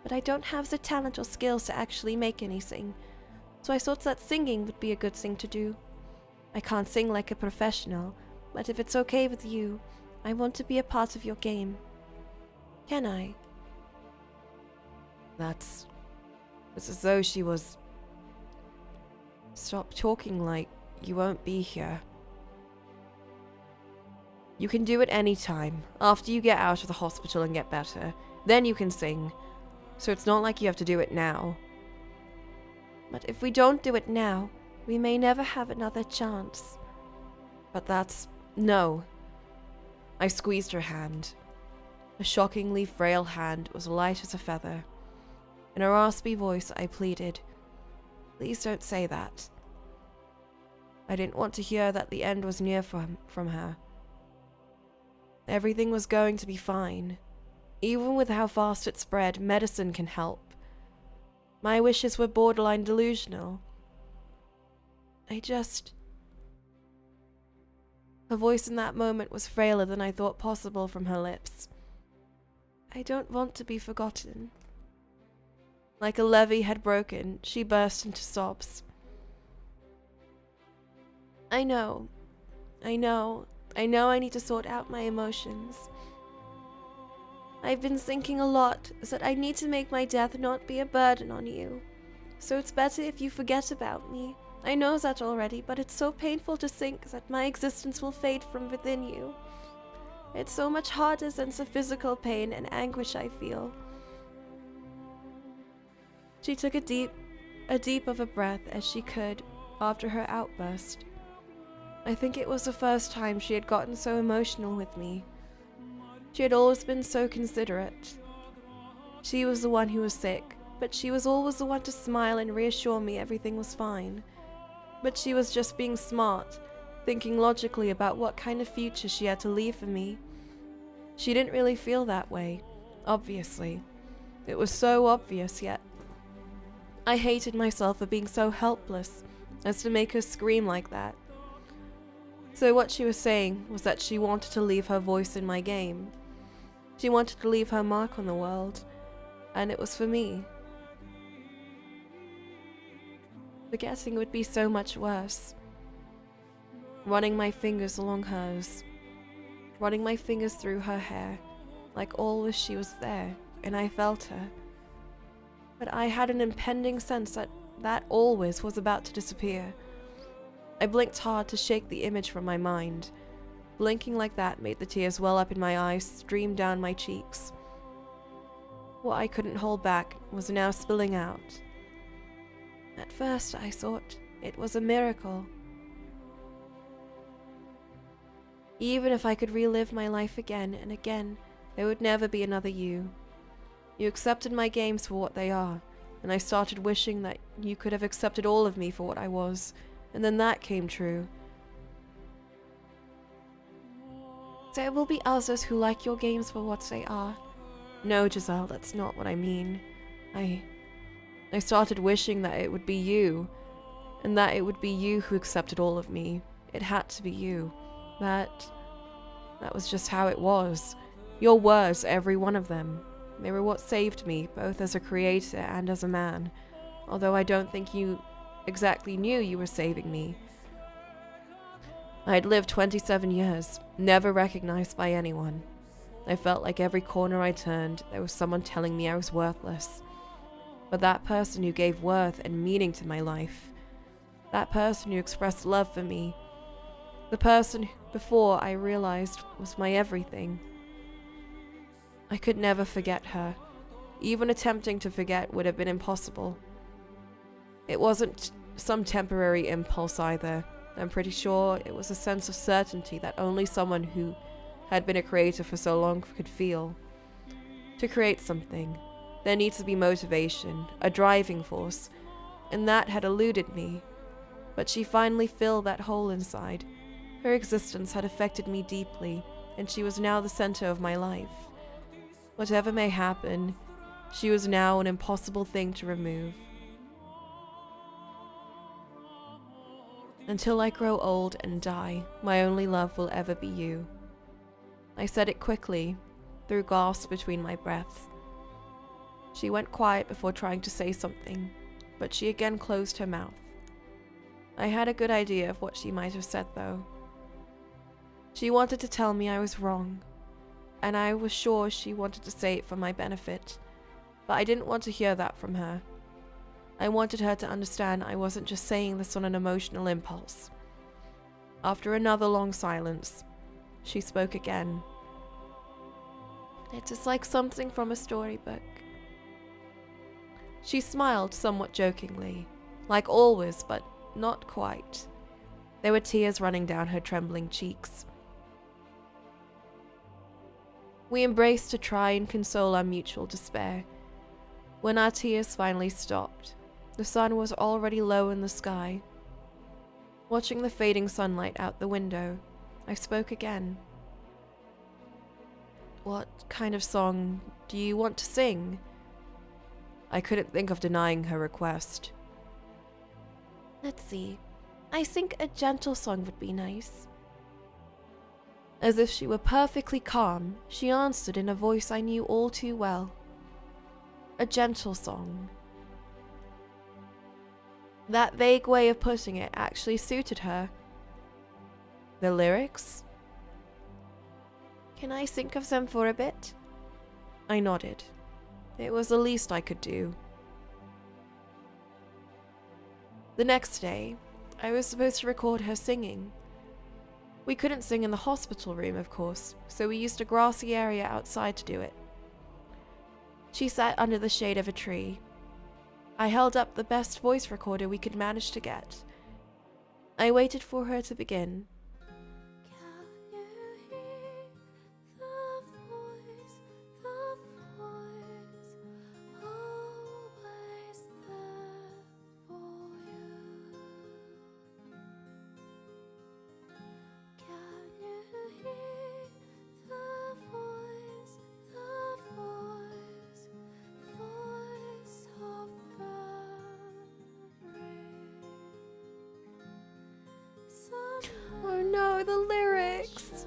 C: but I don't have the talent or skills to actually make anything, so I thought that singing would be a good thing to do. I can't sing like a professional, but if it's okay with you, I want to be a part of your game. Can I?
B: It's as though she was... Stop talking like you won't be here. You can do it any time, after you get out of the hospital and get better. Then you can sing. So it's not like you have to do it now.
C: But if we don't do it now, we may never have another chance.
B: But that's... No. I squeezed her hand. A shockingly frail hand was light as a feather. In a raspy voice, I pleaded, "Please don't say that." I didn't want to hear that the end was near from her. Everything was going to be fine. Even with how fast it spread, medicine can help. My wishes were borderline delusional. Her voice in that moment was frailer than I thought possible from her lips.
C: I don't want to be forgotten.
B: Like a levee had broken, she burst into sobs.
C: I know I need to sort out my emotions. I've been thinking a lot that I need to make my death not be a burden on you. So it's better if you forget about me. I know that already, but it's so painful to think that my existence will fade from within you. It's so much harder than the physical pain and anguish I feel. She took a deep of a breath as she could after her outburst. I think it was the first time she had gotten so emotional with me. She had always been so considerate. She was the one who was sick, but she was always the one to smile and reassure me everything was fine. But she was just being smart, thinking logically about what kind of future she had to leave for me. She didn't really feel that way, obviously. It was so obvious, yet I hated myself for being so helpless as to make her scream like that. So what she was saying was that she wanted to leave her voice in my game. She wanted to leave her mark on the world, and it was for me. Forgetting would be so much worse. Running my fingers along hers, running my fingers through her hair, like always she was there, and I felt her. But I had an impending sense that always was about to disappear. I blinked hard to shake the image from my mind. Blinking like that made the tears well up in my eyes, stream down my cheeks. What I couldn't hold back was now spilling out. At first I thought it was a miracle. Even if I could relive my life again and again, there would never be another you. You accepted my games for what they are, and I started wishing that you could have accepted all of me for what I was, and then that came true. There will be others who like your games for what they are.
B: No, Giselle, that's not what I mean. I started wishing that it would be you, and that it would be you who accepted all of me. It had to be you. That was just how it was. Your words, every one of them. They were what saved me, both as a creator and as a man, although I don't think you exactly knew you were saving me. I had lived 27 years, never recognized by anyone. I felt like every corner I turned, there was someone telling me I was worthless. But that person who gave worth and meaning to my life, that person who expressed love for me, the person before I realized was my everything. I could never forget her. Even attempting to forget would have been impossible. It wasn't some temporary impulse either. I'm pretty sure it was a sense of certainty that only someone who had been a creator for so long could feel. To create something, there needs to be motivation, a driving force, and that had eluded me. But she finally filled that hole inside. Her existence had affected me deeply, and she was now the center of my life. Whatever may happen, she was now an impossible thing to remove. Until I grow old and die, my only love will ever be you. I said it quickly, through gasps between my breaths. She went quiet before trying to say something, but she again closed her mouth. I had a good idea of what she might have said, though. She wanted to tell me I was wrong, and I was sure she wanted to say it for my benefit, but I didn't want to hear that from her. I wanted her to understand I wasn't just saying this on an emotional impulse. After another long silence, she spoke again. It is like something from a storybook. She smiled somewhat jokingly, like always, but not quite. There were tears running down her trembling cheeks. We embraced to try and console our mutual despair. When our tears finally stopped, the sun was already low in the sky. Watching the fading sunlight out the window, I spoke again. What kind of song do you want to sing? I couldn't think of denying her request.
C: Let's see. I think a gentle song would be nice.
B: As if she were perfectly calm, she answered in a voice I knew all too well. A gentle song. That vague way of putting it actually suited her. The lyrics?
C: Can I think of them for a bit?
B: I nodded. It was the least I could do. The next day, I was supposed to record her singing. We couldn't sing in the hospital room, of course, so we used a grassy area outside to do it. She sat under the shade of a tree. I held up the best voice recorder we could manage to get. I waited for her to begin.
C: Oh no, the lyrics!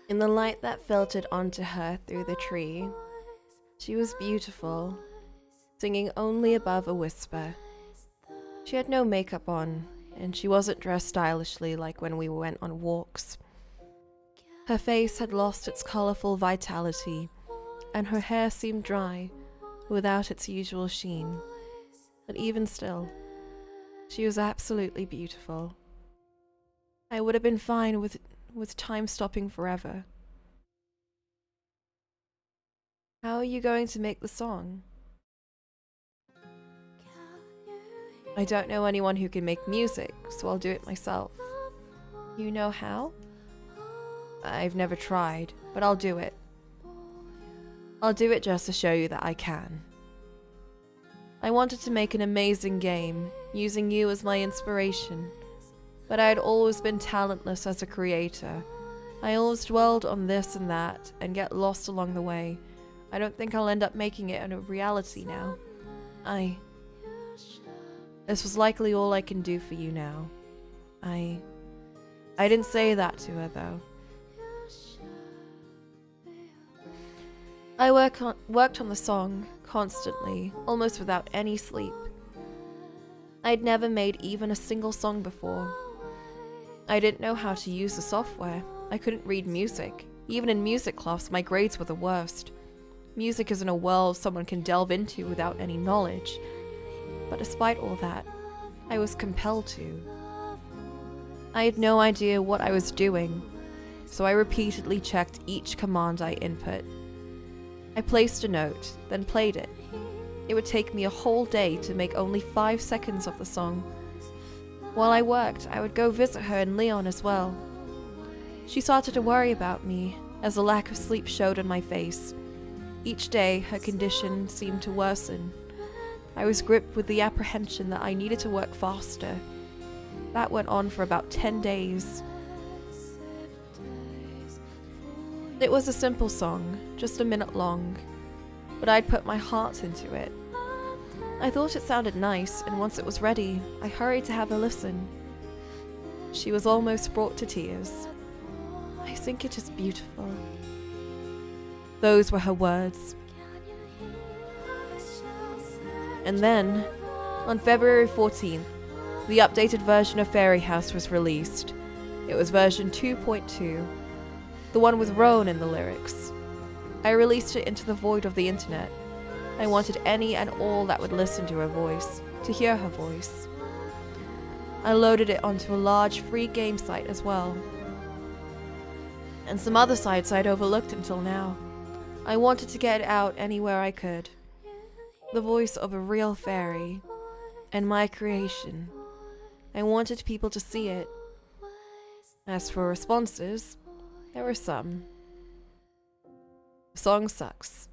C: In the light that filtered onto her through the tree, she was beautiful, singing only above a whisper. She had no makeup on, and she wasn't dressed stylishly like when we went on walks. Her face had lost its colourful vitality, and her hair seemed dry, without its usual sheen. But even still, she was absolutely beautiful. I would have been fine with time stopping forever,
B: How are you going to make the song? I don't know anyone who can make music, so I'll do it myself. You know how? I've never tried, but I'll do it. I'll do it just to show you that I can. I wanted to make an amazing game, using you as my inspiration, but I had always been talentless as a creator. I always dwelled on this and that, and get lost along the way. I don't think I'll end up making it a reality now. This was likely all I can do for you now. I didn't say that to her, though. I worked on the song, constantly, almost without any sleep. I'd never made even a single song before. I didn't know how to use the software. I couldn't read music. Even in music class, my grades were the worst. Music isn't a world someone can delve into without any knowledge. But despite all that, I was compelled to. I had no idea what I was doing, so I repeatedly checked each command I input. I placed a note, then played it. It would take me a whole day to make only 5 seconds of the song. While I worked, I would go visit her in Lyon as well. She started to worry about me, as a lack of sleep showed on my face. Each day, her condition seemed to worsen. I was gripped with the apprehension that I needed to work faster. That went on for about 10 days. It was a simple song, just a minute long, but I'd put my heart into it. I thought it sounded nice, and once it was ready, I hurried to have a listen. She was almost brought to tears. I think it is beautiful. Those were her words. And then, on February 14th, the updated version of Fairy House was released. It was version 2.2, the one with Roan in the lyrics. I released it into the void of the internet. I wanted any and all that would listen to her voice, to hear her voice. I loaded it onto a large free game site as well, and some other sites I'd overlooked until now. I wanted to get it out anywhere I could. The voice of a real fairy, and my creation. I wanted people to see it. As for responses, there were some. The song sucks.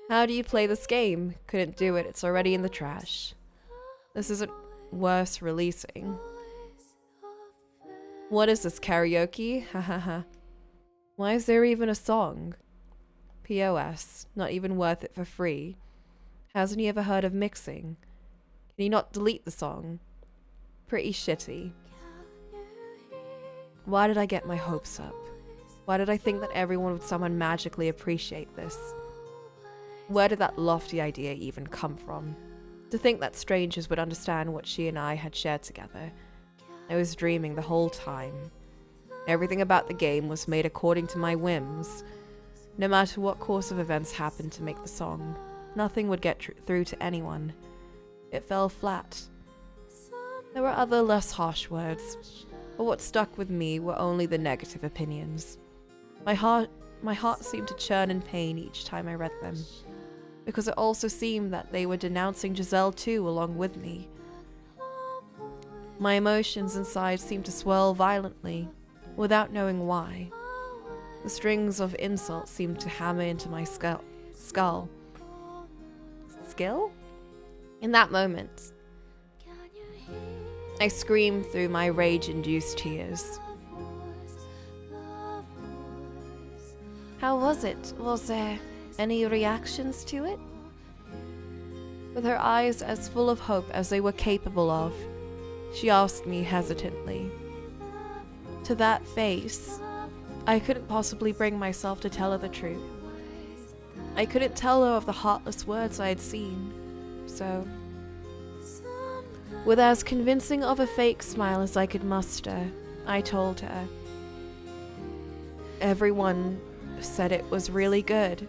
B: How do you play this game? Couldn't do it, it's already in the trash. This isn't worth releasing. What is this, karaoke? Hahaha. Why is there even a song? POS, not even worth it for free. Hasn't he ever heard of mixing? Can he not delete the song? Pretty shitty. Why did I get my hopes up? Why did I think that everyone would somehow magically appreciate this? Where did that lofty idea even come from? To think that strangers would understand what she and I had shared together. I was dreaming the whole time. Everything about the game was made according to my whims. No matter what course of events happened to make the song, nothing would get through to anyone. It fell flat. There were other less harsh words, but what stuck with me were only the negative opinions. My heart seemed to churn in pain each time I read them, because it also seemed that they were denouncing Giselle too along with me. My emotions inside seemed to swirl violently, without knowing why. The strings of insult seemed to hammer into my skull. Skill? In that moment, I screamed through my rage-induced tears.
C: How was it? Was there any reactions to it?
B: With her eyes as full of hope as they were capable of, she asked me hesitantly. To that face, I couldn't possibly bring myself to tell her the truth. I couldn't tell her of the heartless words I had seen, so, with as convincing of a fake smile as I could muster, I told her. Everyone said it was really good.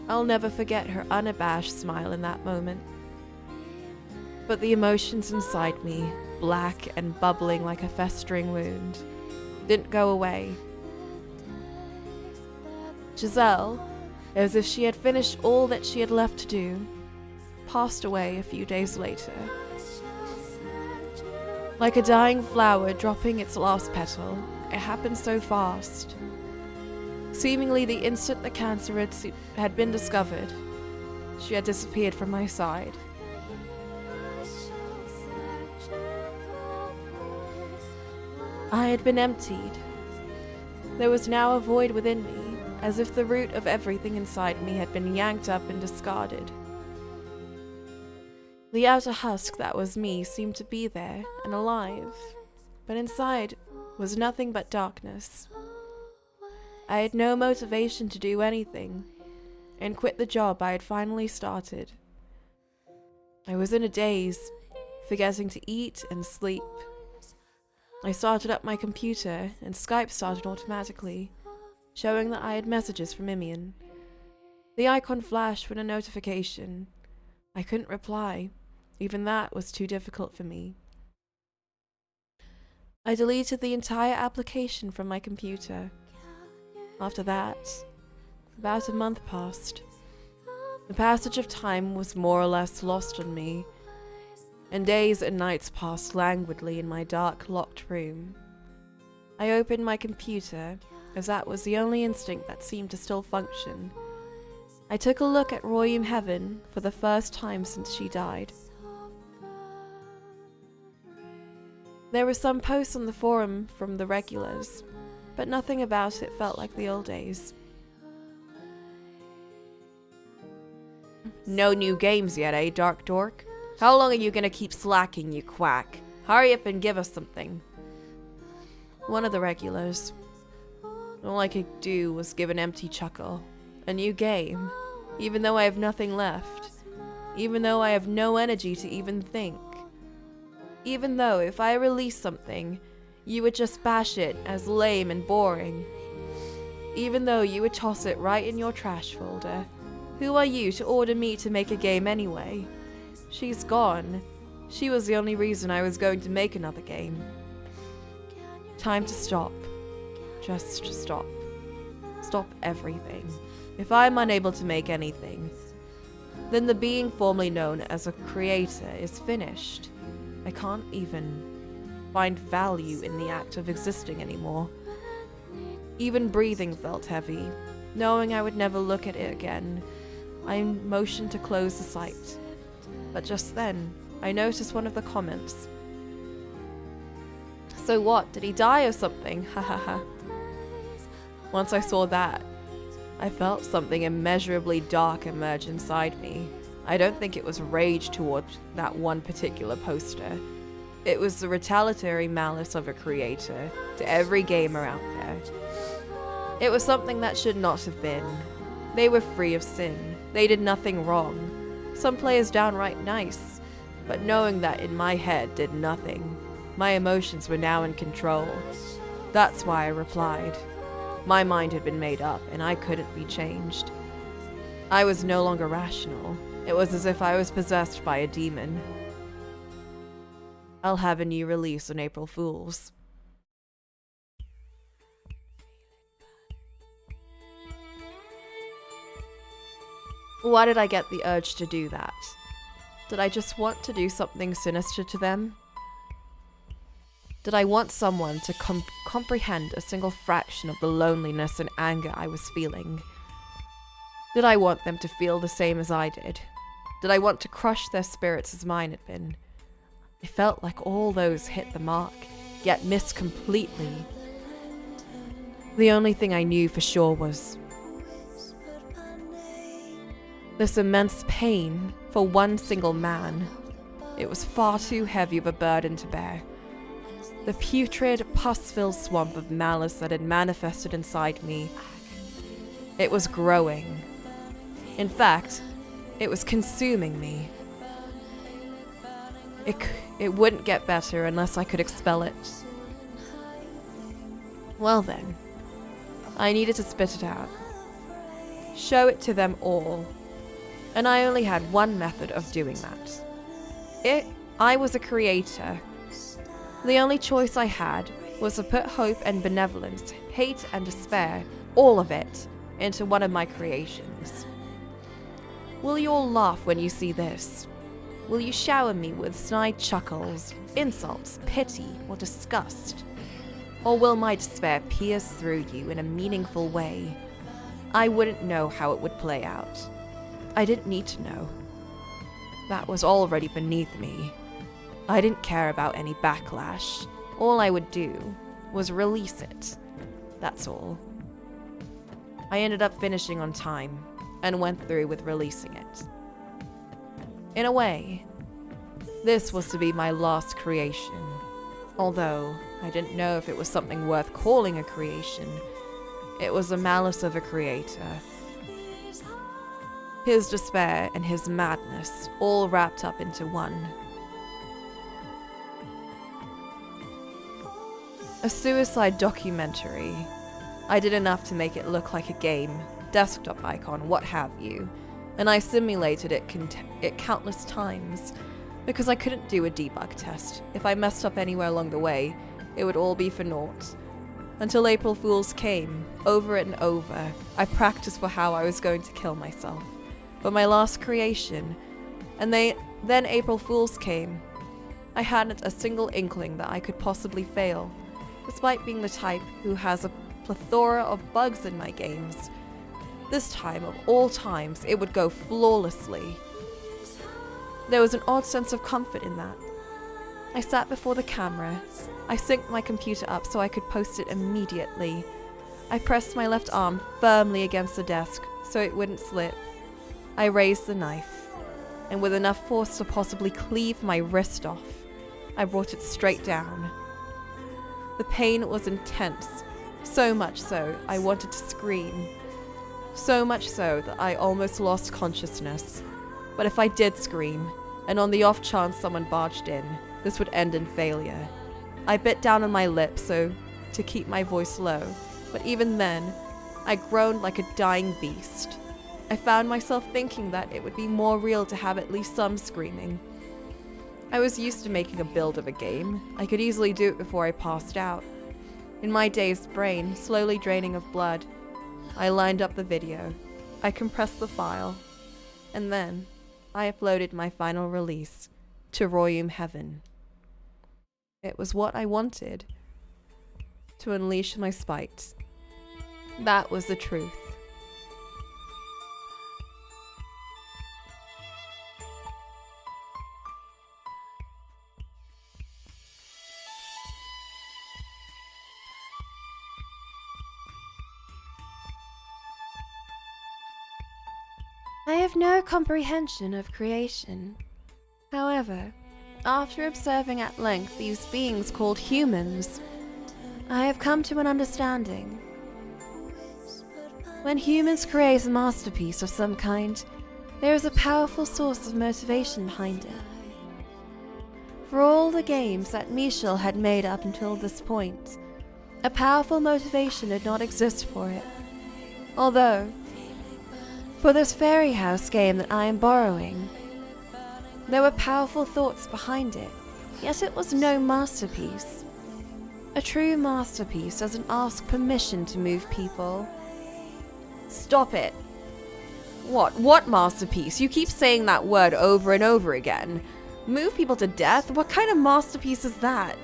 B: I'll never forget her unabashed smile in that moment. But the emotions inside me, black and bubbling like a festering wound, didn't go away. Giselle, as if she had finished all that she had left to do, passed away a few days later. Like a dying flower dropping its last petal, it happened so fast. Seemingly the instant the cancer had been discovered, she had disappeared from my side. I had been emptied. There was now a void within me, as if the root of everything inside me had been yanked up and discarded. The outer husk that was me seemed to be there and alive, but inside was nothing but darkness. I had no motivation to do anything, and quit the job I had finally started. I was in a daze, forgetting to eat and sleep. I started up my computer, and Skype started automatically, showing that I had messages from Imian. The icon flashed with a notification. I couldn't reply. Even that was too difficult for me. I deleted the entire application from my computer. After that, about a month passed. The passage of time was more or less lost on me, and days and nights passed languidly in my dark, locked room. I opened my computer, as that was the only instinct that seemed to still function. I took a look at Royum Heaven for the first time since she died. There were some posts on the forum from the regulars, but nothing about it felt like the old days.
A: No new games yet, eh, Dark Dork? How long are you gonna keep slacking, you quack? Hurry up and give us something.
B: One of the regulars. All I could do was give an empty chuckle. A new game, even though I have nothing left. Even though I have no energy to even think. Even though if I release something, you would just bash it as lame and boring. Even though you would toss it right in your trash folder. Who are you to order me to make a game anyway? She's gone. She was the only reason I was going to make another game. Time to stop. Just stop. Stop everything. If I'm unable to make anything, then the being formerly known as a creator is finished. I can't even find value in the act of existing anymore. Even breathing felt heavy. Knowing I would never look at it again, I motioned to close the site. But just then, I noticed one of the comments. So what, did he die or something? Ha ha ha. Once I saw that, I felt something immeasurably dark emerge inside me. I don't think it was rage towards that one particular poster. It was the retaliatory malice of a creator to every gamer out there. It was something that should not have been. They were free of sin. They did nothing wrong. Some players downright nice. But knowing that in my head did nothing, my emotions were now in control. That's why I replied. My mind had been made up, and I couldn't be changed. I was no longer rational. It was as if I was possessed by a demon. I'll have a new release on April Fools. Why did I get the urge to do that? Did I just want to do something sinister to them? Did I want someone to comprehend a single fraction of the loneliness and anger I was feeling? Did I want them to feel the same as I did? Did I want to crush their spirits as mine had been? I felt like all those hit the mark, yet missed completely. The only thing I knew for sure was this immense pain for one single man. It was far too heavy of a burden to bear. The putrid, pus-filled swamp of malice that had manifested inside me. It was growing. In fact, it was consuming me. It wouldn't get better unless I could expel it. Well then, I needed to spit it out. Show it to them all. And I only had one method of doing that. I was a creator. The only choice I had was to put hope and benevolence, hate and despair, all of it, into one of my creations. Will you all laugh when you see this? Will you shower me with snide chuckles, insults, pity, or disgust? Or will my despair pierce through you in a meaningful way? I wouldn't know how it would play out. I didn't need to know. That was already beneath me. I didn't care about any backlash. All I would do was release it. That's all. I ended up finishing on time and went through with releasing it. In a way, this was to be my last creation, although I didn't know if it was something worth calling a creation. It was the malice of a creator. His despair and his madness all wrapped up into one. A suicide documentary. I did enough to make it look like a game, desktop icon, what have you, and I simulated it countless times, because I couldn't do a debug test. If I messed up anywhere along the way, it would all be for naught. Until April Fools came, over and over, I practiced for how I was going to kill myself. For my last creation, and then April Fools came. I hadn't a single inkling that I could possibly fail, despite being the type who has a plethora of bugs in my games. This time, of all times, it would go flawlessly. There was an odd sense of comfort in that. I sat before the camera. I synced my computer up so I could post it immediately. I pressed my left arm firmly against the desk so it wouldn't slip. I raised the knife, and with enough force to possibly cleave my wrist off, I brought it straight down. The pain was intense, so much so I wanted to scream. So much so that I almost lost consciousness. But if I did scream, and on the off chance someone barged in, this would end in failure. I bit down on my lips so to keep my voice low, but even then, I groaned like a dying beast. I found myself thinking that it would be more real to have at least some screaming. I was used to making a build of a game. I could easily do it before I passed out. In my dazed brain, slowly draining of blood, I lined up the video. I compressed the file, and then I uploaded my final release to Royum Heaven. It was what I wanted, to unleash my spite. That was the truth.
C: I have no comprehension of creation. However, after observing at length these beings called humans, I have come to an understanding. When humans create a masterpiece of some kind, there is a powerful source of motivation behind it. For all the games that Michel had made up until this point, a powerful motivation did not exist for it. Although, for this fairy house game that I am borrowing, there were powerful thoughts behind it, yet it was no masterpiece. A true masterpiece doesn't ask permission to move people.
A: Stop it. What masterpiece? You keep saying that word over and over again. Move people to death? What kind of masterpiece is that?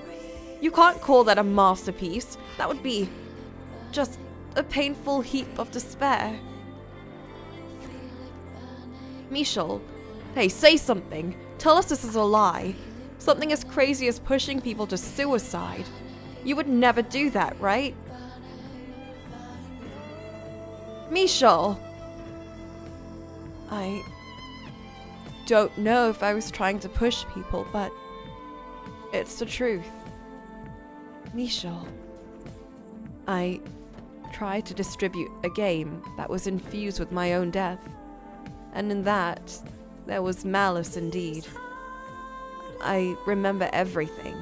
A: You can't call that a masterpiece. That would be just a painful heap of despair. Michel, hey, say something. Tell us this is a lie. Something as crazy as pushing people to suicide. You would never do that, right? Michel! I don't know if I was trying to push people, but it's the truth. Michel, I tried to distribute a game that was infused with my own death. And in that, there was malice indeed. I remember everything.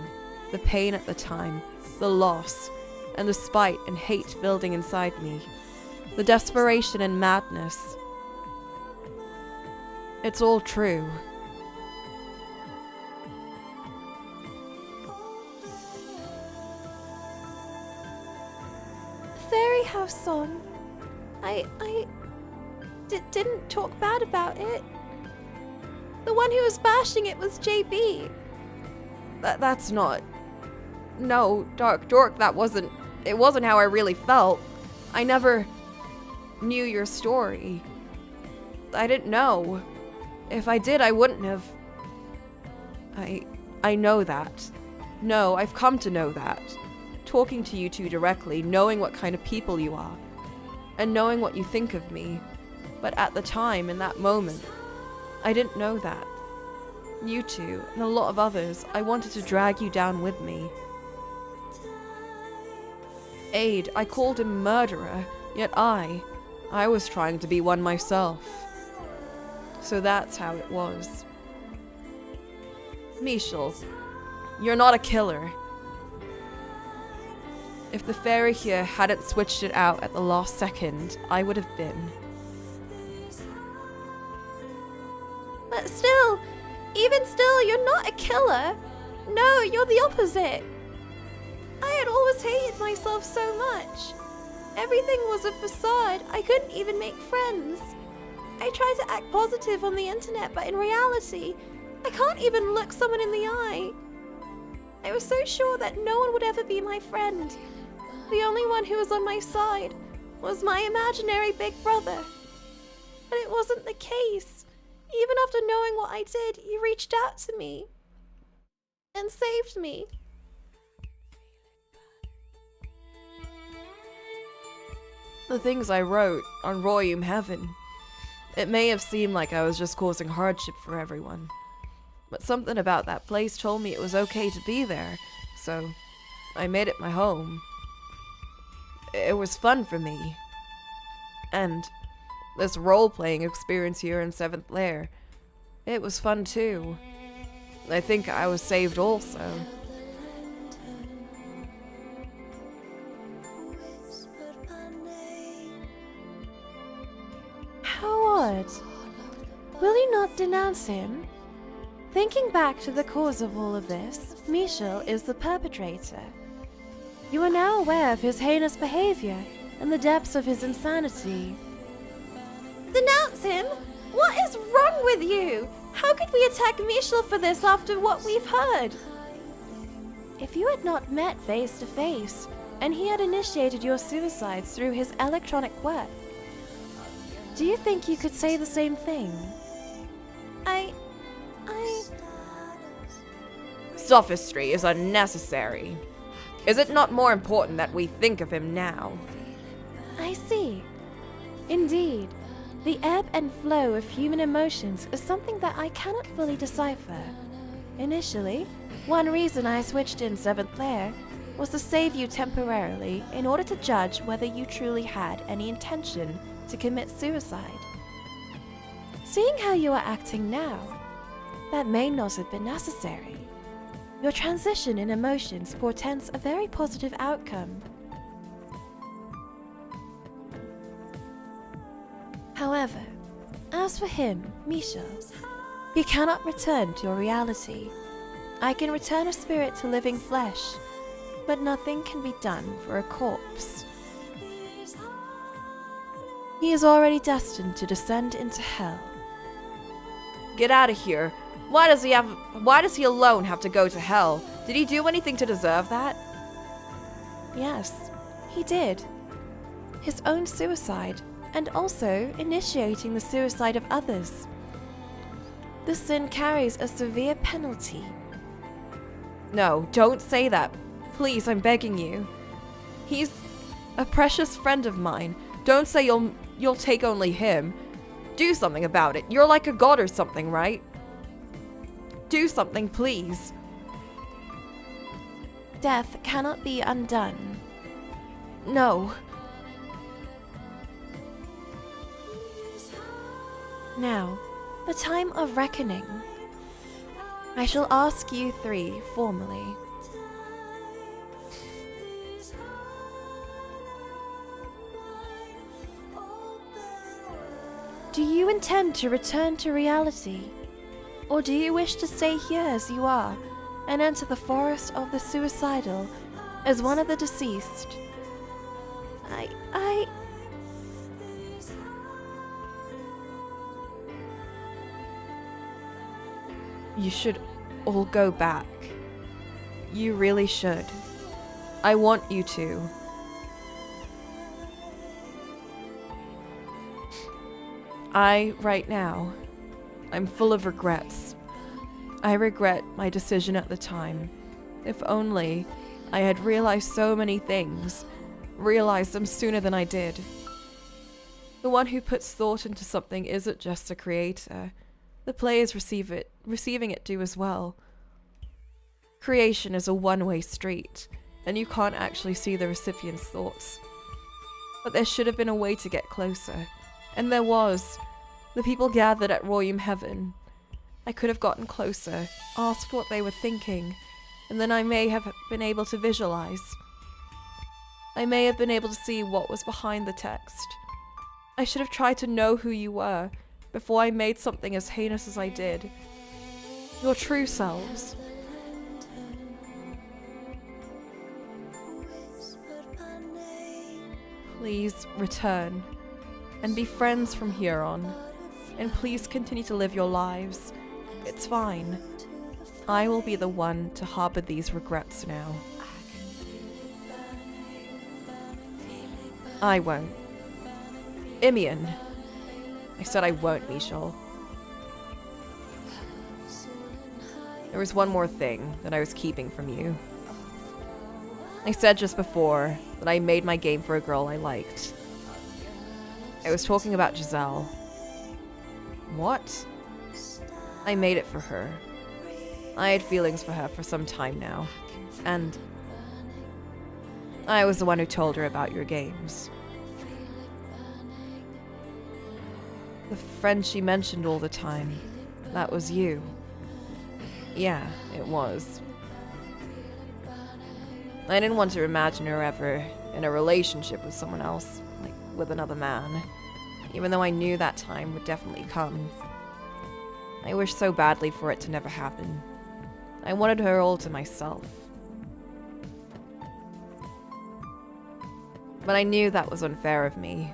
A: The pain at the time, the loss, and the spite and hate building inside me. The desperation and madness. It's all true.
C: The fairy house song. didn't talk bad about it. The one who was bashing it was JB.
B: That's not... No, Dark Dork, it wasn't how I really felt. I never knew your story. I didn't know. If I did, I wouldn't have... I know that. No, I've come to know that. Talking to you two directly, knowing what kind of people you are, and knowing what you think of me. But at the time, in that moment, I didn't know that. You two, and a lot of others, I wanted to drag you down with me. Aid, I called him murderer, yet I was trying to be one myself. So that's how it was. Michel, you're not a killer. If the fairy here hadn't switched it out at the last second, I would have been.
C: But still, even still, you're not a killer. No, you're the opposite. I had always hated myself so much. Everything was a facade. I couldn't even make friends. I tried to act positive on the internet, but in reality, I can't even look someone in the eye. I was so sure that no one would ever be my friend. The only one who was on my side was my imaginary big brother. But it wasn't the case. Even after knowing what I did, you reached out to me and saved me.
B: The things I wrote on Royum Heaven, it may have seemed like I was just causing hardship for everyone. But something about that place told me it was okay to be there, so I made it my home. It was fun for me. And this role-playing experience here in 7th Lair, it was fun too. I think I was saved also.
C: How odd. Will you not denounce him? Thinking back to the cause of all of this, Michel is the perpetrator. You are now aware of his heinous behavior and the depths of his insanity. Denounce him? What is wrong with you? How could we attack Michel for this after what we've heard? If you had not met face to face, and he had initiated your suicides through his electronic work, do you think you could say the same thing?
A: Sophistry is unnecessary. Is it not more important that we think of him now?
C: I see. Indeed, the ebb and flow of human emotions is something that I cannot fully decipher. Initially, one reason I switched in 7th Lair was to save you temporarily in order to judge whether you truly had any intention to commit suicide. Seeing how you are acting now, that may not have been necessary. Your transition in emotions portends a very positive outcome. However, as for him, Michel, he cannot return to your reality. I can return a spirit to living flesh, but nothing can be done for a corpse. He is already destined to descend into hell.
A: Get out of here. Why does he alone have to go to hell? Did he do anything to deserve that?
C: Yes, he did. His own suicide, and also initiating the suicide of others. This sin carries a severe penalty.
A: No, don't say that. Please, I'm begging you. He's a precious friend of mine. Don't say you'll take only him. Do something about it. You're like a god or something, right? Do something, please.
C: Death cannot be undone.
A: No.
C: Now, the time of reckoning. I shall ask you three formally. Do you intend to return to reality? Or do you wish to stay here as you are and enter the forest of the suicidal as one of the deceased?
B: You should all go back. You really should. I want you to. Right now, I'm full of regrets. I regret my decision at the time. If only I had realized so many things, realized them sooner than I did. The one who puts thought into something isn't just the creator. The players receiving it do as well. Creation is a one-way street, and you can't actually see the recipient's thoughts. But there should have been a way to get closer. And there was. The people gathered at Royum Heaven. I could have gotten closer, asked what they were thinking, and then I may have been able to visualize. I may have been able to see what was behind the text. I should have tried to know who you were before I made something as heinous as I did. Your true selves. Please return and be friends from here on. And please continue to live your lives. It's fine. I will be the one to harbor these regrets now. I won't. Imian. I said I won't, Michel. There was one more thing that I was keeping from you. I said just before that I made my game for a girl I liked. I was talking about Giselle. What? I made it for her. I had feelings for her for some time now, and I was the one who told her about your games. The friend she mentioned all the time, that was you. Yeah, it was. I didn't want to imagine her ever in a relationship with someone else, like with another man, even though I knew that time would definitely come. I wished so badly for it to never happen. I wanted her all to myself. But I knew that was unfair of me,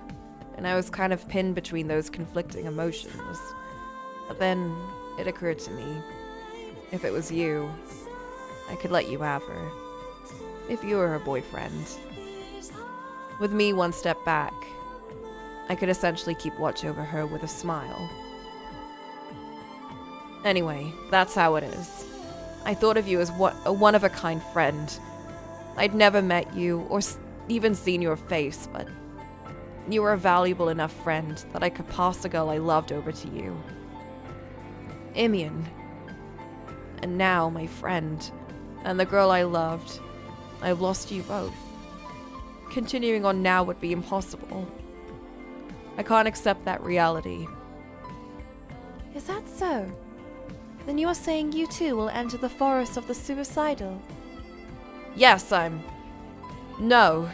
B: and I was kind of pinned between those conflicting emotions. But then it occurred to me, if it was you, I could let you have her. If you were her boyfriend. With me one step back, I could essentially keep watch over her with a smile. Anyway, that's how it is. I thought of you as a one-of-a-kind friend. I'd never met you or even seen your face, but you were a valuable enough friend that I could pass the girl I loved over to you. Imian. And now my friend, and the girl I loved, I've lost you both. Continuing on now would be impossible. I can't accept that reality.
C: Is that so? Then you are saying you too will enter the forest of the suicidal?
B: Yes, No.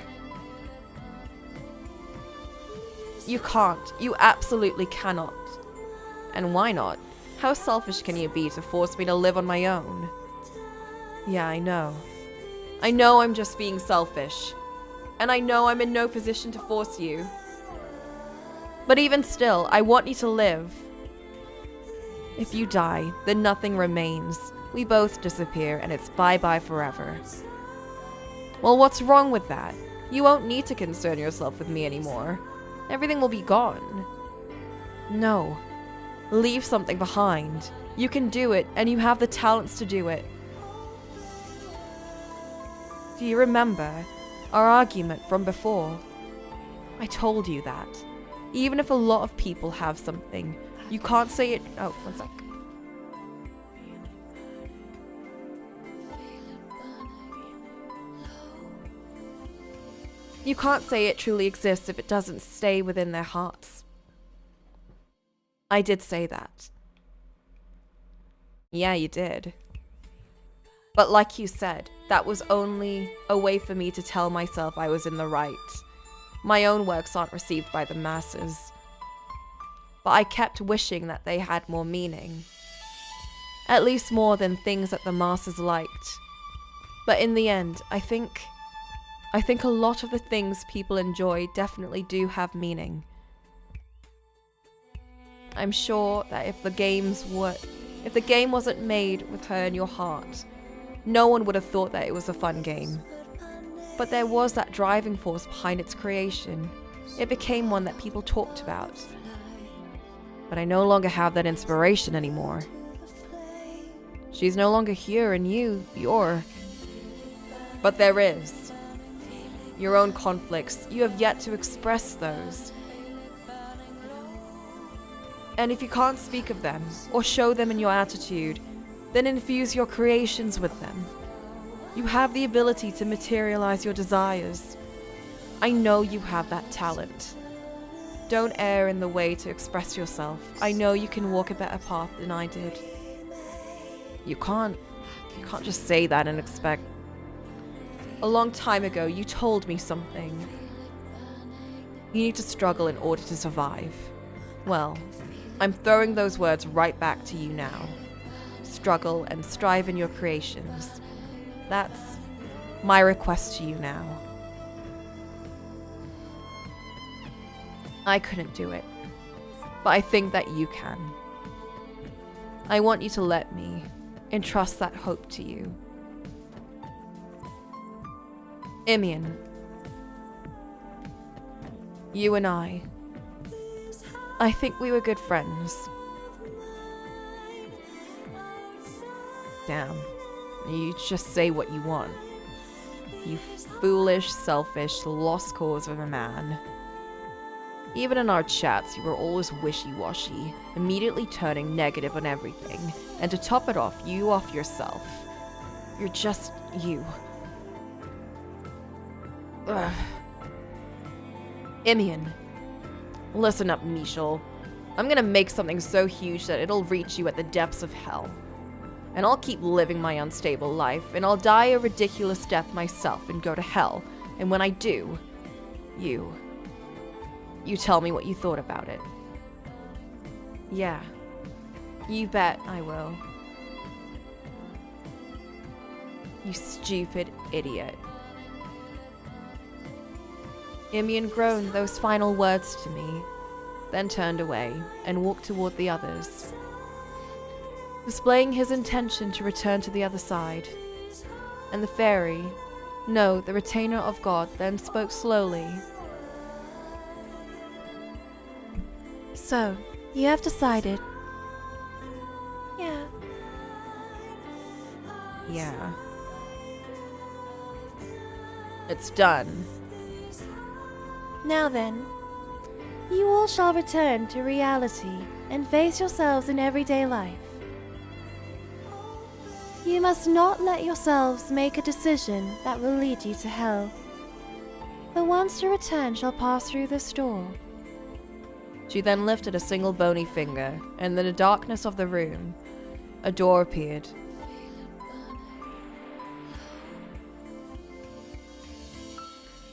B: You can't. You absolutely cannot. And why not? How selfish can you be to force me to live on my own? Yeah, I know. I know I'm just being selfish. And I know I'm in no position to force you. But even still, I want you to live. If you die, then nothing remains. We both disappear, and it's bye-bye forever. Well, what's wrong with that? You won't need to concern yourself with me anymore. Everything will be gone. No. Leave something behind. You can do it, and you have the talents to do it. Do you remember our argument from before? I told you that. Even if a lot of people have something, you can't say it. Oh, one sec. You can't say it truly exists if it doesn't stay within their hearts. I did say that. Yeah, you did. But like you said, that was only a way for me to tell myself I was in the right. My own works aren't received by the masses. But I kept wishing that they had more meaning. At least more than things that the masses liked. But in the end, I think a lot of the things people enjoy definitely do have meaning. I'm sure that if the games If the game wasn't made with her in your heart, no one would have thought that it was a fun game. But there was that driving force behind its creation. It became one that people talked about. But I no longer have that inspiration anymore. She's no longer here and you're... But there is. Your own conflicts, you have yet to express those. And if you can't speak of them, or show them in your attitude, then infuse your creations with them. You have the ability to materialize your desires. I know you have that talent. Don't err in the way to express yourself. I know you can walk a better path than I did. You can't just say that and expect. A long time ago, you told me something. You need to struggle in order to survive. Well, I'm throwing those words right back to you now. Struggle and strive in your creations. That's my request to you now. I couldn't do it, but I think that you can. I want you to let me entrust that hope to you. Imian, you and I think we were good friends. Damn, you just say what you want. You foolish, selfish, lost cause of a man. Even in our chats, you were always wishy-washy, immediately turning negative on everything. And to top it off, you off yourself. You're just you. Ugh. Imian, listen up, Michel. I'm gonna make something so huge that it'll reach you at the depths of hell. And I'll keep living my unstable life, and I'll die a ridiculous death myself and go to hell. And when I do, you tell me what you thought about it. Yeah, you bet I will. You stupid idiot. Imian groaned those final words to me, then turned away and walked toward the others, displaying his intention to return to the other side. And the fairy, no, the retainer of God, then spoke slowly.
C: So, you have decided. Yeah.
B: Yeah. It's done.
C: Now then, you all shall return to reality and face yourselves in everyday life. You must not let yourselves make a decision that will lead you to hell. The ones to return shall pass through this door.
B: She then lifted a single bony finger, and in the darkness of the room, a door appeared.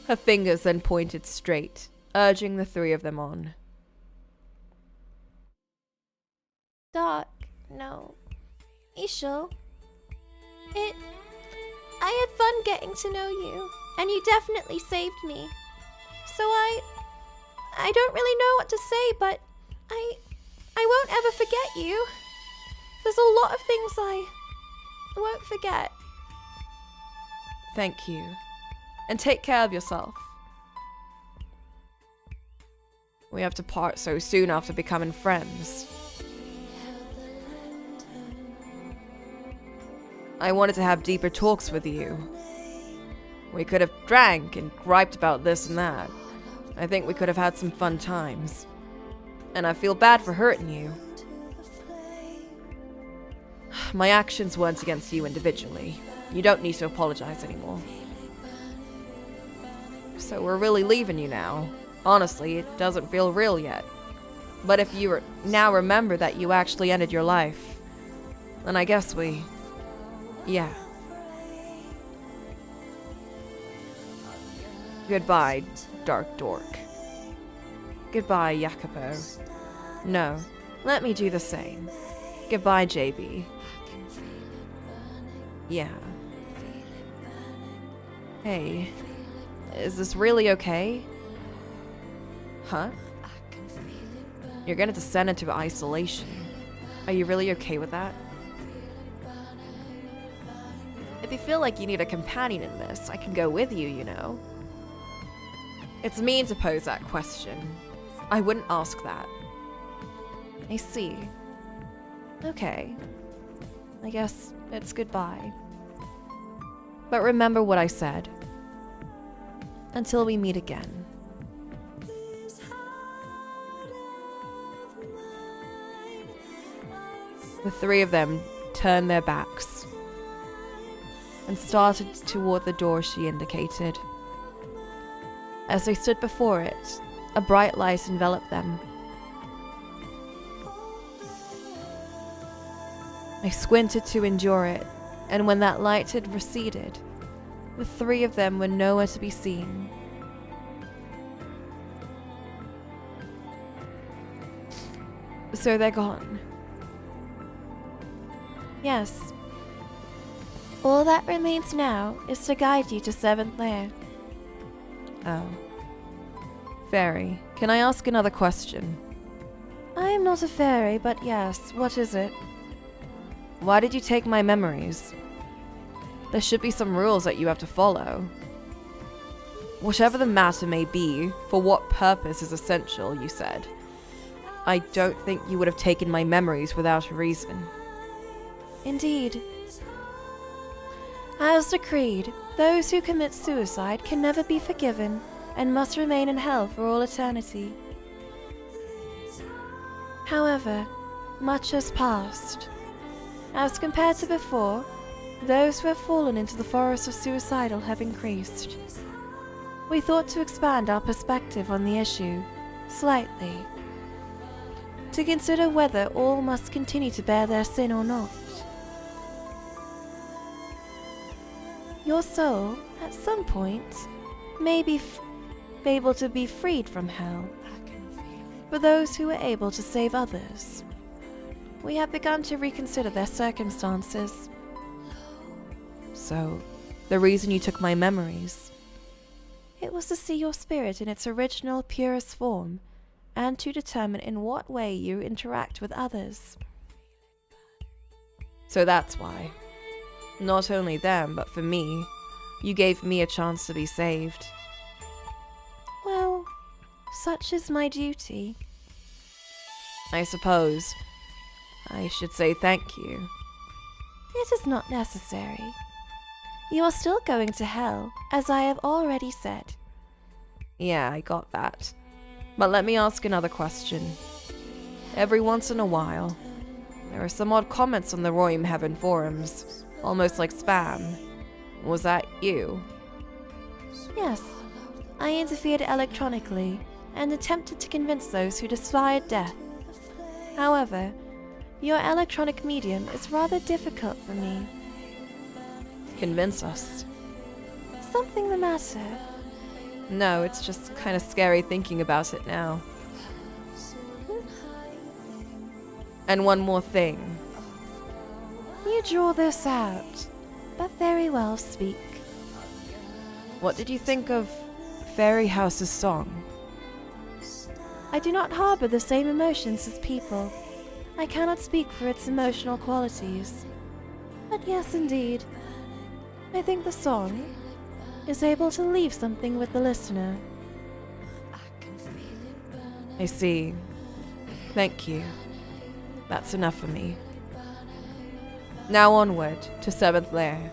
B: Her fingers then pointed straight, urging the three of them on.
C: Doc, no. Michel. I had fun getting to know you, and you definitely saved me. So I don't really know what to say, but I won't ever forget you. There's a lot of things I won't forget.
B: Thank you. And take care of yourself. We have to part so soon after becoming friends. I wanted to have deeper talks with you. We could have drank and griped about this and that. I think we could have had some fun times. And I feel bad for hurting you. My actions weren't against you individually. You don't need to apologize anymore. So we're really leaving you now. Honestly, it doesn't feel real yet. But if you now remember that you actually ended your life, then I guess yeah. Goodbye, Dark Dork. Goodbye, Jacopo. No, let me do the same. Goodbye, JB. Yeah. Hey, is this really okay? Huh? You're gonna descend into isolation. Are you really okay with that? If you feel like you need a companion in this, I can go with you, you know. It's mean to pose that question. I wouldn't ask that. I see. Okay. I guess it's goodbye. But remember what I said. Until we meet again. The three of them turned their backs and started toward the door she indicated. As they stood before it, a bright light enveloped them. I squinted to endure it, and when that light had receded, the three of them were nowhere to be seen. So they're gone.
C: Yes. All that remains now is to guide you to 7th Lair.
B: Oh. Fairy, can I ask another question?
C: I am not a fairy, but yes, what is it?
B: Why did you take my memories? There should be some rules that you have to follow. Whatever the matter may be, for what purpose is essential, you said. I don't think you would have taken my memories without a reason.
C: Indeed. As decreed, those who commit suicide can never be forgiven and must remain in hell for all eternity. However, much has passed. As compared to before, those who have fallen into the forest of suicidal have increased. We thought to expand our perspective on the issue, slightly, to consider whether all must continue to bear their sin or not. Your soul, at some point, may be able to be freed from hell. For those who were able to save others, we have begun to reconsider their circumstances.
B: So, the reason you took my memories?
C: It was to see your spirit in its original, purest form, and to determine in what way you interact with others.
B: So that's why. Not only them, but for me, you gave me a chance to be saved.
C: Well, such is my duty.
B: I suppose I should say thank you.
C: It is not necessary. You are still going to hell, as I have already said.
B: Yeah, I got that. But let me ask another question. Every once in a while, there are some odd comments on the Royum Heaven forums, almost like spam. Was that you?
C: Yes, I interfered electronically and attempted to convince those who desired death. However, your electronic medium is rather difficult for me.
B: Convince us.
C: Something the matter?
B: No, it's just kind of scary thinking about it now. And one more thing.
C: You draw this out, but very well, speak.
B: What did you think of Fairy House's song?
C: I do not harbor the same emotions as people. I cannot speak for its emotional qualities. But yes, indeed. I think the song is able to leave something with the listener.
B: I see. Thank you. That's enough for me. Now onward to 7th Lair.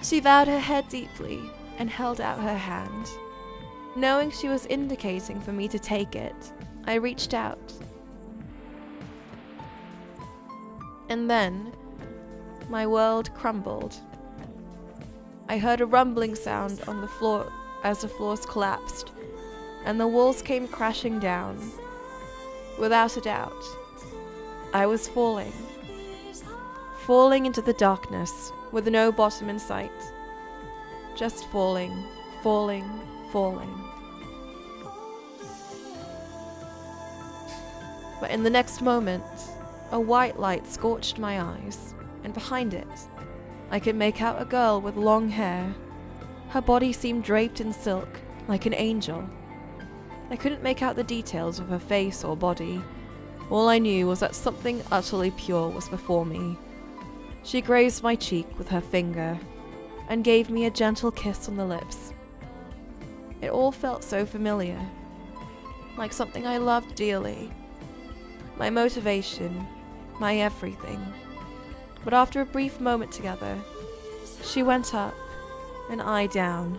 C: She bowed her head deeply and held out her hand. Knowing she was indicating for me to take it, I reached out. And then, my world crumbled. I heard a rumbling sound on the floor as the floors collapsed, and the walls came crashing down. Without a doubt, I was falling into the darkness with no bottom in sight. Just falling. But in the next moment, a white light scorched my eyes, and behind it, I could make out a girl with long hair. Her body seemed draped in silk, like an angel.
B: I couldn't make out the details of her face or body. All I knew was that something utterly pure was before me. She grazed my cheek with her finger and gave me a gentle kiss on the lips. It all felt so familiar, like something I loved dearly. My motivation, my everything. But after a brief moment together, she went up and I down,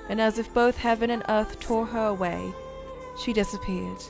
B: and as if both heaven and earth tore her away, she disappeared.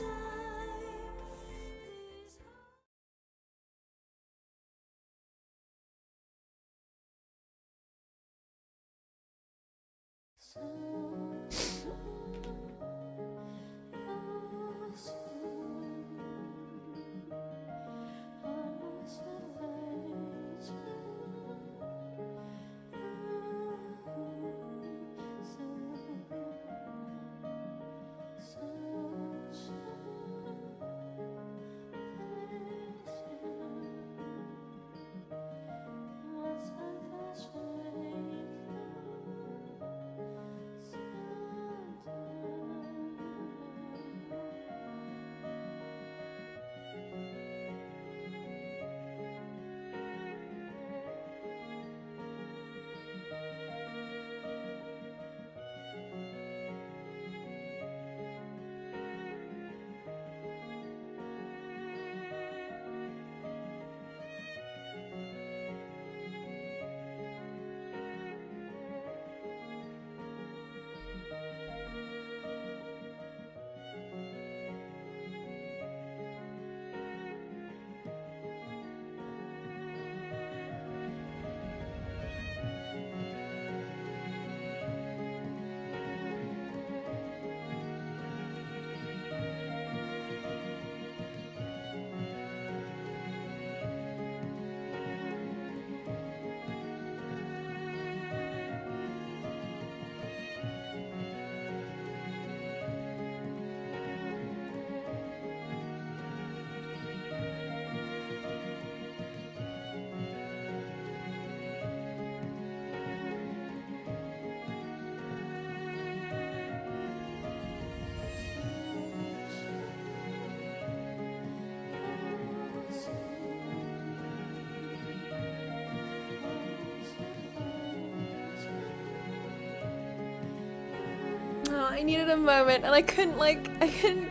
C: I needed a moment, and I couldn't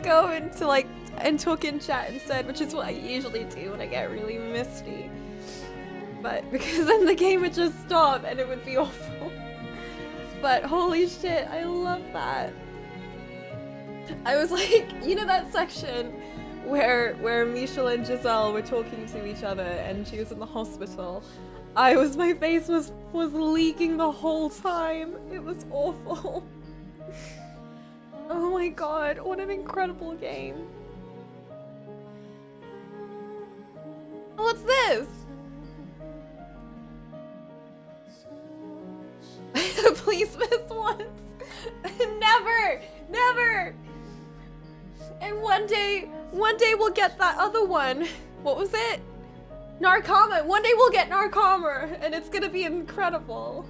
C: go into and talk in chat instead, which is what I usually do when I get really misty. But because then the game would just stop and it would be awful. But holy shit, I love that. I was like, you know that section where Michelle and Giselle were talking to each other and she was in the hospital? My face was leaking the whole time. It was awful. Oh my god, what an incredible game. What's this? Please miss once. Never! Never! And one day we'll get that other one. What was it? Narcoma. One day we'll get Narcoma and it's gonna be incredible.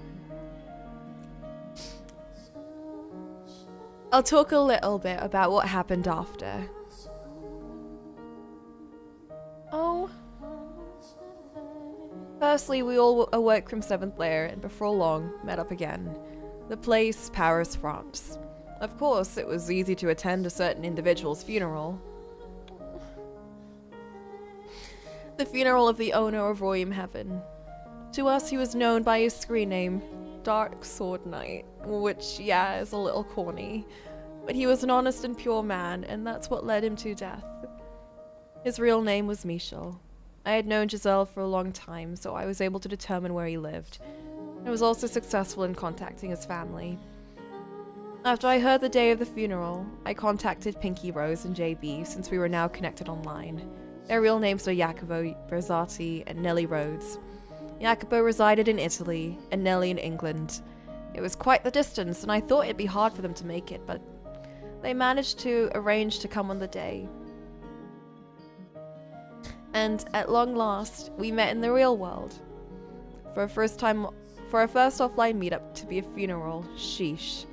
B: I'll talk a little bit about what happened after.
C: Oh.
B: Firstly, we all awoke from 7th Lair and before long met up again. The place, Paris, France. Of course, it was easy to attend a certain individual's funeral. The funeral of the owner of Royum Heaven. To us, he was known by his screen name, Dark Sword Knight, which, yeah, is a little corny. But he was an honest and pure man, and that's what led him to death. His real name was Michel. I had known Giselle for a long time, so I was able to determine where he lived. I was also successful in contacting his family. After I heard the day of the funeral, I contacted Pinky Rose and JB since we were now connected online. Their real names are Jacopo Berzati and Nellie Rhodes. Jacopo resided in Italy, and Nellie in England. It was quite the distance, and I thought it'd be hard for them to make it, but they managed to arrange to come on the day. And at long last, we met in the real world. For our first offline meetup to be a funeral, sheesh.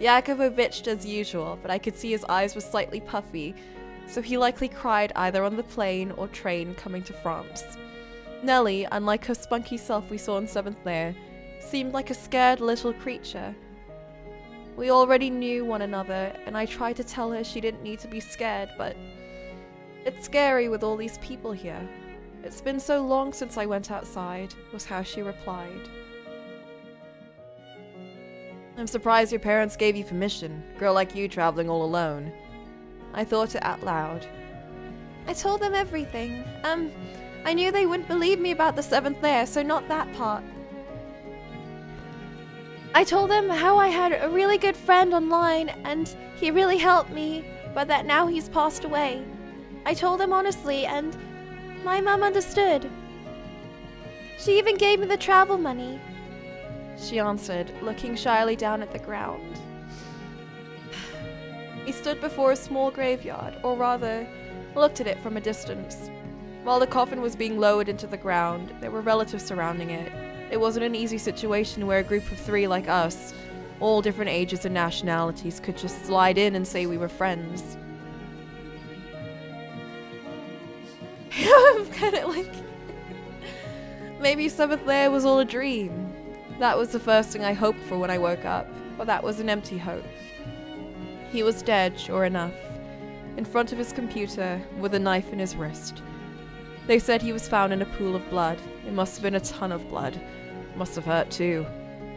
B: Jacopo bitched as usual, but I could see his eyes were slightly puffy, so he likely cried either on the plane or train coming to France. Nellie, unlike her spunky self we saw in 7th Lair, seemed like a scared little creature. We already knew one another, and I tried to tell her she didn't need to be scared, but it's scary with all these people here. It's been so long since I went outside, was how she replied. I'm surprised your parents gave you permission, girl like you traveling all alone. I thought it out loud.
C: I told them everything. I knew they wouldn't believe me about the 7th Lair, so not that part. I told them how I had a really good friend online, and he really helped me, but that now he's passed away. I told them honestly, and my mum understood. She even gave me the travel money, she answered, looking shyly down at the ground. He stood before a small graveyard, or rather, looked at it from a distance. While the coffin was being lowered into the ground, there were relatives surrounding it. It wasn't an easy situation where a group of 3 like us, all different ages and nationalities, could just slide in and say we were friends. I'm kind of like... Maybe 7th Lair was all a dream. That was the first thing I hoped for when I woke up, but that was an empty hope. He was dead, sure enough, in front of his computer, with a knife in his wrist. They said he was found in a pool of blood. It must have been a ton of blood. Must have hurt too.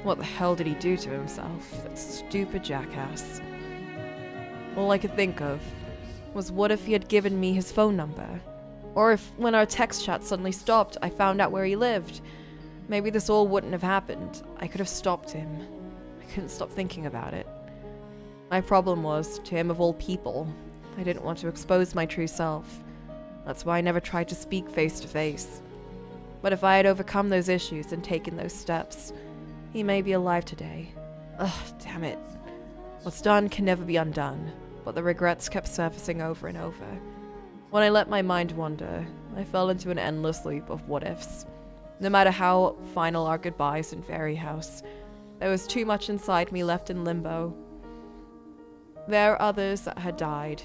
C: What the hell did he do to himself? That stupid jackass. All I could think of was what if he had given me his phone number? Or if, when our text chat suddenly stopped, I found out where he lived. Maybe this all wouldn't have happened. I could have stopped him. I couldn't stop thinking about it. My problem was, to him of all people, I didn't want to expose my true self. That's why I never tried to speak face to face. But if I had overcome those issues and taken those steps, he may be alive today. Ugh, damn it. What's done can never be undone, but the regrets kept surfacing over and over. When I let my mind wander, I fell into an endless loop of what-ifs. No matter how final our goodbyes in Fairy House, there was too much inside me left in limbo. There are others that had died.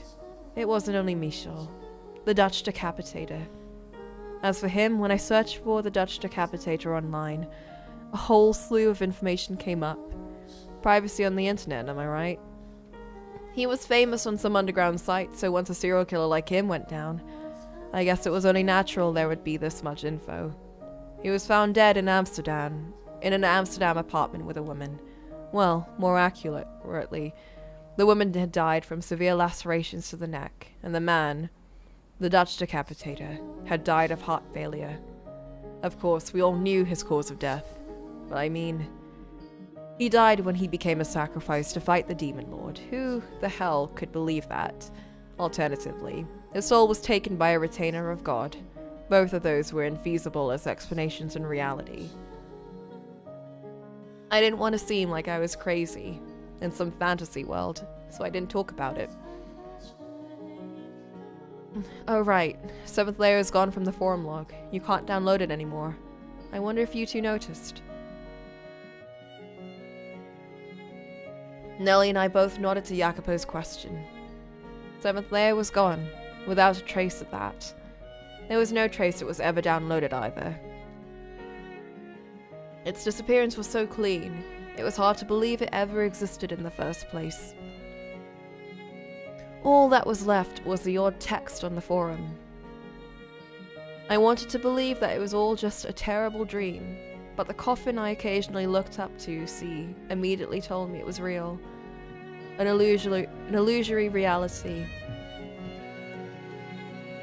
C: It wasn't only Michel, the Dutch decapitator. As for him, when I searched for the Dutch decapitator online, a whole slew of information came up. Privacy on the internet, am I right? He was famous on some underground site, so once a serial killer like him went down, I guess it was only natural there would be this much info. He was found dead in Amsterdam, in an Amsterdam apartment with a woman. Well, more accurately, the woman had died from severe lacerations to the neck, and the man, the Dutch decapitator, had died of heart failure. Of course, we all knew his cause of death, but I mean, he died when he became a sacrifice to fight the Demon Lord. Who the hell could believe that? Alternatively, his soul was taken by a retainer of God. Both of those were infeasible as explanations in reality. I didn't want to seem like I was crazy in some fantasy world, so I didn't talk about it. Oh right, 7th Lair is gone from the forum log. You can't download it anymore. I wonder if you two noticed. Nellie and I both nodded to Jacopo's question. 7th Lair was gone, without a trace of that. There was no trace it was ever downloaded either. Its disappearance was so clean, it was hard to believe it ever existed in the first place. All that was left was the odd text on the forum. I wanted to believe that it was all just a terrible dream, but the coffin I occasionally looked up to see immediately told me it was real. An illusory reality.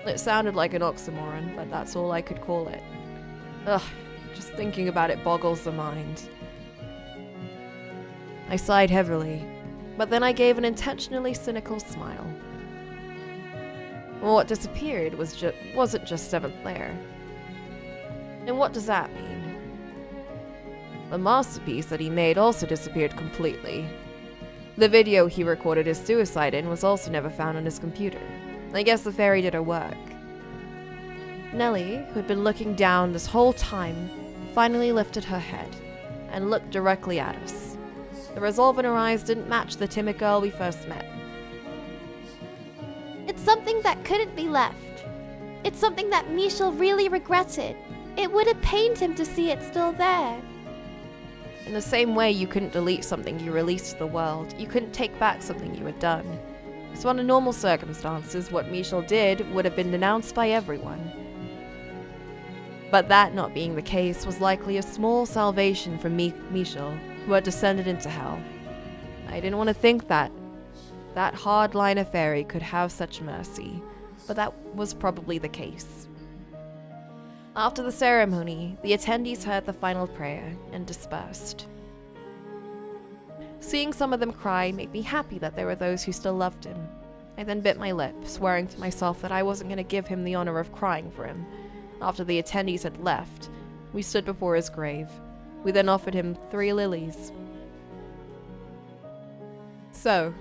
C: It sounded like an oxymoron, but that's all I could call it. Ugh, just thinking about it boggles the mind. I sighed heavily, but then I gave an intentionally cynical smile. What disappeared wasn't just 7th Lair. And what does that mean? The masterpiece that he made also disappeared completely. The video he recorded his suicide in was also never found on his computer. I guess the fairy did her work. Nellie, who had been looking down this whole time, finally lifted her head and looked directly at us.
B: The resolve in her eyes didn't match the timid girl we first met.
C: It's something that couldn't be left. It's something that Michel really regretted. It would have pained him to see it still there.
B: In the same way you couldn't delete something you released to the world, you couldn't take back something you had done. So under normal circumstances, what Michel did would have been denounced by everyone. But that not being the case was likely a small salvation for Michel, who had descended into hell. I didn't want to think that hardliner fairy could have such mercy, but that was probably the case. After the ceremony, the attendees heard the final prayer and dispersed. Seeing some of them cry made me happy that there were those who still loved him. I then bit my lip, swearing to myself that I wasn't going to give him the honor of crying for him. After the attendees had left, we stood before his grave. We then offered him 3 lilies. So,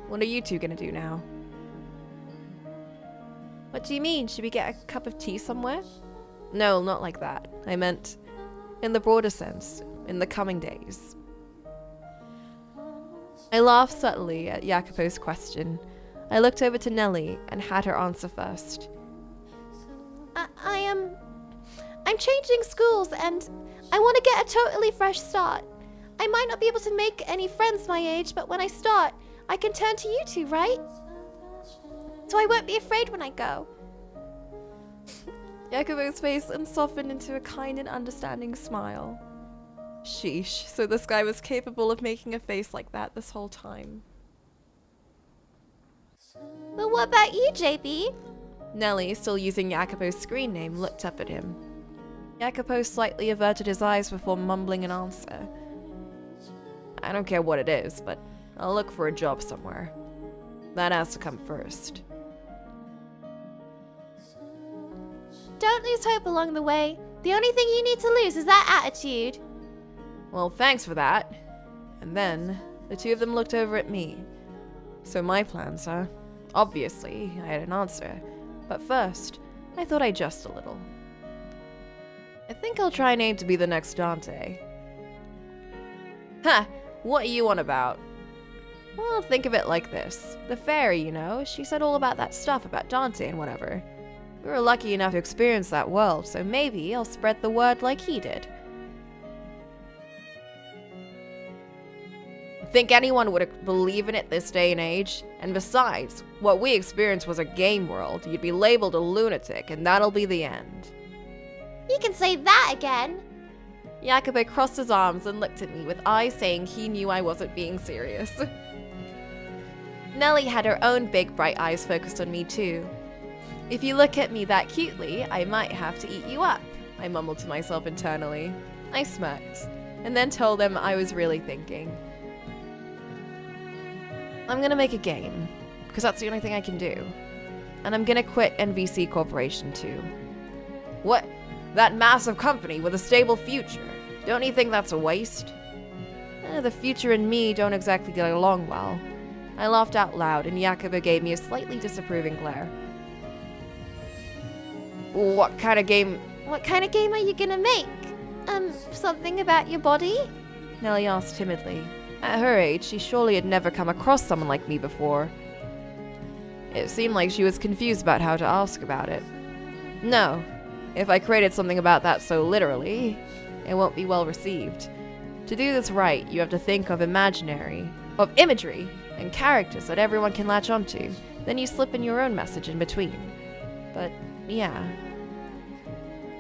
B: what are you two going to do now?
C: What do you mean? Should we get a cup of tea somewhere?
B: No, not like that. I meant, in the broader sense, in the coming days. I laughed subtly at Jacopo's question. I looked over to Nellie and had her answer first.
C: I'm changing schools and I want to get a totally fresh start. I might not be able to make any friends my age, but when I start, I can turn to you two, right? So I won't be afraid when I go.
B: Jacopo's face softened into a kind and understanding smile. Sheesh, so this guy was capable of making a face like that this whole time.
C: But what about you, JB?
B: Nellie, still using Jacopo's screen name, looked up at him. Jacopo slightly averted his eyes before mumbling an answer. I don't care what it is, but I'll look for a job somewhere. That has to come first.
C: Don't lose hope along the way. The only thing you need to lose is that attitude.
B: Well, thanks for that. And then, the two of them looked over at me. So my plans, huh? Obviously, I had an answer. But first, I thought I'd just a little. I think I'll try and aim to be the next Dante. Ha! What are you on about? Well, think of it like this. The fairy, you know, she said all about that stuff about Dante and whatever. We were lucky enough to experience that world, so maybe I'll spread the word like he did. Think anyone would believe in it this day and age? And besides, what we experienced was a game world. You'd be labeled a lunatic, and that'll be the end.
C: You can say that again.
B: Jacopo crossed his arms and looked at me with eyes saying he knew I wasn't being serious. Nellie had her own big bright eyes focused on me too. If you look at me that cutely, I might have to eat you up, I mumbled to myself internally. I smirked, and then told them I was really thinking. I'm gonna make a game, because that's the only thing I can do. And I'm gonna quit NVC Corporation too. What? That massive company with a stable future. Don't you think that's a waste? The future and me don't exactly get along well. I laughed out loud, and Jacopo gave me a slightly disapproving glare. What kind of game?
C: What kind of game are you gonna make? Something about your body?
B: Nellie asked timidly. At her age, she surely had never come across someone like me before. It seemed like she was confused about how to ask about it. No, if I created something about that so literally, it won't be well received. To do this right, you have to think of imagery, and characters that everyone can latch onto. Then you slip in your own message in between. But, yeah.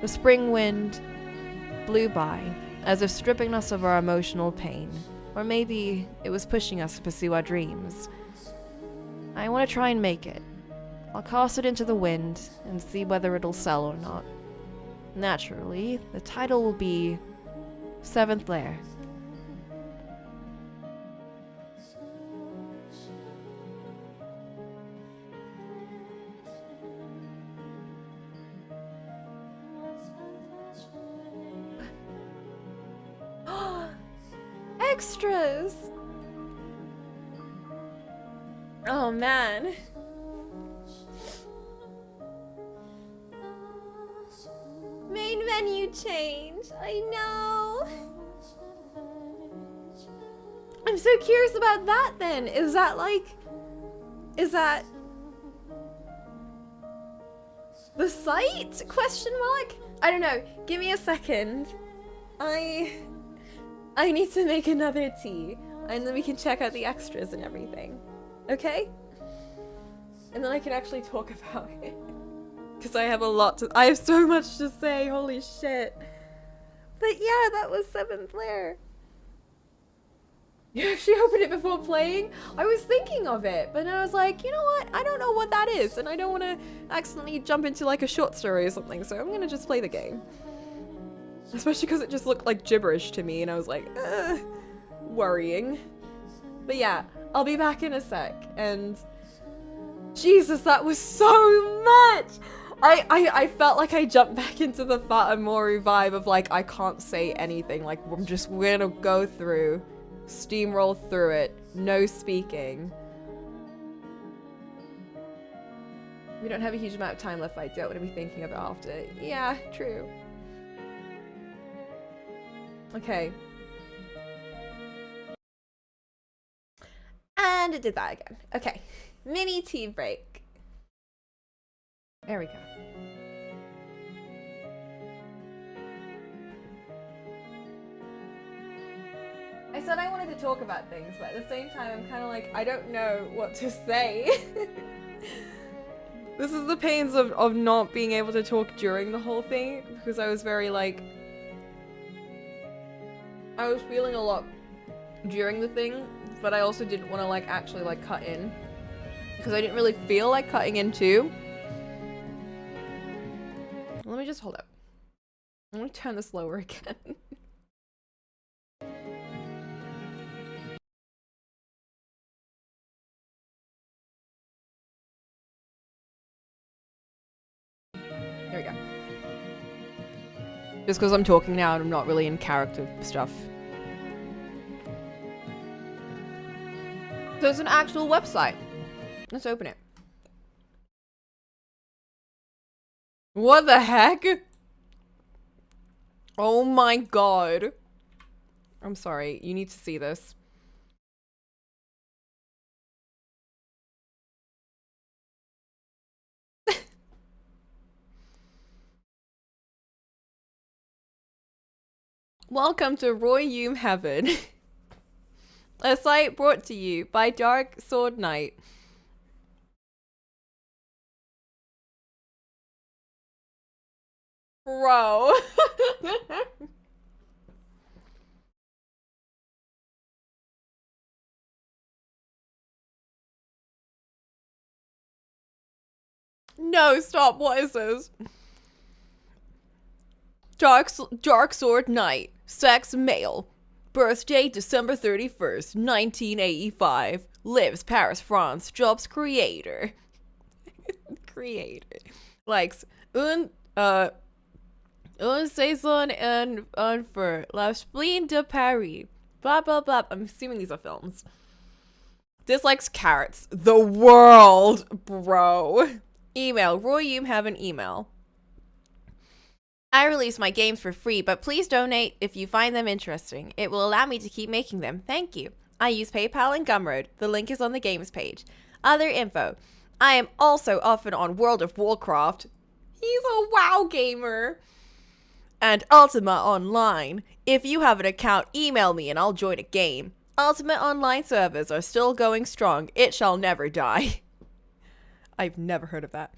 B: The spring wind blew by, as if stripping us of our emotional pain. Or maybe it was pushing us to pursue our dreams. I want to try and make it. I'll cast it into the wind and see whether it'll sell or not. Naturally, the title will be Seventh Lair.
C: Extras! Oh man. Main menu change. I know.
B: I'm so curious about that then. Is that the site? Question mark? I don't know. Give me a second. I need to make another tea, and then we can check out the extras and everything. Okay? And then I can actually talk about it. Because I have so much to say, holy shit. But yeah, that was 7th Lair. You actually opened it before playing? I was thinking of it, but then I was like, you know what? I don't know what that is, and I don't want to accidentally jump into like a short story or something, so I'm gonna just play the game. Especially because it just looked like gibberish to me, and I was like, worrying. But yeah, I'll be back in a sec, and Jesus, that was so much! I felt like I jumped back into the Fatamoru vibe of like, I can't say anything, like we're gonna go through, steamroll through it, no speaking. We don't have a huge amount of time left, I don't want to be thinking about after. Yeah, true. Okay. And it did that again. Okay. Mini tea break. There we go. I said I wanted to talk about things, but at the same time, I'm kind of like, I don't know what to say. This is the pains of not being able to talk during the whole thing, because I was very like, I was feeling a lot during the thing, but I also didn't want to like actually like cut in, because I didn't really feel like cutting in too. Let me just hold up. Let me turn this lower again. There we go. Just because I'm talking now and I'm not really in character stuff. So it's an actual website. Let's open it. What the heck? Oh my god. I'm sorry, you need to see this. Welcome to Roy Hume Heaven. A site brought to you by Dark Sword Knight. Bro. No, stop. What is this? Dark Sword Knight. Sex male. Birthday December 31st, 1985. Lives Paris, France. Jobs creator. Creator. Likes une saison en feu. La spleen de Paris. Blah blah blah. I'm assuming these are films. Dislikes carrots. The world, bro. Email. Roy Hume have an email. I release my games for free, but please donate if you find them interesting. It will allow me to keep making them. Thank you. I use PayPal and Gumroad. The link is on the games page. Other info. I am also often on World of Warcraft. He's a WoW gamer. And Ultima Online. If you have an account, email me and I'll join a game. Ultimate Online servers are still going strong. It shall never die. I've never heard of that.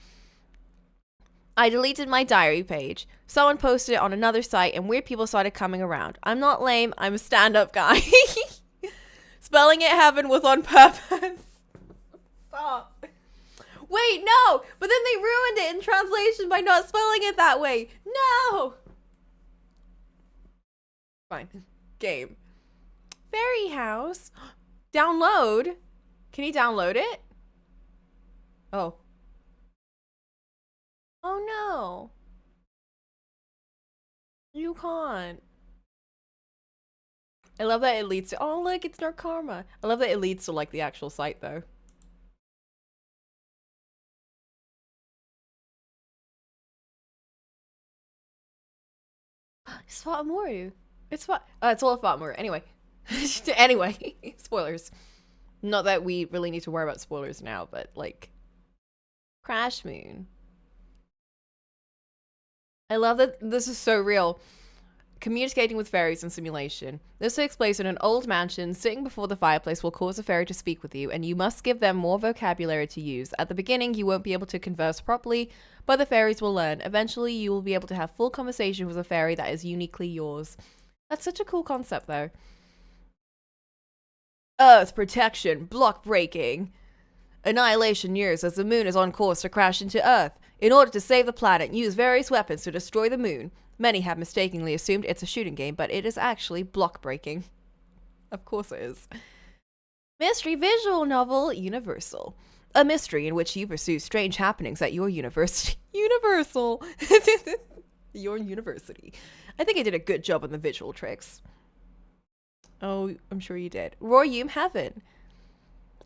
B: I deleted my diary page. Someone posted it on another site and weird people started coming around. I'm not lame, I'm a stand-up guy. Spelling it heaven was on purpose. Stop. Wait, no! But then they ruined it in translation by not spelling it that way. No! Fine. Game. Fairy House. Download? Can you download it? Oh. Oh no. You can't. I love that it leads to, oh look, it's Dark Karma. I love that it leads to like the actual site though. It's Fatamoru. It's all of Fatamoru. Anyway, Anyway, spoilers. Not that we really need to worry about spoilers now, but like, Crash Moon. I love that this is so real. Communicating with fairies in simulation. This takes place in an old mansion. Sitting before the fireplace will cause a fairy to speak with you, and you must give them more vocabulary to use. At the beginning, you won't be able to converse properly, but the fairies will learn. Eventually, you will be able to have full conversation with a fairy that is uniquely yours. That's such a cool concept, though. Earth protection, block breaking. Annihilation nears as the moon is on course to crash into Earth. In order to save the planet, use various weapons to destroy the moon. Many have mistakenly assumed it's a shooting game, but it is actually block breaking. Of course it is. Mystery visual novel Universal. A mystery in which you pursue strange happenings at your university. Universal. Your university. I think I did a good job on the visual tricks. Oh, I'm sure you did. Royum Heaven.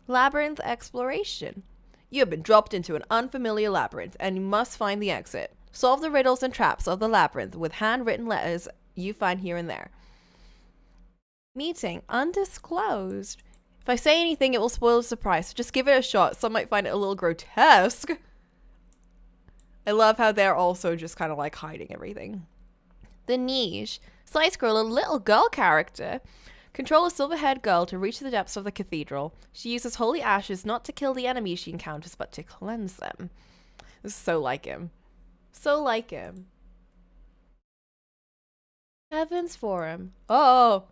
B: Labyrinth exploration. You have been dropped into an unfamiliar labyrinth, and you must find the exit. Solve the riddles and traps of the labyrinth with handwritten letters you find here and there. Meeting undisclosed. If I say anything, it will spoil the surprise, so just give it a shot. Some might find it a little grotesque. I love how they're also just kind of like hiding everything. The Niche. Side-scroller little girl character. Control a silver-haired girl to reach the depths of the cathedral. She uses holy ashes not to kill the enemies she encounters, but to cleanse them. This is so like him. So like him. Heaven's Forum. Oh.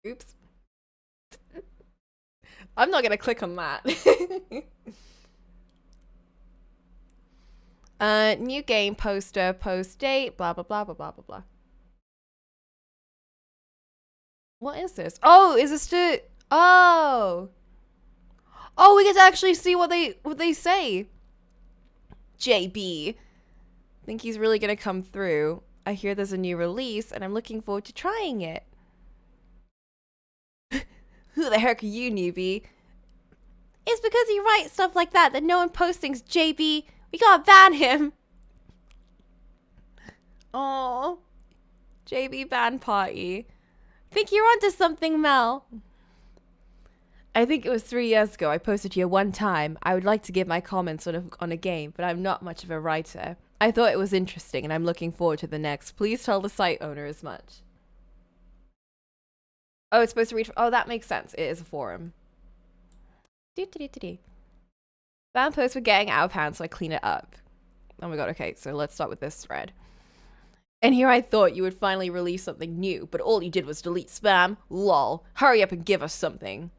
B: Oops. I'm not gonna click on that. New game, poster, post date, blah, blah, blah, blah, blah, blah, blah. What is this? Oh, is this to... Oh. Oh, we get to actually see what they say. JB. Think he's really gonna come through. I hear there's a new release, and I'm looking forward to trying it. Who the heck are you, newbie? It's because he writes stuff like that no one posts things, JB. We gotta ban him. Oh, JB ban party. Think you're onto something, Mel. I think it was 3 years ago I posted here one time. I would like to give my comments on a game, but I'm not much of a writer. I thought it was interesting, and I'm looking forward to the next. Please tell the site owner as much. Oh, it's supposed to read... Oh, that makes sense. It is a forum. Spam posts were getting out of hand, so I clean it up. Oh my god, okay, so let's start with this thread. And here I thought you would finally release something new, but all you did was delete spam. Lol. Hurry up and give us something.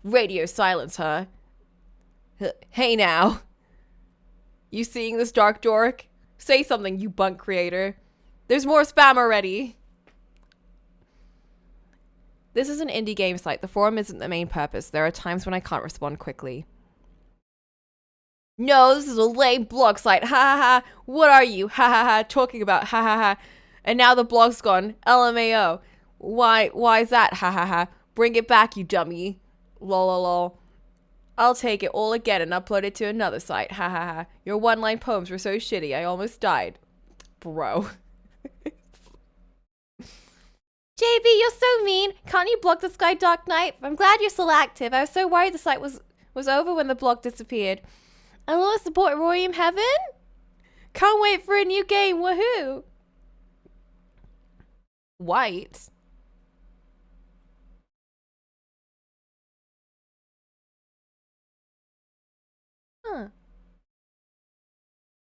B: Radio silence, huh? Hey now. You seeing this, dark dork? Say something, you bunk creator. There's more spam already. This is an indie game site. The forum isn't the main purpose. There are times when I can't respond quickly. No, this is a lame blog site. Ha ha ha. What are you? Ha ha ha. Talking about. Ha ha ha. And now the blog's gone. LMAO. Why is that? Ha ha ha. Bring it back, you dummy. Lol lol lol. I'll take it all again and upload it to another site. Ha ha ha. Your one-line poems were so shitty, I almost died. Bro. JB, you're so mean. Can't you block this guy, Dark Knight? I'm glad you're still active. I was so worried the site was over when the blog disappeared. I will support Royum Heaven? Can't wait for a new game. Woohoo! White? Huh.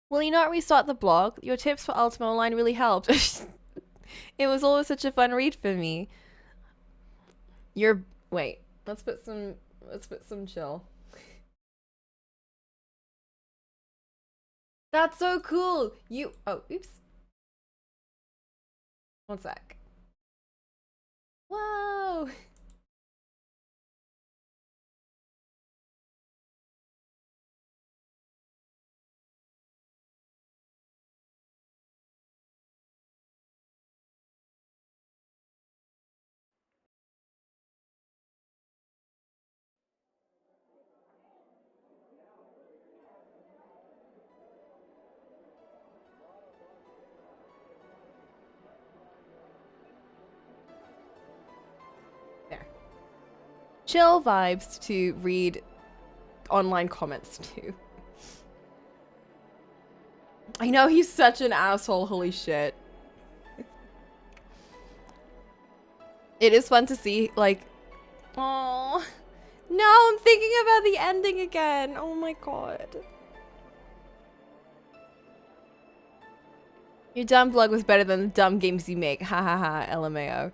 B: Will you not restart the blog? Your tips for Ultima Online really helped. It was always such a fun read for me. Wait, let's put some chill. That's so cool. Oh, oops. One sec. Whoa. chill vibes to read online comments to. I know he's such an asshole, holy shit. It is fun to see, like, oh no, I'm thinking about the ending again. Oh my god. Your dumb blog was better than the dumb games you make. Ha ha ha, LMAO.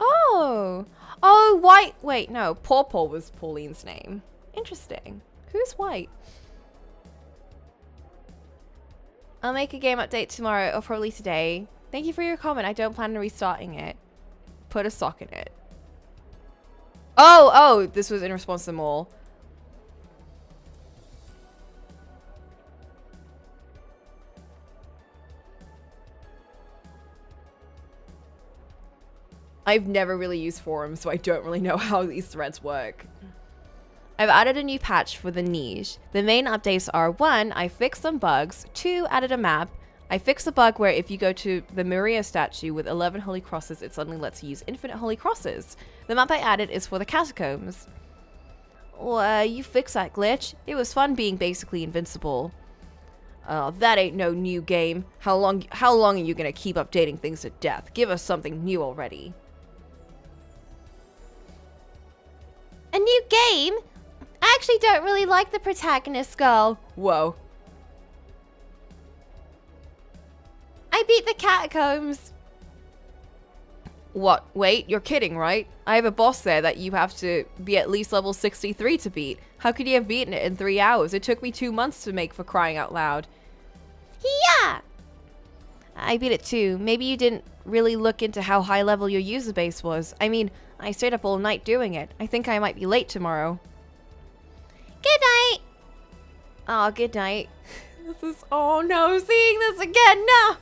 B: Oh. Oh, White. Wait, no. Paw was Pauline's name. Interesting. Who's White? I'll make a game update tomorrow or probably today. Thank you for your comment. I don't plan on restarting it. Put a sock in it. Oh, this was in response to Maul. I've never really used forums, so I don't really know how these threads work. I've added a new patch for the niche. The main updates are 1, I fixed some bugs, 2, added a map. I fixed a bug where if you go to the Maria statue with 11 holy crosses, it suddenly lets you use infinite holy crosses. The map I added is for the catacombs. Well, you fixed that glitch. It was fun being basically invincible. Oh, that ain't no new game. How long are you gonna keep updating things to death? Give us something new already.
C: A new game? I actually don't really like the protagonist girl.
B: Whoa.
C: I beat the catacombs.
B: What? Wait, you're kidding, right? I have a boss there that you have to be at least level 63 to beat. How could you have beaten it in 3 hours? It took me 2 months to make, for crying out loud.
C: Yeah.
B: I beat it too. Maybe you didn't really look into how high level your user base was. I mean, I stayed up all night doing it. I think I might be late tomorrow.
C: Good night.
B: Oh, good night. This is, oh no, seeing this again, no!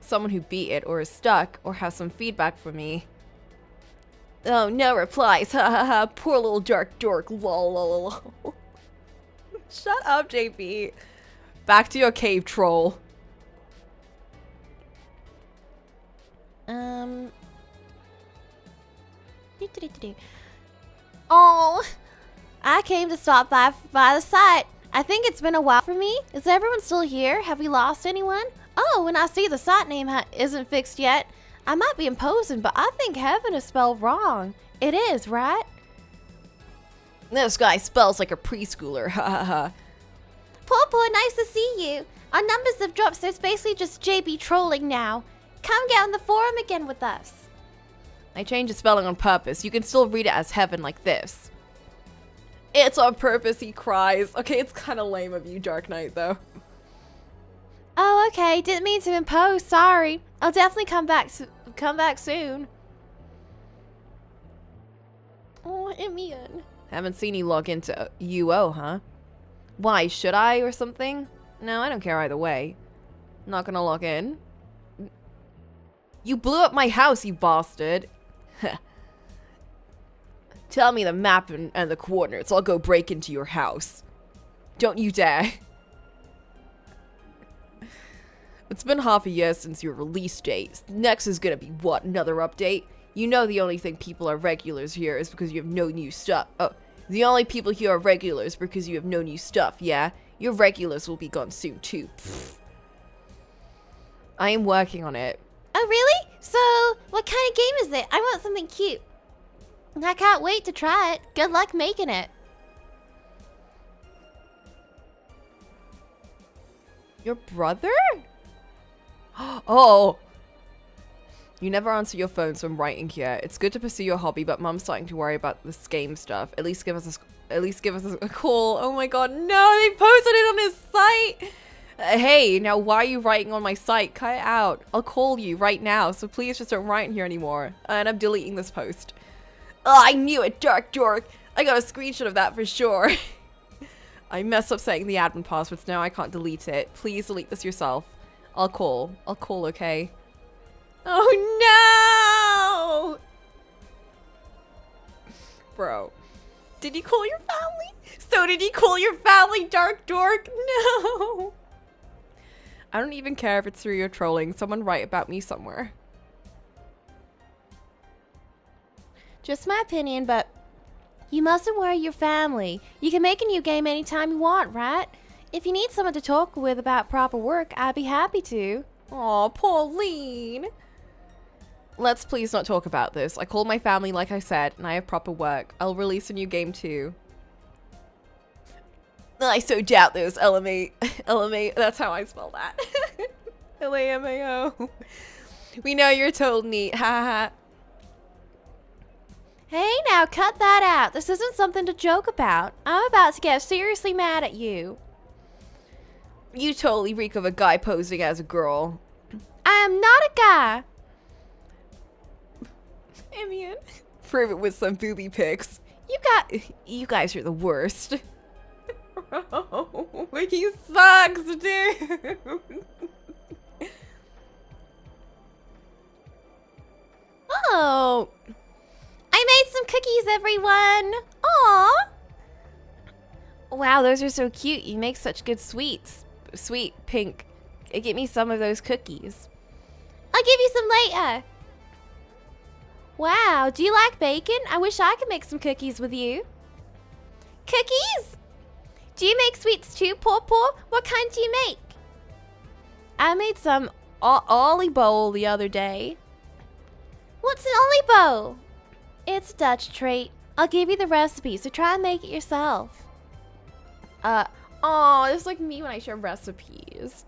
B: Someone who beat it or is stuck or has some feedback for me. Oh, no replies. Ha ha ha. Poor little dark dork. Lol lol lol. Shut up, JP. Back to your cave, troll.
C: Oh, I came to stop by the site. I think it's been a while for me. Is everyone still here? Have we lost anyone? Oh, and I see the site name isn't fixed yet. I might be imposing, but I think heaven is spelled wrong. It is, right?
B: This guy spells like a preschooler. Ha ha ha.
C: Poor, nice to see you. Our numbers have dropped, so it's basically just JB trolling now. Come get on the forum again with us.
B: I changed the spelling on purpose. You can still read it as heaven like this. It's on purpose, he cries. Okay, it's kind of lame of you, Dark Knight, though.
C: Oh, okay. Didn't mean to impose. Sorry. I'll definitely come back soon. Oh, let me in.
B: Haven't seen you log into UO, huh? Why, should I or something? No, I don't care either way. Not gonna log in. You blew up my house, you bastard. Tell me the map and the coordinates. I'll go break into your house. Don't you dare. It's been half a year since your release date. Next is gonna be what? Another update? You know the only thing people are regulars here is because you have no new stuff. Oh, the only people here are regulars because you have no new stuff, yeah? Your regulars will be gone soon too. Pfft. I am working on it.
C: Oh, really? So, what kind of game is it? I want something cute. I can't wait to try it. Good luck making it.
B: Your brother? Oh! You never answer your phone, so I'm writing here. It's good to pursue your hobby, but Mum's starting to worry about this game stuff. At least give us a call. Oh my god, no! They posted it on his site! Hey, now why are you writing on my site? Cut it out. I'll call you right now, so please just don't write in here anymore. And I'm deleting this post. Oh, I knew it, Dark Dork. I got a screenshot of that for sure. I messed up saying the admin passwords. Now I can't delete it. Please delete this yourself. I'll call, okay? Oh no! Bro. Did he call your family? So did he call your family, Dark Dork? No! I don't even care if it's through your trolling. Someone write about me somewhere.
C: Just my opinion, but you mustn't worry your family. You can make a new game anytime you want, right? If you need someone to talk with about proper work, I'd be happy to.
B: Aw, Pauline. Let's please not talk about this. I called my family like I said, and I have proper work. I'll release a new game too. I so doubt those LMA. LMA, that's how I spell that. LAMAO. We know you're told neat, haha.
C: Hey, now cut that out. This isn't something to joke about. I'm about to get seriously mad at you.
B: You totally reek of a guy posing as a girl.
C: I am not a guy.
B: Amian. Prove it with some booby pics. You guys are the worst. Bro, he sucks, dude.
C: Oh, I made some cookies, everyone. Aw.
B: Wow, those are so cute. You make such good sweets. Sweet pink. Get me some of those cookies.
C: I'll give you some later. Wow, do you like bacon? I wish I could make some cookies with you. Cookies? Do you make sweets too, Paw Paw? What kind do you make?
B: I made some ollie bowl the other day.
C: What's an ollie bowl? It's a Dutch treat. I'll give you the recipe, so try and make it yourself.
B: It's like me when I share recipes.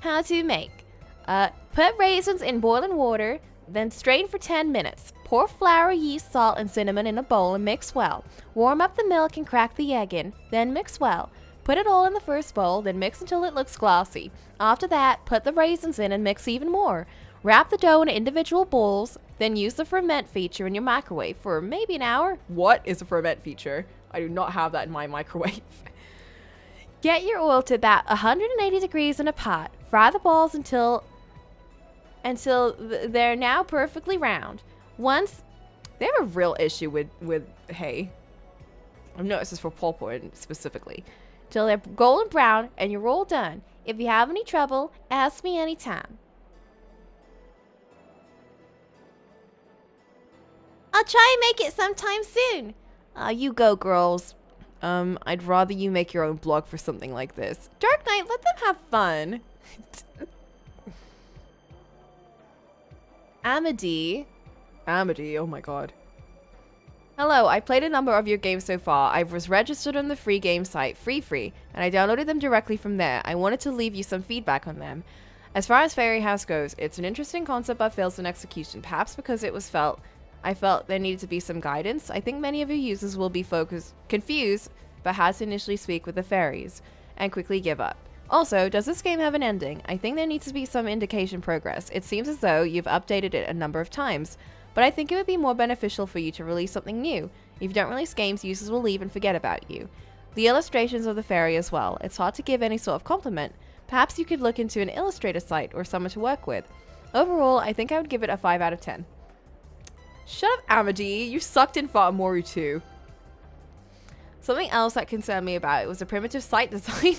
C: How to make. Put raisins in boiling water, then strain for 10 minutes. Pour flour, yeast, salt, and cinnamon in a bowl and mix well. Warm up the milk and crack the egg in, then mix well. Put it all in the first bowl, then mix until it looks glossy. After that, put the raisins in and mix even more. Wrap the dough in individual bowls, then use the ferment feature in your microwave for maybe an hour.
B: What is a ferment feature? I do not have that in my microwave.
C: Get your oil to about 180 degrees in a pot. Fry the balls until they're now perfectly round. Once
B: they have a real issue with hay. I've noticed this for pulpwood specifically.
C: Till they're golden brown and you're all done. If you have any trouble, ask me anytime. I'll try and make it sometime soon.
B: You go, girls. I'd rather you make your own blog for something like this. Dark Knight, let them have fun. Amity, oh my god. Hello, I played a number of your games so far. I was registered on the free game site, Free, and I downloaded them directly from there. I wanted to leave you some feedback on them. As far as Fairy House goes, it's an interesting concept but fails in execution, perhaps because I felt there needed to be some guidance. I think many of your users will be confused about how to initially speak with the fairies, and quickly give up. Also, does this game have an ending? I think there needs to be some indication progress. It seems as though you've updated it a number of times, but I think it would be more beneficial for you to release something new. If you don't release games, users will leave and forget about you. The illustrations of the fairy as well. It's hard to give any sort of compliment. Perhaps you could look into an illustrator site or someone to work with. Overall, I think I would give it a 5 out of 10. Shut up, Amity. You sucked in Fatamoru too. Something else that concerned me about it was the primitive site design.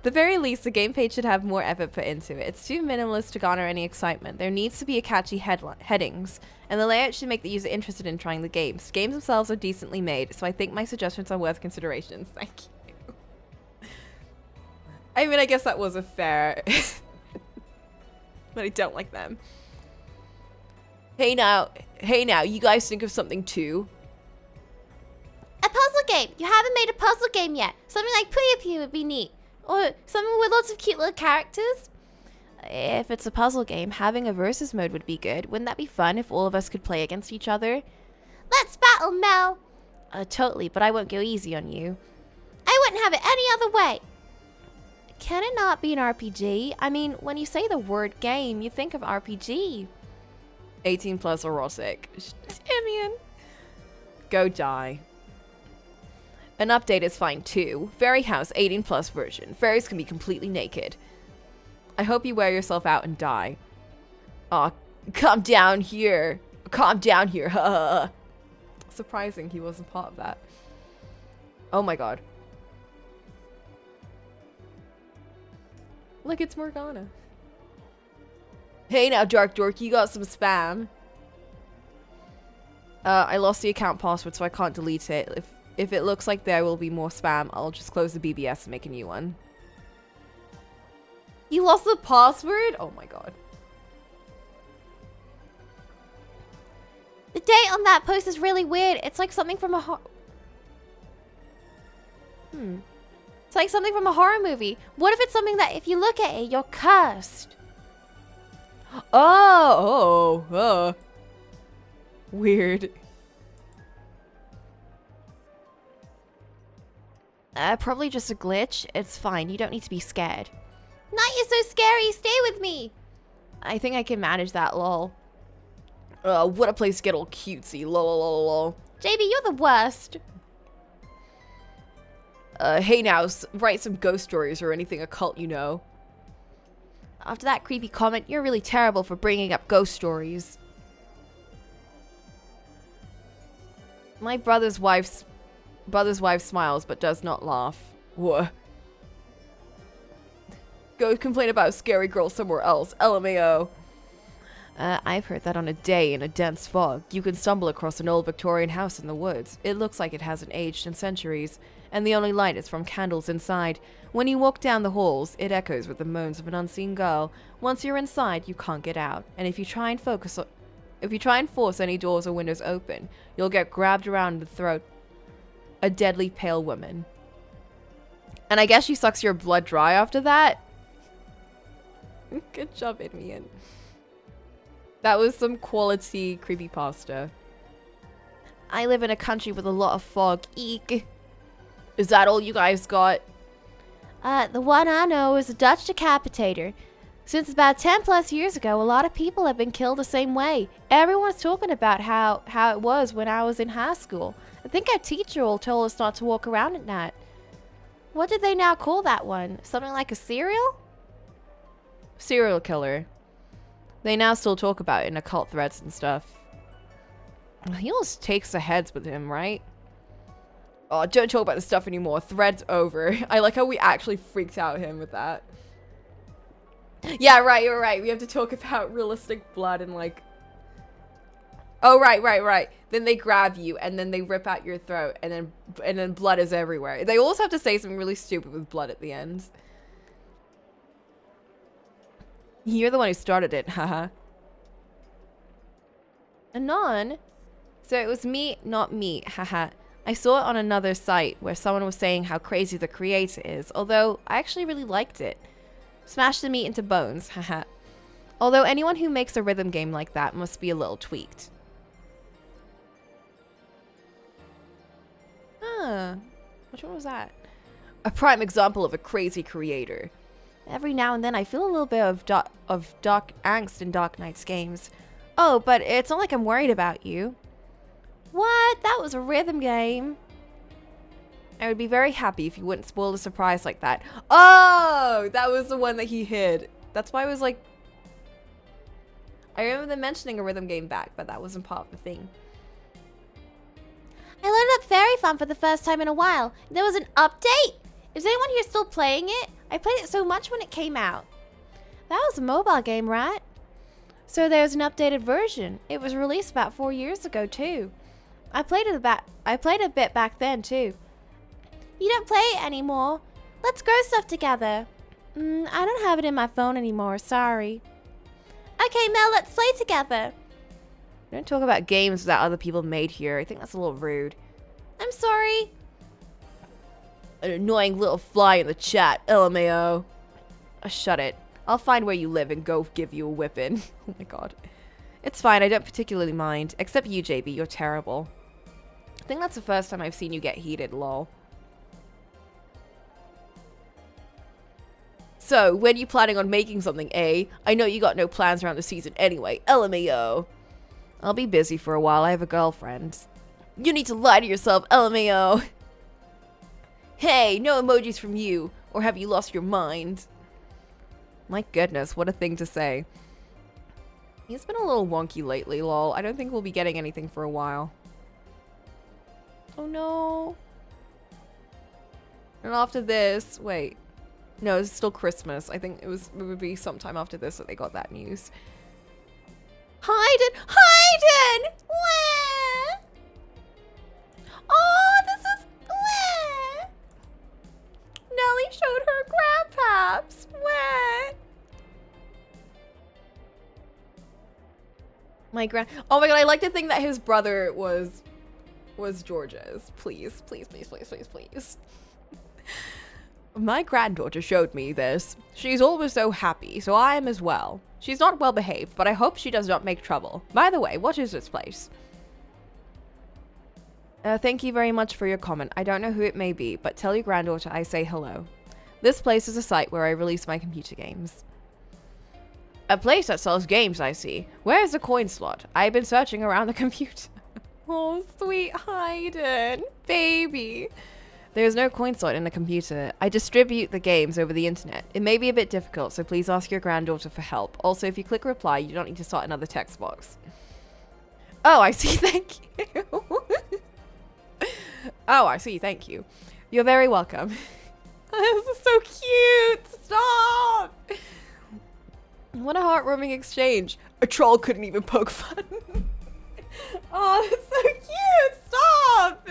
B: At the very least, the game page should have more effort put into it. It's too minimalist to garner any excitement. There needs to be a catchy headings, and the layout should make the user interested in trying the games. Games themselves are decently made, so I think my suggestions are worth consideration. Thank you. I mean, I guess that was a fair... but I don't like them. Hey now, you guys think of something too?
C: A puzzle game. You haven't made a puzzle game yet. Something like Puyo Puyo would be neat. Or something with lots of cute little characters.
B: If it's a puzzle game, having a versus mode would be good. Wouldn't that be fun if all of us could play against each other?
C: Let's battle, Mel.
B: Totally, but I won't go easy on you.
C: I wouldn't have it any other way.
B: Can it not be an RPG? I mean, when you say the word game, you think of RPG. 18 plus erotic. Amian. Go die. An update is fine too. Fairy House 18 plus version. Fairies can be completely naked. I hope you wear yourself out and die. Aw, calm down here. Calm down here. Surprising he wasn't part of that. Oh my god. Look, it's Morgana. Hey now, Dark Dork, you got some spam. I lost the account password, so I can't delete it. If it looks like there will be more spam, I'll just close the BBS and make a new one. You lost the password? Oh my god.
C: The date on that post is really weird. It's like something from a It's like something from a horror movie. What if it's something that if you look at it, you're cursed?
B: Oh. Weird.
C: Probably just a glitch. It's fine. You don't need to be scared. Not you so scary. Stay with me.
B: I think I can manage that, lol. What a place to get all cutesy, lol.
C: JB, you're the worst.
B: Hey now, write some ghost stories or anything occult you know.
C: After that creepy comment, you're really terrible for bringing up ghost stories.
B: My brother's wife smiles but does not laugh. What? Go complain about a scary girl somewhere else. LMAO. I've heard that on a day in a dense fog, you can stumble across an old Victorian house in the woods. It looks like it hasn't aged in centuries, and the only light is from candles inside. When you walk down the halls, it echoes with the moans of an unseen girl. Once you're inside, you can't get out, and if you try and force any doors or windows open, you'll get grabbed around the throat. A deadly pale woman. And I guess she sucks your blood dry after that? Good job, Idmian. That was some quality creepypasta.
C: I live in a country with a lot of fog. Eek.
B: Is that all you guys got?
C: The one I know is a Dutch decapitator. Since about 10 plus years ago, a lot of people have been killed the same way. Everyone's talking about how it was when I was in high school. I think our teacher all told us not to walk around at night. What did they now call that one? Something like a serial?
B: Serial killer. They now still talk about it in occult threads and stuff. He always takes the heads with him, right? Oh, don't talk about this stuff anymore. Thread's over. I like how we actually freaked out him with that. Yeah, right, you're right. We have to talk about realistic blood and like... Oh, right. Then they grab you and then they rip out your throat and then blood is everywhere. They also have to say something really stupid with blood at the end. You're the one who started it, haha. Anon? So it was me, not me, haha. I saw it on another site where someone was saying how crazy the creator is, although I actually really liked it. Smash the meat into bones, haha. Although anyone who makes a rhythm game like that must be a little tweaked. Which one was that? A prime example of a crazy creator. Every now and then I feel a little bit of dark angst in Dark Knight's games. Oh, but it's not like I'm worried about you.
C: What? That was a rhythm game.
B: I would be very happy if you wouldn't spoil the surprise like that. Oh, that was the one that he hid. That's why I was like... I remember them mentioning a rhythm game back, but that wasn't part of the thing.
C: I loaded up Fairy Fun for the first time in a while. There was an update? Is anyone here still playing it? I played it so much when it came out. That was a mobile game, right? So there's an updated version. It was released about 4 years ago, too. I played a bit back then, too. You don't play it anymore. Let's grow stuff together. I don't have it in my phone anymore, sorry. Okay, Mel, let's play together.
B: Don't talk about games that other people made here. I think that's a little rude.
C: I'm sorry.
B: An annoying little fly in the chat, LMAO. Shut it. I'll find where you live and go give you a whipping. Oh my god. It's fine, I don't particularly mind. Except you, JB, you're terrible. I think that's the first time I've seen you get heated, lol. So, when you planning on making something, eh? I know you got no plans around the season anyway, LMAO. I'll be busy for a while, I have a girlfriend. You need to lie to yourself, LMAO. Hey, no emojis from you, or have you lost your mind? My goodness, what a thing to say. He's been a little wonky lately, lol. I don't think we'll be getting anything for a while. Oh no. And after this, wait. No, it's still Christmas. I think it would be sometime after this that they got that news.
C: Hayden! Hayden! Where?
B: Oh my god, I like to think that his brother was George's. Please, please, please, please, please, please. My granddaughter showed me this. She's always so happy, so I am as well. She's not well behaved, but I hope she does not make trouble. By the way, what is this place? Thank you very much for your comment. I don't know who it may be, but tell your granddaughter I say hello. This place is a site where I release my computer games. A place that sells games, I see. Where is the coin slot? I've been searching around the computer. Oh, sweet Hayden. Baby. There's no coin slot in the computer. I distribute the games over the internet. It may be a bit difficult, so please ask your granddaughter for help. Also, if you click reply, you don't need to start another text box. Oh, I see. Thank you. Oh, I see. Thank you. You're very welcome. This is so cute. Stop. What a heartwarming exchange. A troll couldn't even poke fun. Oh, that's so cute. Stop.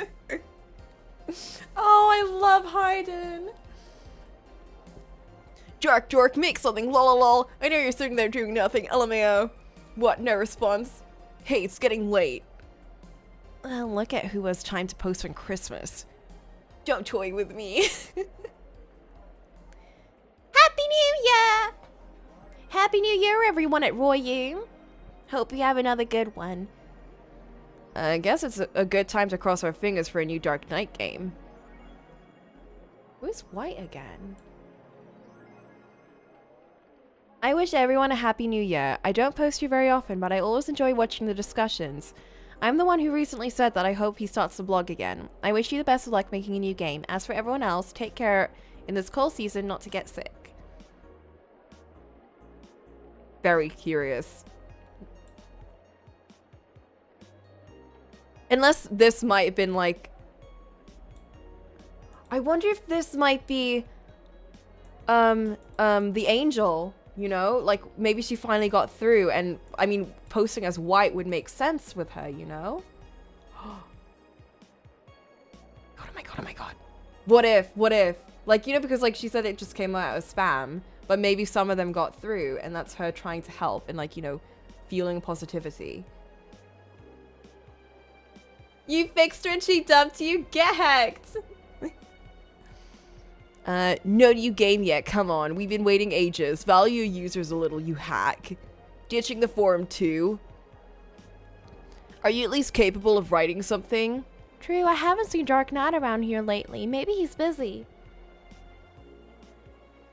B: Oh, I love Hayden. Jork, make something, lol. I know you're sitting there doing nothing, LMAO. What, no response? Hey, it's getting late. Look at who has time to post on Christmas. Don't toy with me.
C: Happy New Year! Happy New Year, everyone at Royu. Hope you have another good one.
B: I guess it's a good time to cross our fingers for a new Dark Knight game. Who's white again? I wish everyone a happy new year. I don't post you very often, but I always enjoy watching the discussions. I'm the one who recently said that I hope he starts the blog again. I wish you the best of luck making a new game. As for everyone else, take care in this cold season not to get sick. Very curious. Unless this might have been like... I wonder if this might be... the angel, you know? Like, maybe she finally got through, and, I mean, posting as white would make sense with her, you know? Oh my god, oh my god. What if? Like, you know, because, like, she said it just came out as spam, but maybe some of them got through, and that's her trying to help, and, like, you know, feeling positivity. You fixed her and she dumped you? Get hacked! No new game yet, come on. We've been waiting ages. Value your users a little, you hack. Ditching the forum too. Are you at least capable of writing something?
C: True, I haven't seen Dark Knight around here lately. Maybe he's busy.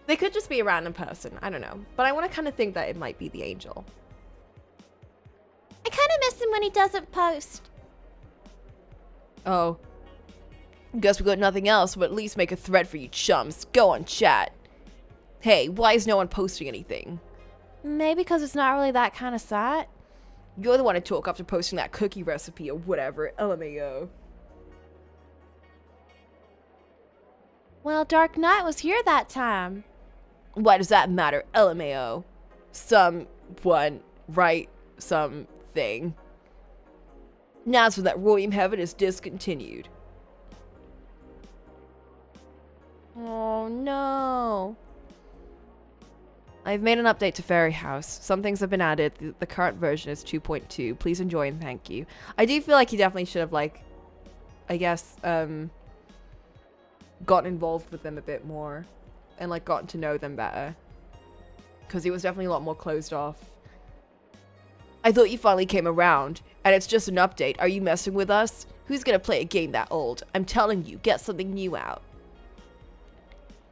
B: They could just be a random person, I don't know. But I want to kind of think that it might be the angel.
C: I kind of miss him when he doesn't post.
B: Oh. Guess we got nothing else, but at least make a thread for you chums. Go on, chat. Hey, why is no one posting anything?
C: Maybe because it's not really that kind of site.
B: You're the one to talk after posting that cookie recipe or whatever, LMAO.
C: Well, Dark Knight was here that time.
B: Why does that matter, LMAO? Someone write something. Announcement that Royum Heaven is discontinued.
C: Oh no.
B: I've made an update to Fairy House. Some things have been added. The current version is 2.2. Please enjoy and thank you. I do feel like he definitely should have, like, I guess, gotten involved with them a bit more. And, like, gotten to know them better. Because he was definitely a lot more closed off. I thought you finally came around. And it's just an update. Are you messing with us? Who's gonna play a game that old? I'm telling you, get something new out.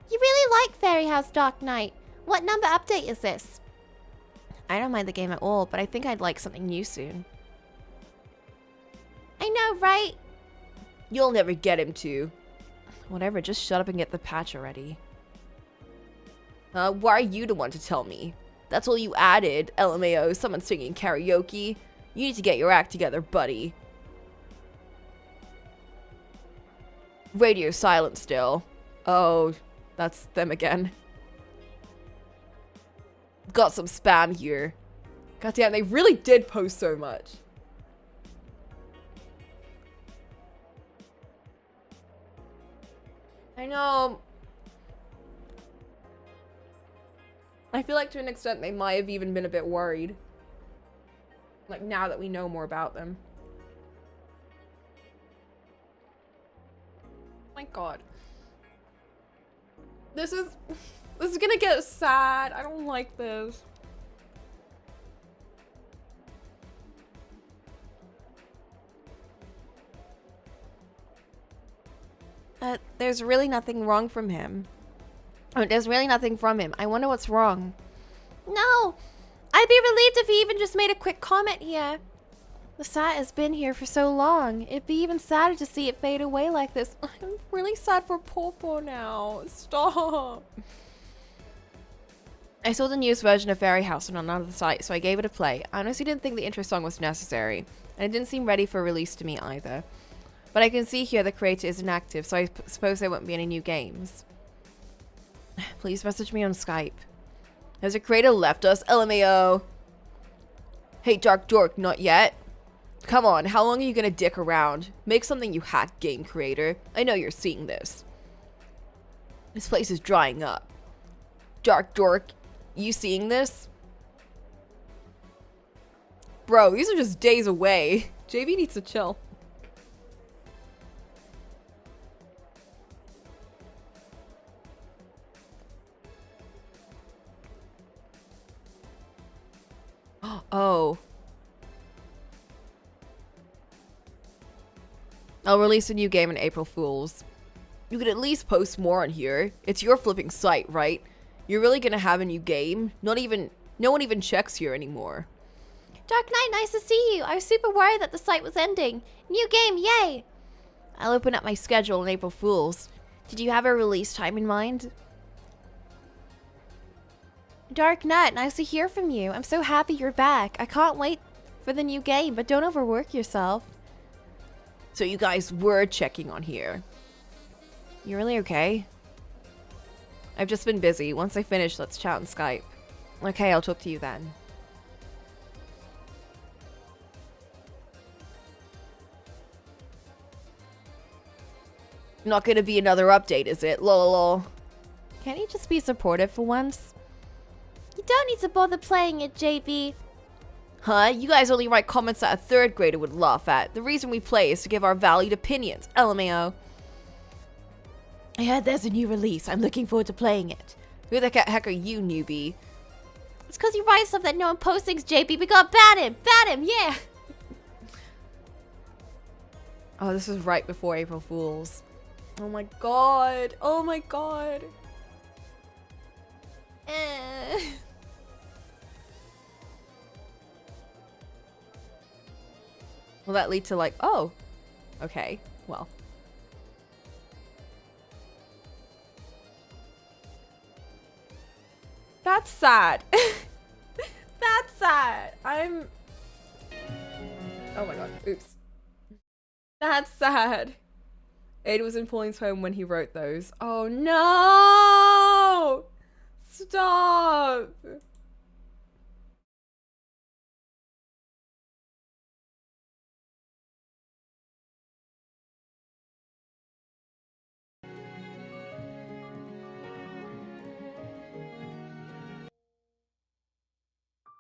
C: You really like Fairy House Dark Knight. What number update is this?
B: I don't mind the game at all, but I think I'd like something new soon.
C: I know, right?
B: You'll never get him to. Whatever, just shut up and get the patch already. Why are you the one to tell me? That's all you added, LMAO, someone singing karaoke. You need to get your act together, buddy. Radio silent still. Oh, that's them again. Got some spam here. Goddamn, they really did post so much. I know. I feel like to an extent they might have even been a bit worried. Like, now that we know more about them. My god. This is gonna get sad. I don't like this.
C: There's really nothing wrong from him. Oh, there's really nothing from him. I wonder what's wrong. No! I'd be relieved if he even just made a quick comment here. The sat has been here for so long. It'd be even sadder to see it fade away like this. I'm really sad for Popo now. Stop.
B: I saw the newest version of Fairy House on another site, so I gave it a play. I honestly didn't think the intro song was necessary, and it didn't seem ready for release to me either. But I can see here the creator isn't active, so I suppose there won't be any new games. Please message me on Skype. Has the creator left us? LMAO. Hey, Dark Dork, not yet. Come on, how long are you gonna dick around? Make something, you hack game creator. I know you're seeing this. This place is drying up. Dark Dork, you seeing this? Bro, these are just days away. JB needs to chill. Oh. I'll release a new game on April Fools. You could at least post more on here. It's your flipping site, right? You're really gonna have a new game? No one even checks here anymore.
C: Dark Knight, nice to see you. I was super worried that the site was ending. New game, yay!
B: I'll open up my schedule on April Fools.
C: Did you have a release time in mind? Dark Knight, nice to hear from you. I'm so happy you're back. I can't wait for the new game, but don't overwork yourself.
B: So you guys were checking on here. You really okay? I've just been busy. Once I finish, let's chat on Skype. Okay, I'll talk to you then. Not gonna be another update, is it? Lol.
C: Can't you just be supportive for once? You don't need to bother playing it, JB.
B: Huh? You guys only write comments that a third grader would laugh at. The reason we play is to give our valued opinions. LMAO. I heard there's a new release. I'm looking forward to playing it. Who the heck are you, newbie?
C: It's because you write stuff that no one posts things, JB. We gotta ban him! Ban him, yeah!
B: Oh, this is right before April Fools. Oh my god. Oh my god. Will that lead to like, oh, okay, well. That's sad. That's sad. Oh my god, oops. That's sad. Ada was in Pauline's home when he wrote those. Oh no! Stop!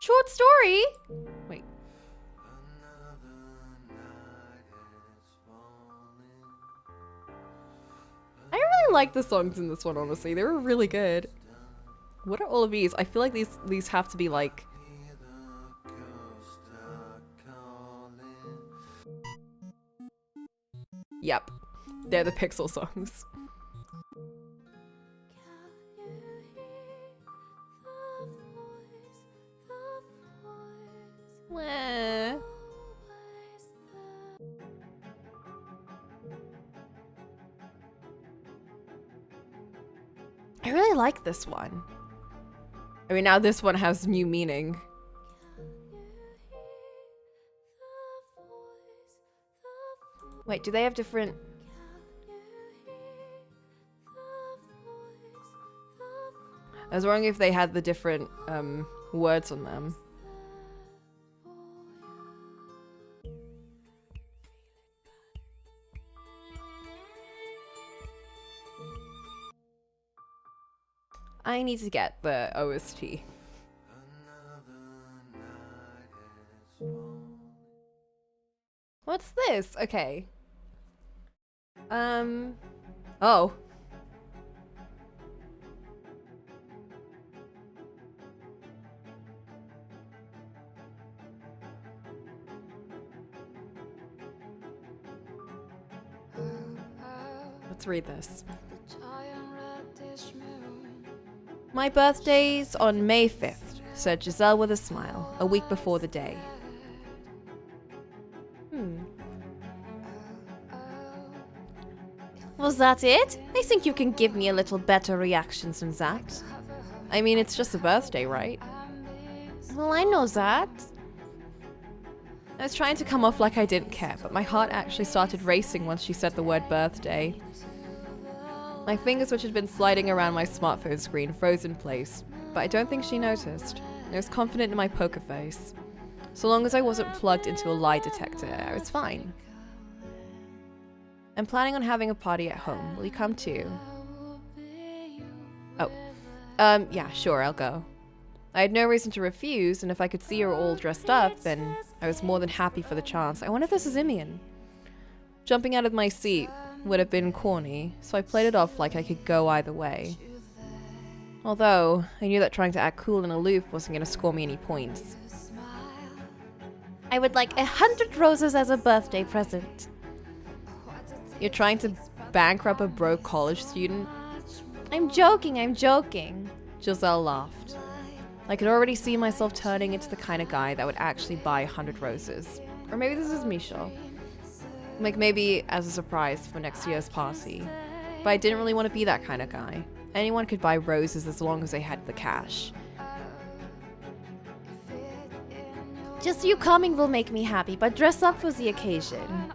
B: Short story? Wait. I really like the songs in this one, honestly. They were really good. What are all of these? I feel like these have to be like... Yep. They're the Pixel songs. Wah. I really like this one. I mean, now this one has new meaning. Wait, do they have different... I was wondering if they had the different words on them. I need to get the OST. Another night has fallen. this? Okay. Oh. Let's read this. My birthday's on May 5th, said Giselle with a smile, a week before the day.
C: Was that it? I think you can give me a little better reactions than that.
B: I mean, it's just a birthday, right?
C: Well, I know that.
B: I was trying to come off like I didn't care, but my heart actually started racing once she said the word birthday. My fingers, which had been sliding around my smartphone screen, froze in place, but I don't think she noticed. I was confident in my poker face. So long as I wasn't plugged into a lie detector, I was fine. I'm planning on having a party at home. Will you come too? Oh. Yeah, sure, I'll go. I had no reason to refuse, and if I could see her all dressed up, then I was more than happy for the chance. I wonder if this is Imian. Jumping out of my seat would have been corny, so I played it off like I could go either way. Although, I knew that trying to act cool and aloof wasn't going to score me any points.
C: I would like 100 roses as a birthday present.
B: You're trying to bankrupt a broke college student?
C: I'm joking.
B: Giselle laughed. I could already see myself turning into the kind of guy that would actually buy 100 roses. Or maybe this is Misha. Like maybe as a surprise for next year's party. But I didn't really want to be that kind of guy. Anyone could buy roses as long as they had the cash.
C: Just you coming will make me happy, but dress up for the occasion.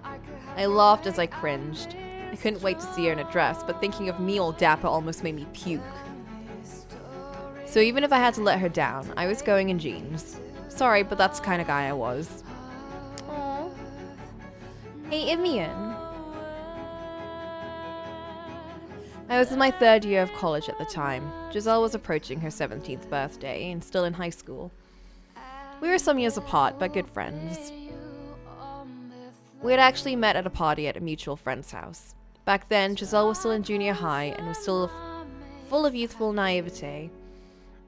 B: I laughed as I cringed. I couldn't wait to see her in a dress, but thinking of me all dapper almost made me puke. So even if I had to let her down, I was going in jeans. Sorry, but that's the kind of guy I was.
C: Aww. Hey, Imian.
B: I was in my 3rd year of college at the time. Giselle was approaching her 17th birthday and still in high school. We were some years apart, but good friends. We had actually met at a party at a mutual friend's house. Back then, Giselle was still in junior high and was still full of youthful naivete.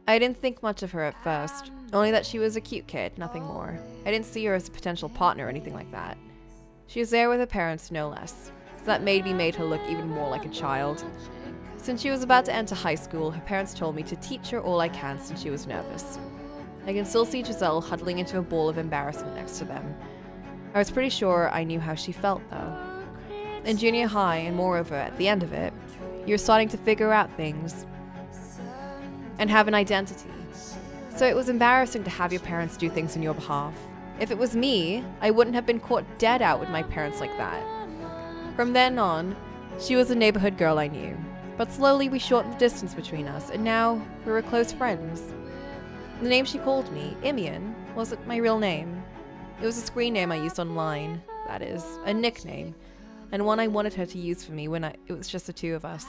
B: I didn't think much of her at first, only that she was a cute kid, nothing more. I didn't see her as a potential partner or anything like that. She was there with her parents, no less, so that made her look even more like a child. Since she was about to enter high school, her parents told me to teach her all I can since she was nervous. I can still see Giselle huddling into a ball of embarrassment next to them. I was pretty sure I knew how she felt, though. In junior high, and moreover, at the end of it, you're starting to figure out things and have an identity. So it was embarrassing to have your parents do things on your behalf. If it was me, I wouldn't have been caught dead out with my parents like that. From then on, she was a neighborhood girl I knew. But slowly we shortened the distance between us, and now we were close friends. The name she called me, Imian, wasn't my real name. It was a screen name I used online, that is, a nickname, and one I wanted her to use for me when it was just the two of us.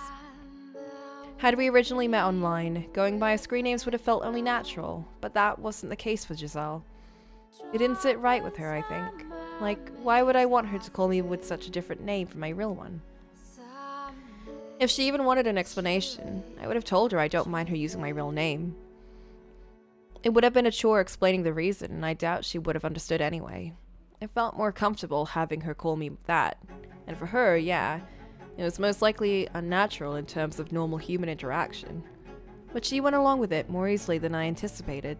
B: Had we originally met online, going by our screen names would have felt only natural, but that wasn't the case for Giselle. It didn't sit right with her, I think. Like, why would I want her to call me with such a different name from my real one? If she even wanted an explanation, I would have told her I don't mind her using my real name. It would have been a chore explaining the reason, and I doubt she would have understood anyway. I felt more comfortable having her call me that, and for her, yeah, it was most likely unnatural in terms of normal human interaction. But she went along with it more easily than I anticipated.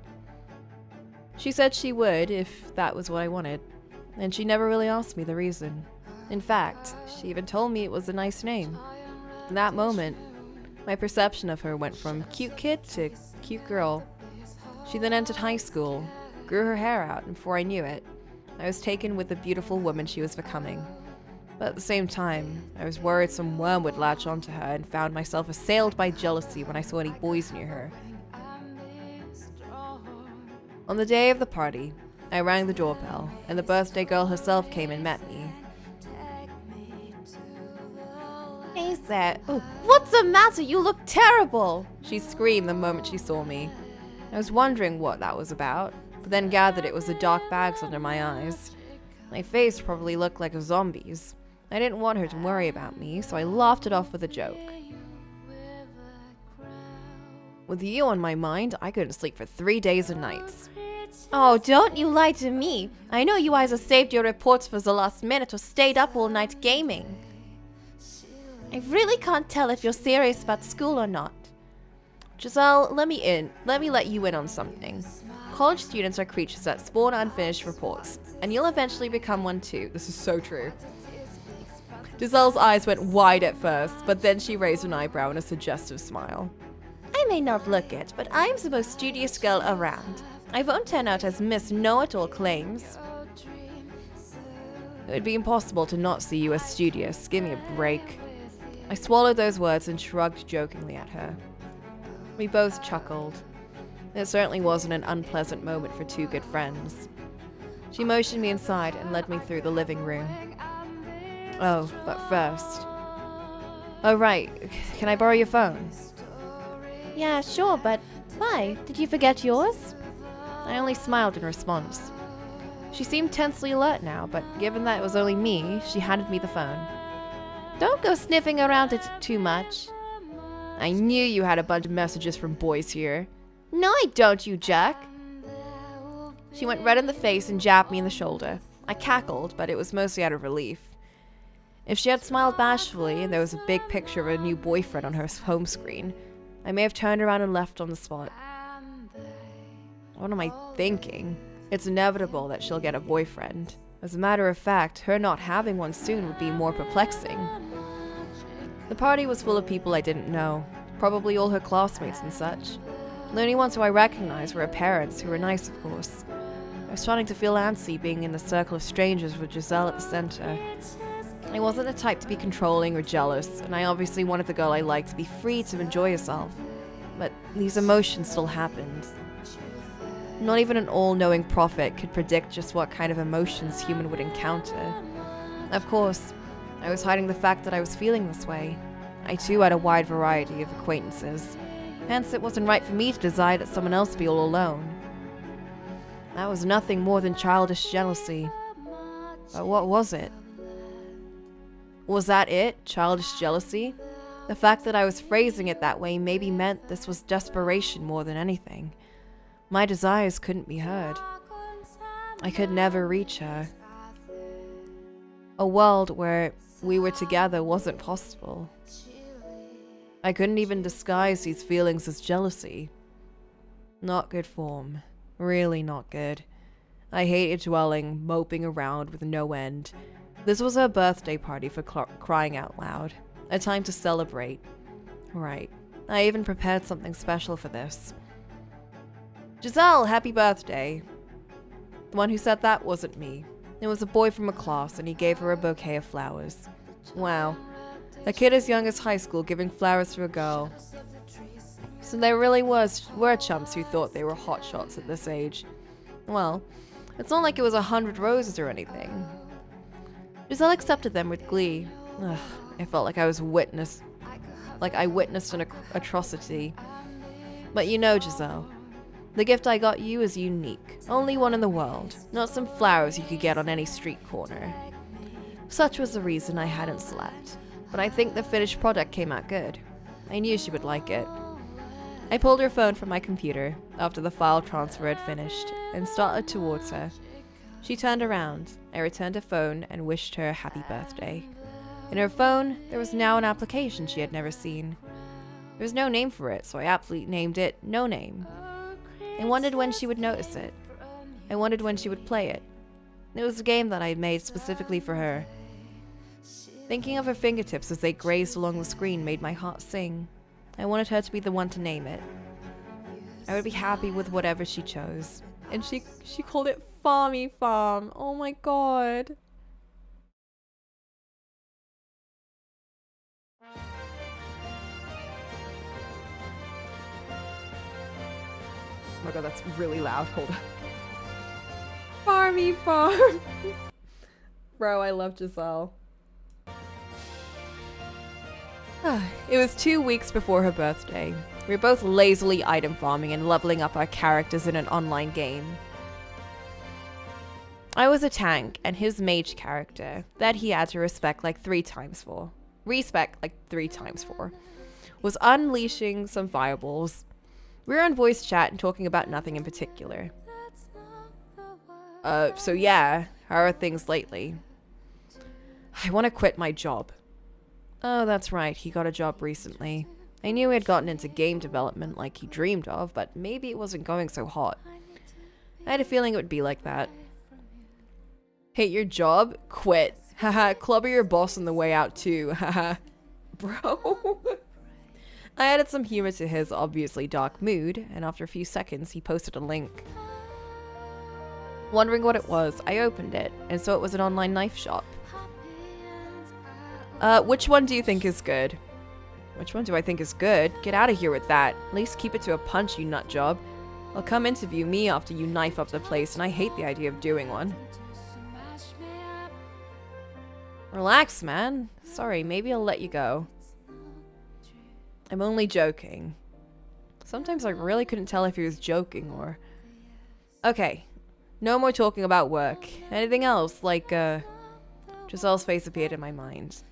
B: She said she would if that was what I wanted, and she never really asked me the reason. In fact, she even told me it was a nice name. In that moment, my perception of her went from cute kid to cute girl. She then entered high school, grew her hair out, and before I knew it, I was taken with the beautiful woman she was becoming. But at the same time, I was worried some worm would latch onto her and found myself assailed by jealousy when I saw any boys near her. On the day of the party, I rang the doorbell, and the birthday girl herself came and met me.
C: Hey there. Oh, what's the matter? You look terrible.
B: She screamed the moment she saw me. I was wondering what that was about, but then gathered it was the dark bags under my eyes. My face probably looked like a zombie's. I didn't want her to worry about me, so I laughed it off with a joke. With you on my mind, I couldn't sleep for 3 days and nights.
C: Oh, don't you lie to me. I know you either saved your reports for the last minute or stayed up all night gaming. I really can't tell if you're serious about school or not.
B: Giselle, let me let you in on something. College students are creatures that spawn unfinished reports, and you'll eventually become one too. This is so true. Giselle's eyes went wide at first, but then she raised an eyebrow in a suggestive smile.
C: I may not look it, but I'm the most studious girl around. I won't turn out as Miss Know-It-All claims.
B: It would be impossible to not see you as studious. Give me a break. I swallowed those words and shrugged jokingly at her. We both chuckled. It certainly wasn't an unpleasant moment for two good friends. She motioned me inside and led me through the living room. Oh, but first... Oh, right. Can I borrow your phone?
C: Yeah, sure, but why? Did you forget yours?
B: I only smiled in response. She seemed tensely alert now, but given that it was only me, she handed me the phone.
C: Don't go sniffing around it too much.
B: I knew you had a bunch of messages from boys here.
C: No, I don't, you jerk.
B: She went red in the face and jabbed me in the shoulder. I cackled, but it was mostly out of relief. If she had smiled bashfully and there was a big picture of a new boyfriend on her home screen, I may have turned around and left on the spot. What am I thinking? It's inevitable that she'll get a boyfriend. As a matter of fact, her not having one soon would be more perplexing. The party was full of people I didn't know, probably all her classmates and such. The only ones who I recognized were her parents, who were nice, of course. I was starting to feel antsy being in the circle of strangers with Giselle at the center. I wasn't the type to be controlling or jealous, and I obviously wanted the girl I liked to be free to enjoy herself. But these emotions still happened. Not even an all-knowing prophet could predict just what kind of emotions human would encounter. Of course, I was hiding the fact that I was feeling this way. I too had a wide variety of acquaintances. Hence, it wasn't right for me to desire that someone else be all alone. That was nothing more than childish jealousy. But what was it? Was that it? Childish jealousy? The fact that I was phrasing it that way maybe meant this was desperation more than anything. My desires couldn't be heard. I could never reach her. A world where we were together wasn't possible. I couldn't even disguise these feelings as jealousy. Not good form. Really not good. I hated dwelling, moping around with no end. This was her birthday party, for crying out loud. A time to celebrate. Right. I even prepared something special for this. Giselle, happy birthday. The one who said that wasn't me. It was a boy from a class, and he gave her a bouquet of flowers. Wow. A kid as young as high school giving flowers to a girl. So there really were chumps who thought they were hotshots at this age. Well, it's not like it was 100 roses or anything. Giselle accepted them with glee. Ugh, I felt like I witnessed an atrocity. But you know, Giselle, the gift I got you is unique. Only one in the world. Not some flowers you could get on any street corner. Such was the reason I hadn't slept. But I think the finished product came out good. I knew she would like it. I pulled her phone from my computer after the file transfer had finished and started towards her. She turned around. I returned her phone and wished her a happy birthday. In her phone, there was now an application she had never seen. There was no name for it, so I aptly named it No Name. I wondered when she would notice it. I wondered when she would play it. It was a game that I had made specifically for her. Thinking of her fingertips as they grazed along the screen made my heart sing. I wanted her to be the one to name it. I would be happy with whatever she chose. And she called it Farmy Farm. Oh my god. Oh my god, that's really loud. Hold on. Farmy Farm. Bro, I love Giselle. It was 2 weeks before her birthday. We were both lazily item farming and leveling up our characters in an online game. I was a tank, and his mage character, that he had to respect like 3 times for, was unleashing some fireballs. We were on voice chat and talking about nothing in particular. So yeah, how are things lately? I want to quit my job. Oh, that's right, he got a job recently. I knew he had gotten into game development like he dreamed of, but maybe it wasn't going so hot. I had a feeling it would be like that. Hate your job? Quit. Haha, clobber your boss on the way out too. Haha. Bro. I added some humor to his obviously dark mood, and after a few seconds he posted a link. Wondering what it was, I opened it, and saw it was an online knife shop. Which one do you think is good? Which one do I think is good? Get out of here with that. At least keep it to a punch, you nut job. I'll come interview me after you knife up the place, and I hate the idea of doing one. Relax, man. Sorry, maybe I'll let you go. I'm only joking. Sometimes I really couldn't tell if he was joking or... Okay. No more talking about work. Anything else? Like, Giselle's face appeared in my mind.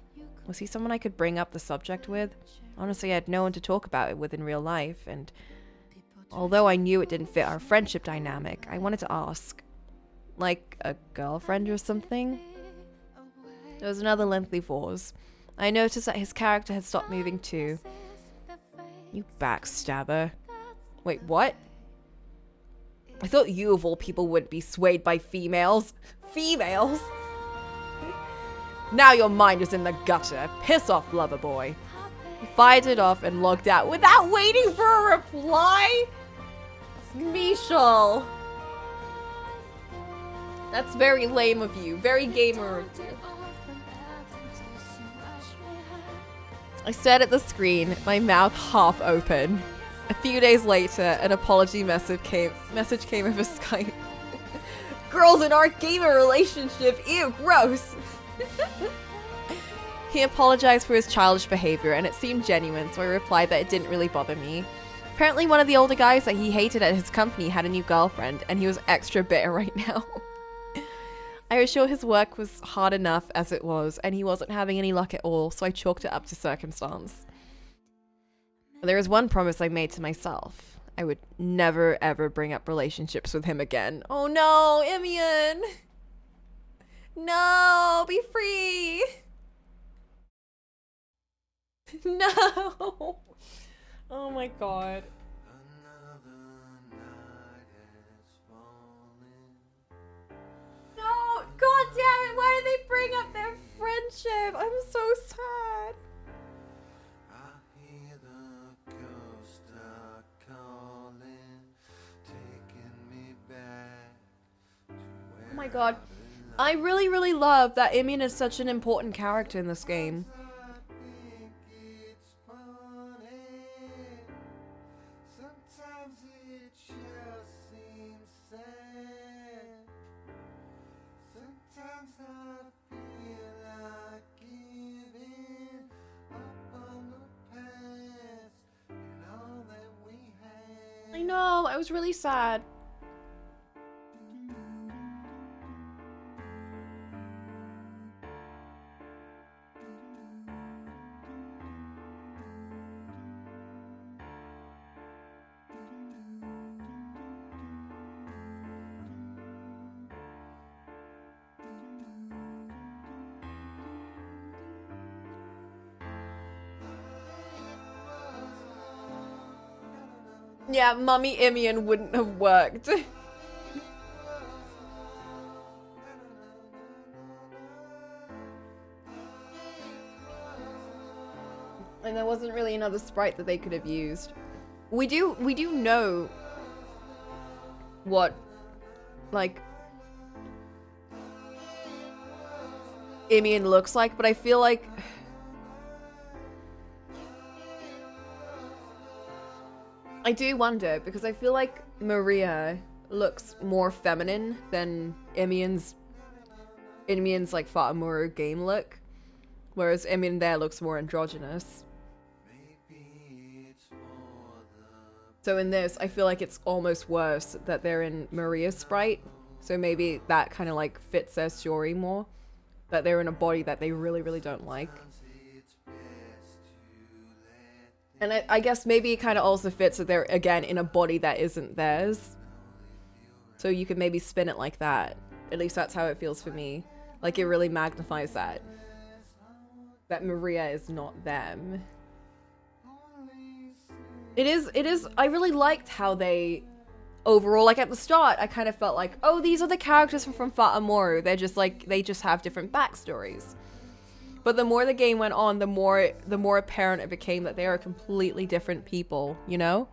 B: Was he someone I could bring up the subject with? Honestly, I had no one to talk about it with in real life, and... although I knew it didn't fit our friendship dynamic, I wanted to ask. Like, a girlfriend or something? There was another lengthy pause. I noticed that his character had stopped moving too. You backstabber. Wait, what? I thought you of all people wouldn't be swayed by females. Females? Now your mind is in the gutter. Piss off, lover boy. He fired it off and logged out without waiting for a reply? Michel. That's very lame of you. Very gamer of you. I stared at the screen, my mouth half open. A few days later, an apology message came over Skype. Girls in our gamer relationship, ew, gross. He apologized for his childish behavior, and it seemed genuine, so I replied that it didn't really bother me. Apparently one of the older guys that he hated at his company had a new girlfriend, and he was extra bitter right now. I was sure his work was hard enough as it was, and he wasn't having any luck at all, so I chalked it up to circumstance. There is one promise I made to myself. I would never ever bring up relationships with him again. Oh no, Imian! No, be free! No! Oh my god. No! God damn it! Why did they bring up their friendship? I'm so sad. Oh my god. I really, really love that Imian is such an important character in this game. I know, I was really sad. Yeah, Mummy Imian wouldn't have worked. And there wasn't really another sprite that they could have used. We do know what, like, Imian looks like, but I feel like I do wonder, because I feel like Maria looks more feminine than Imian's like Fatamuru game look, whereas Imian there looks more androgynous. So in this, I feel like it's almost worse that they're in Maria's sprite So maybe that kind of like fits their story more. That they're in a body that they really, really don't like. And I guess maybe it kind of also fits that they're, again, in a body that isn't theirs. So you could maybe spin it like that. At least that's how it feels for me. Like, it really magnifies that. That Maria is not them. It is, I really liked how they, overall, like at the start, I kind of felt like, oh, these are the characters from Fata Moro. They're just like, they just have different backstories. But the more the game went on, the more apparent it became that they are completely different people, you know?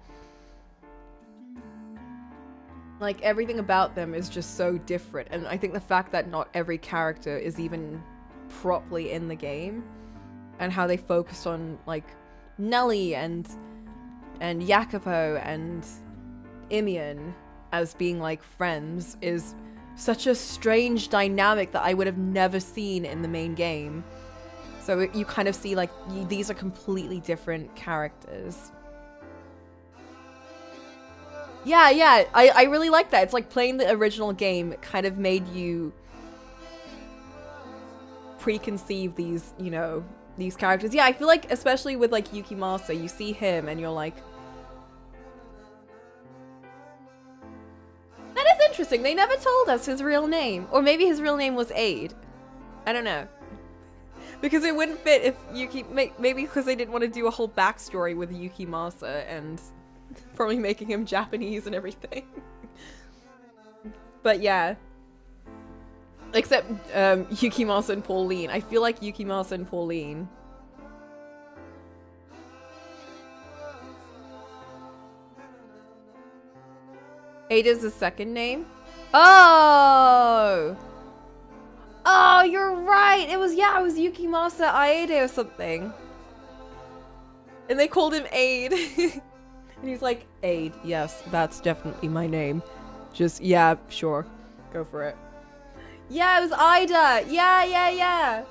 B: Like, everything about them is just so different. And I think the fact that not every character is even properly in the game, and how they focused on, like, Nelly and Jacopo and Imian as being, like, friends is such a strange dynamic that I would have never seen in the main game. So you kind of see, like, these are completely different characters. Yeah, I really like that. It's like playing the original game kind of made you preconceive these, you know, these characters. Yeah, I feel like, especially with, like, Yukimasa, you see him and you're like, that is interesting. They never told us his real name. Or maybe his real name was Aid. I don't know. Because it wouldn't fit if maybe because they didn't want to do a whole backstory with Yukimasa and probably making him Japanese and everything. But yeah. Except Yukimasa and Pauline. I feel like Yukimasa and Pauline. Ada's the second name? Oh! Oh, you're right! It was Yukimasa Aide or something. And they called him Aid. And he's like, Aid, yes, that's definitely my name. Just, yeah, sure. Go for it. Yeah, it was Ida! Yeah!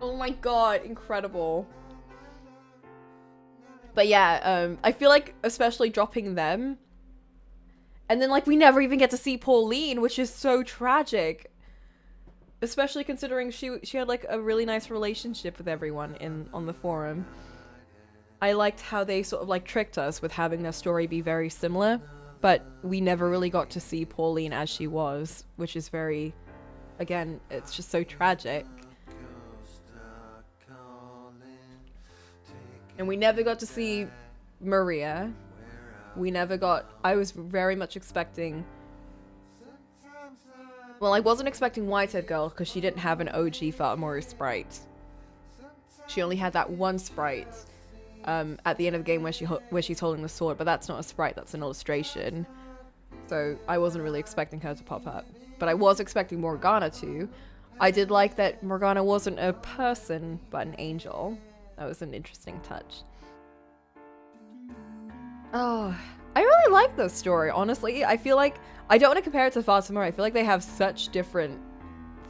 B: Oh my god, incredible. But yeah, I feel like especially dropping them. And then, like, we never even get to see Pauline, which is so tragic. Especially considering she had, like, a really nice relationship with everyone on the forum. I liked how they sort of, like, tricked us with having their story be very similar. But we never really got to see Pauline as she was, which is very, again, it's just so tragic. And we never got to see Maria. I was very much expecting... Well, I wasn't expecting Whitehead Girl because she didn't have an OG Fatamori sprite. She only had that one sprite at the end of the game where she's holding the sword, but that's not a sprite, that's an illustration. So I wasn't really expecting her to pop up. But I was expecting Morgana to. I did like that Morgana wasn't a person, but an angel. That was an interesting touch. Oh, I really like this story, honestly. I feel like, I don't want to compare it to Fatima. I feel like they have such different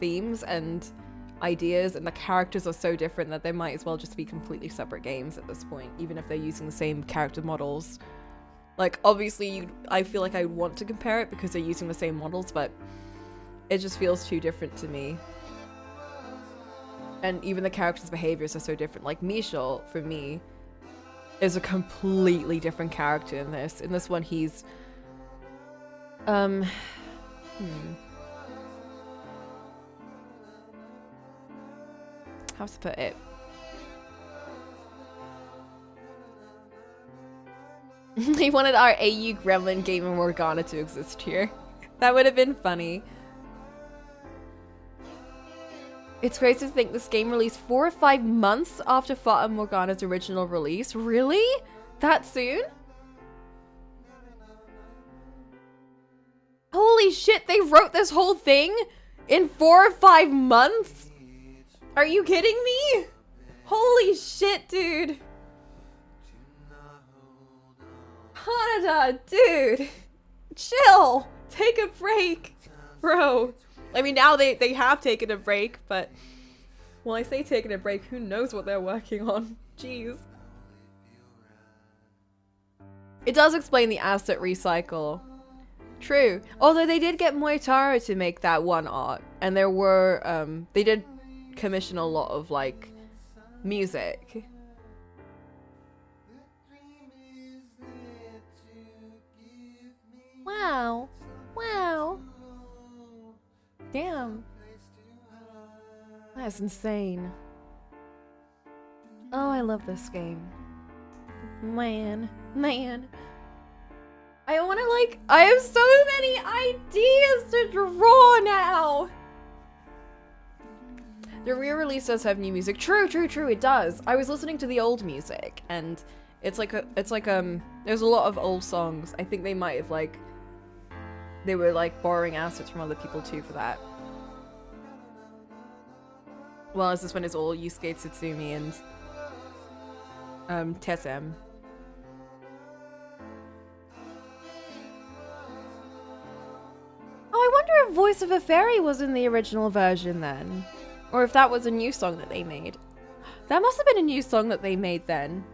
B: themes and ideas, and the characters are so different that they might as well just be completely separate games at this point, even if they're using the same character models. Like, obviously, I feel like I would want to compare it because they're using the same models, but it just feels too different to me. And even the characters' behaviors are so different. Like, Michel, for me, is a completely different character in this. In this one, he's... How to put it? He wanted our AU Gremlin Game and Morgana to exist here. That would have been funny. It's crazy to think this game released 4 or 5 months after Fata Morgana's original release. Really? That soon? Holy shit, they wrote this whole thing in 4 or 5 months? Are you kidding me? Holy shit, dude. Hanada, dude. Chill. Take a break, bro. I mean, now they have taken a break, but when I say taking a break, who knows what they're working on? Jeez. It does explain the asset recycle True. Although they did get Moitaro to make that one art, and there were they did commission a lot of like music.
C: Wow. Wow. Damn.
B: That's insane. Oh, I love this game.
C: Man. Man.
B: I want to like, I have so many ideas to draw now. The re-release does have new music. True, it does. I was listening to the old music and it's like there's a lot of old songs. I think they might have like, they were like borrowing assets from other people too for that. Well, as this one is all Yusuke Tsutsumi and Tessem.
C: Oh, I wonder if Voice of a Fairy was in the original version then.
B: Or if that was a new song that they made. That must have been a new song that they made then.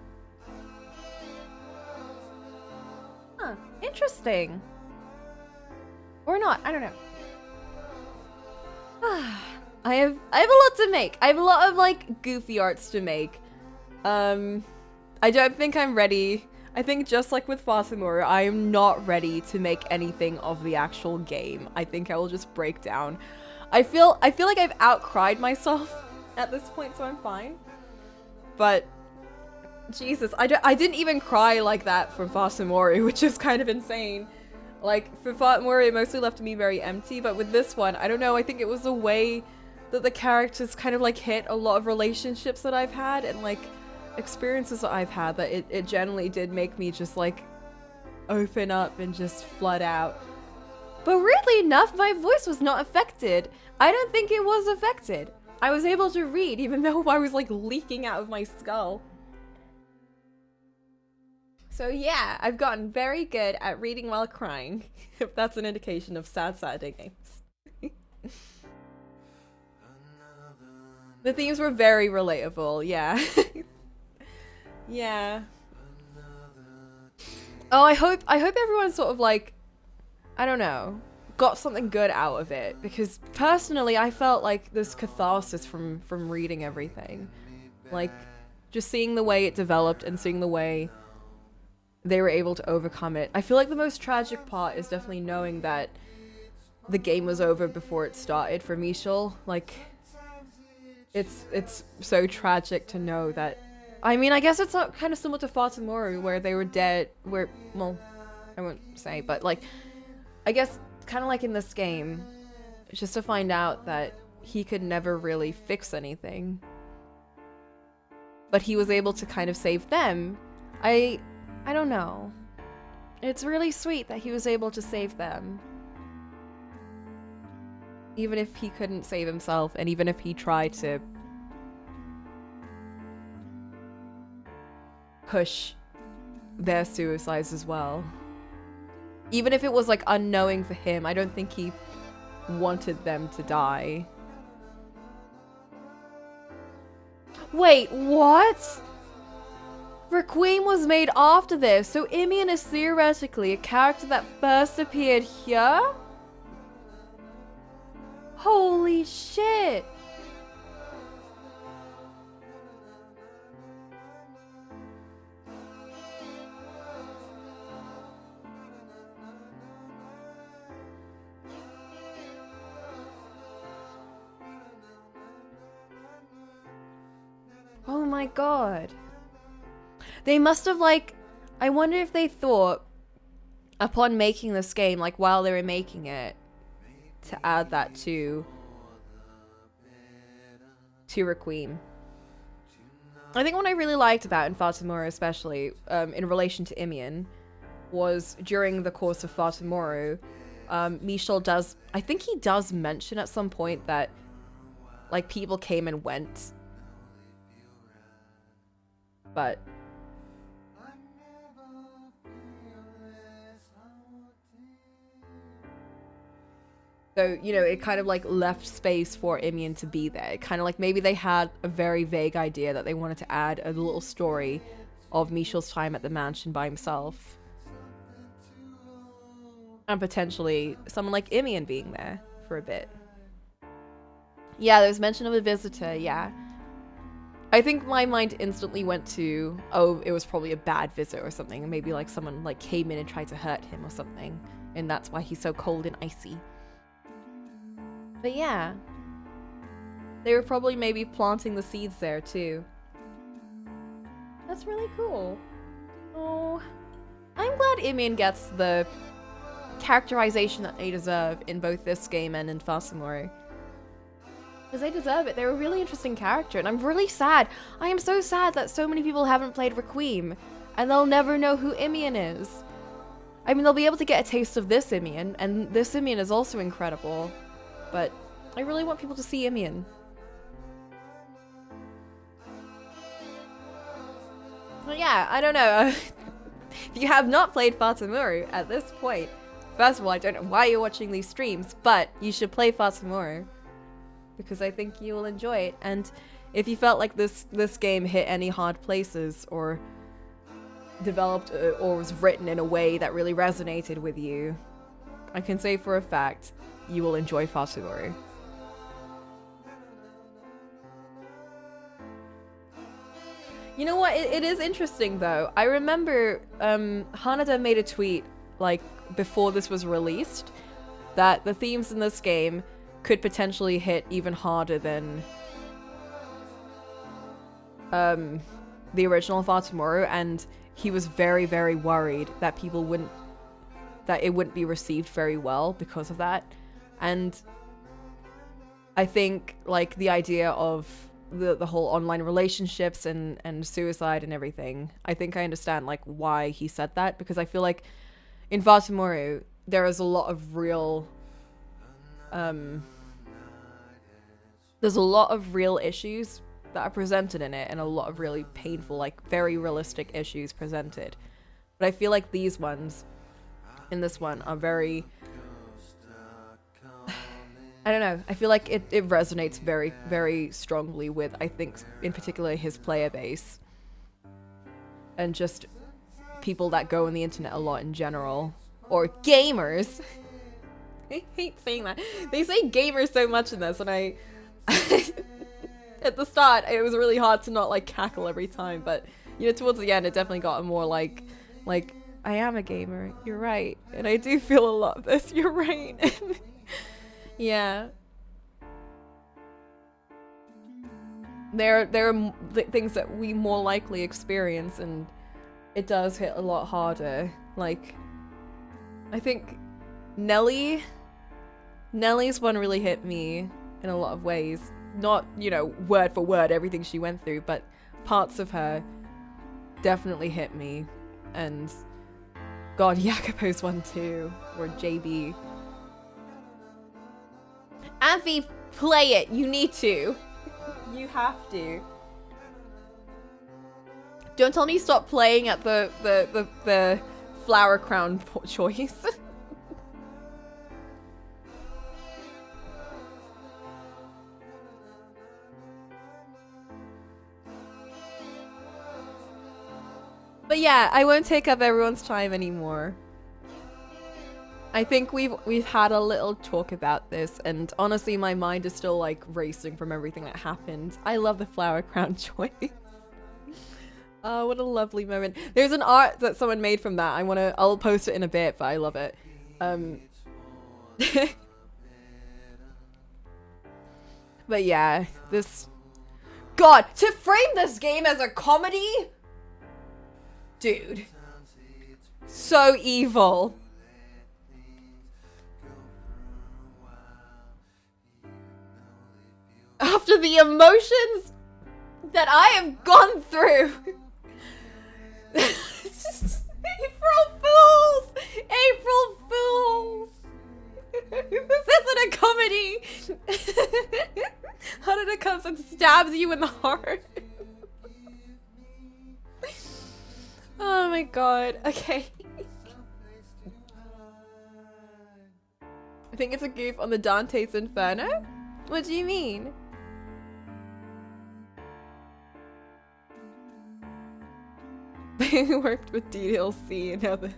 B: Huh, interesting. Or not, I don't know. I have a lot to make. I have a lot of like goofy arts to make. I don't think I'm ready. I think just like with Fasamura, I am not ready to make anything of the actual game. I think I will just break down. I feel like I've outcried myself at this point, so I'm fine. But Jesus, I didn't even cry like that for Fasamura, which is kind of insane. Like for Fasamura, it mostly left me very empty, but with this one, I don't know, I think it was the way that the characters kind of like hit a lot of relationships that I've had and like experiences that I've had that it generally did make me just like open up and just flood out. But weirdly enough, my voice was not affected. I don't think it was affected. I was able to read even though I was like leaking out of my skull. So yeah, I've gotten very good at reading while crying, if that's an indication of sad Saturday games. The themes were very relatable, yeah. Yeah. Oh, I hope everyone sort of like, I don't know, got something good out of it, because personally I felt like this catharsis from reading everything. Like, just seeing the way it developed and seeing the way they were able to overcome it. I feel like the most tragic part is definitely knowing that the game was over before it started for Michel. Like, it's so tragic to know that. I mean, I guess it's not kind of similar to Fatamori, where they were dead, where, well, I won't say, but like, I guess kind of like in this game, just to find out that he could never really fix anything, but he was able to kind of save them. I don't know. It's really sweet that he was able to save them. Even if he couldn't save himself, and even if he tried to push their suicides as well. Even if it was like unknowing for him, I don't think he wanted them to die. Wait, what? Requiem was made after this, so Imian is theoretically a character that first appeared here? Holy shit! Oh my god. They must have like, I wonder if they thought upon making this game, like while they were making it, to add that to Requiem. I think what I really liked about in Fatamura especially, in relation to Imian, was during the course of Fatamoru, Michel does, I think he does mention at some point that like people came and went. But so, you know, it kind of like left space for Imian to be there. It kind of like maybe they had a very vague idea that they wanted to add a little story of Michel's time at the mansion by himself. And potentially someone like Imian being there for a bit. Yeah, there was mention of a visitor, yeah. I think my mind instantly went to, oh, it was probably a bad visit or something. And maybe like someone like came in and tried to hurt him or something. And that's why he's so cold and icy. But yeah. They were probably maybe planting the seeds there too. That's really cool. Oh, I'm glad Imian gets the characterization that they deserve in both this game and in Fasamori. Because they deserve it. They're a really interesting character, and I'm really sad. I am so sad that so many people haven't played Requiem, and they'll never know who Imian is. I mean, they'll be able to get a taste of this Imian, and this Imian is also incredible. But I really want people to see Imian. But yeah, I don't know. If you have not played Fatamuru at this point, first of all, I don't know why you're watching these streams, but you should play Fatamuru. Because I think you will enjoy it. And if you felt like this game hit any hard places or developed or was written in a way that really resonated with you, I can say for a fact you will enjoy Fatamuru. You know what? It is interesting though. I remember Hanada made a tweet like before this was released that the themes in this game could potentially hit even harder than the original Fatamuru, and he was very, very worried that it wouldn't be received very well because of that. And I think like the idea of the whole online relationships and suicide and everything, I think I understand like why he said that, because I feel like in Fatamuru there is a lot of real there's a lot of real issues that are presented in it, and a lot of really painful, like very realistic issues presented. But I feel like these ones in this one are very I don't know, I feel like it resonates very, very strongly with, I think, in particular, his player base. And just people that go on the internet a lot in general. Or gamers! I hate saying that. They say gamers so much in this, and I... at the start, it was really hard to not, like, cackle every time, but, you know, towards the end, it definitely got more like, I am a gamer, you're right. And I do feel a lot of this, you're right. Yeah. There are things that we more likely experience, and it does hit a lot harder. Like, I think Nellie's one really hit me in a lot of ways. Not, you know, word for word everything she went through, but parts of her definitely hit me. And God, Jacopo's one too, or JB. Amphi, play it. You need to. You have to. Don't tell me stop playing at the flower crown choice. But yeah, I won't take up everyone's time anymore. I think we've had a little talk about this, and honestly my mind is still like racing from everything that happened. I love the flower crown choice. Oh, what a lovely moment. There's an art that someone made from that. I'll post it in a bit, but I love it. But yeah, God, to frame this game as a comedy? Dude. So evil. After the emotions that I have gone through. April Fools! April Fools! This isn't a comedy! Hanada comes and stabs you in the heart. Oh my god, okay. I think it's a goof on the Dante's Inferno? What do you mean? They worked with DLC and now this.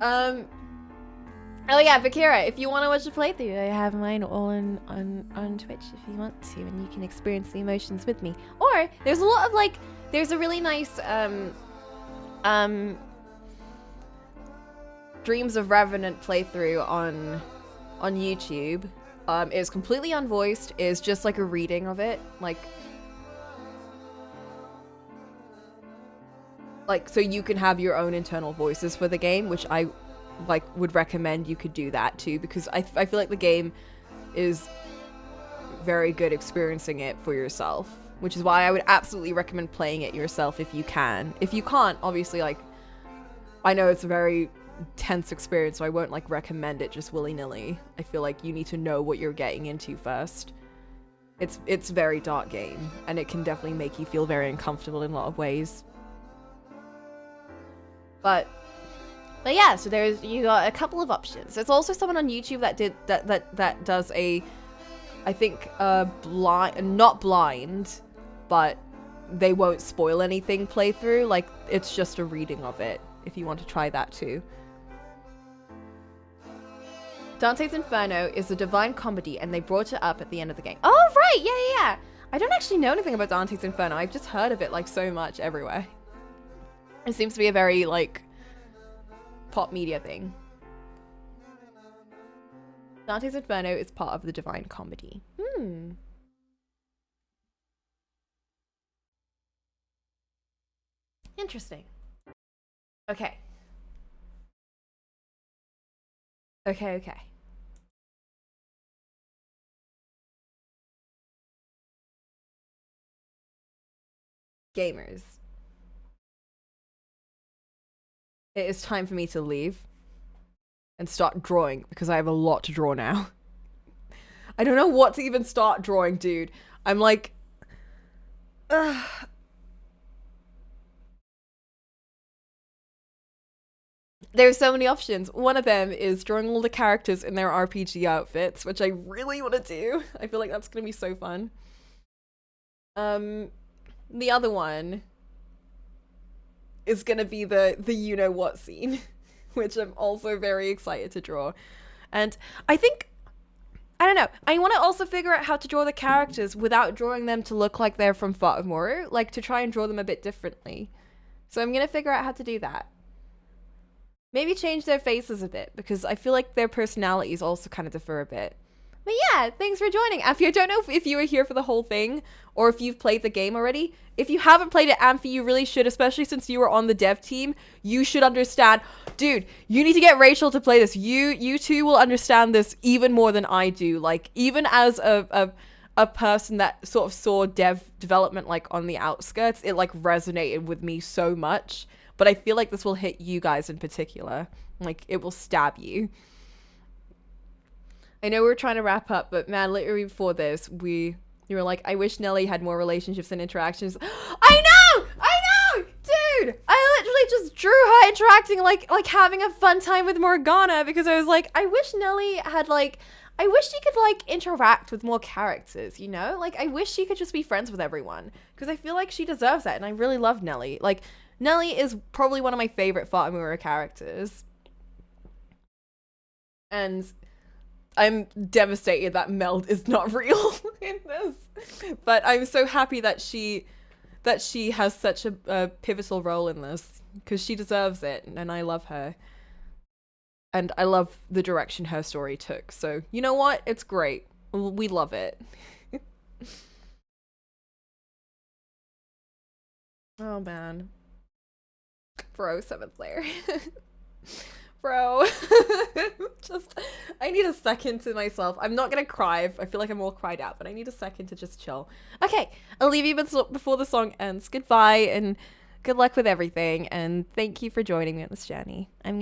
C: Oh yeah, Bakira, if you want to watch a playthrough, I have mine all on Twitch if you want to, and you can experience the emotions with me. Or there's a lot of like, there's a really nice
B: Dreams of Revenant playthrough on YouTube. It's completely unvoiced. It's just like a reading of it, like so you can have your own internal voices for the game, which I would recommend you could do that too, because I feel like the game is very good experiencing it for yourself, which is why I would absolutely recommend playing it yourself if you can. If you can't, obviously, like, I know it's a very tense experience, so I won't like recommend it just willy-nilly. I feel like you need to know what you're getting into first. It's a very dark game, and it can definitely make you feel very uncomfortable in a lot of ways. But yeah, so you got a couple of options. There's also someone on YouTube that does a, I think, not blind, but they won't spoil anything playthrough. Like, it's just a reading of it, if you want to try that too. Dante's Inferno is a divine comedy, and they brought it up at the end of the game. Oh, right, yeah. I don't actually know anything about Dante's Inferno. I've just heard of it, like, so much everywhere. It seems to be a very, like, pop media thing. Dante's Inferno is part of the Divine Comedy. Interesting. Okay. Gamers. It is time for me to leave and start drawing, because I have a lot to draw now. I don't know what to even start drawing, dude. I'm like... There's so many options. One of them is drawing all the characters in their RPG outfits, which I really want to do. I feel like that's going to be so fun. The other one is gonna be the you-know-what scene, which I'm also very excited to draw. And I think, I don't know, I want to also figure out how to draw the characters without drawing them to look like they're from Watamoru, like to try and draw them a bit differently. So I'm gonna figure out how to do that. Maybe change their faces a bit, because I feel like their personalities also kind of differ a bit. But yeah, thanks for joining. Amphi, I don't know if you were here for the whole thing, or if you've played the game already. If you haven't played it, Amphi, you really should, especially since you were on the dev team. You should understand. Dude, you need to get Rachel to play this. You two will understand this even more than I do. Like, even as a person that sort of saw development, like, on the outskirts, it, like, resonated with me so much. But I feel like this will hit you guys in particular. Like, it will stab you. I know we're trying to wrap up, but man, literally before this, you were like, I wish Nelly had more relationships and interactions. I know, dude. I literally just drew her interacting, like having a fun time with Morgana, because I was like, I wish Nelly had I wish she could interact with more characters, you know? Like, I wish she could just be friends with everyone, because I feel like she deserves that, and I really love Nelly. Like, Nelly is probably one of my favorite Fatamura characters. And I'm devastated that Meld is not real in this, but I'm so happy that she has such a pivotal role in this, because she deserves it, and I love her, and I love the direction her story took. So you know what? It's great. We love it. Oh man, bro, 7th layer. Bro, I need a second to myself. I'm not gonna cry. I feel like I'm all cried out, but I need a second to just chill. Okay, I'll leave you before the song ends. Goodbye, and good luck with everything, and thank you for joining me on this journey. I'm gonna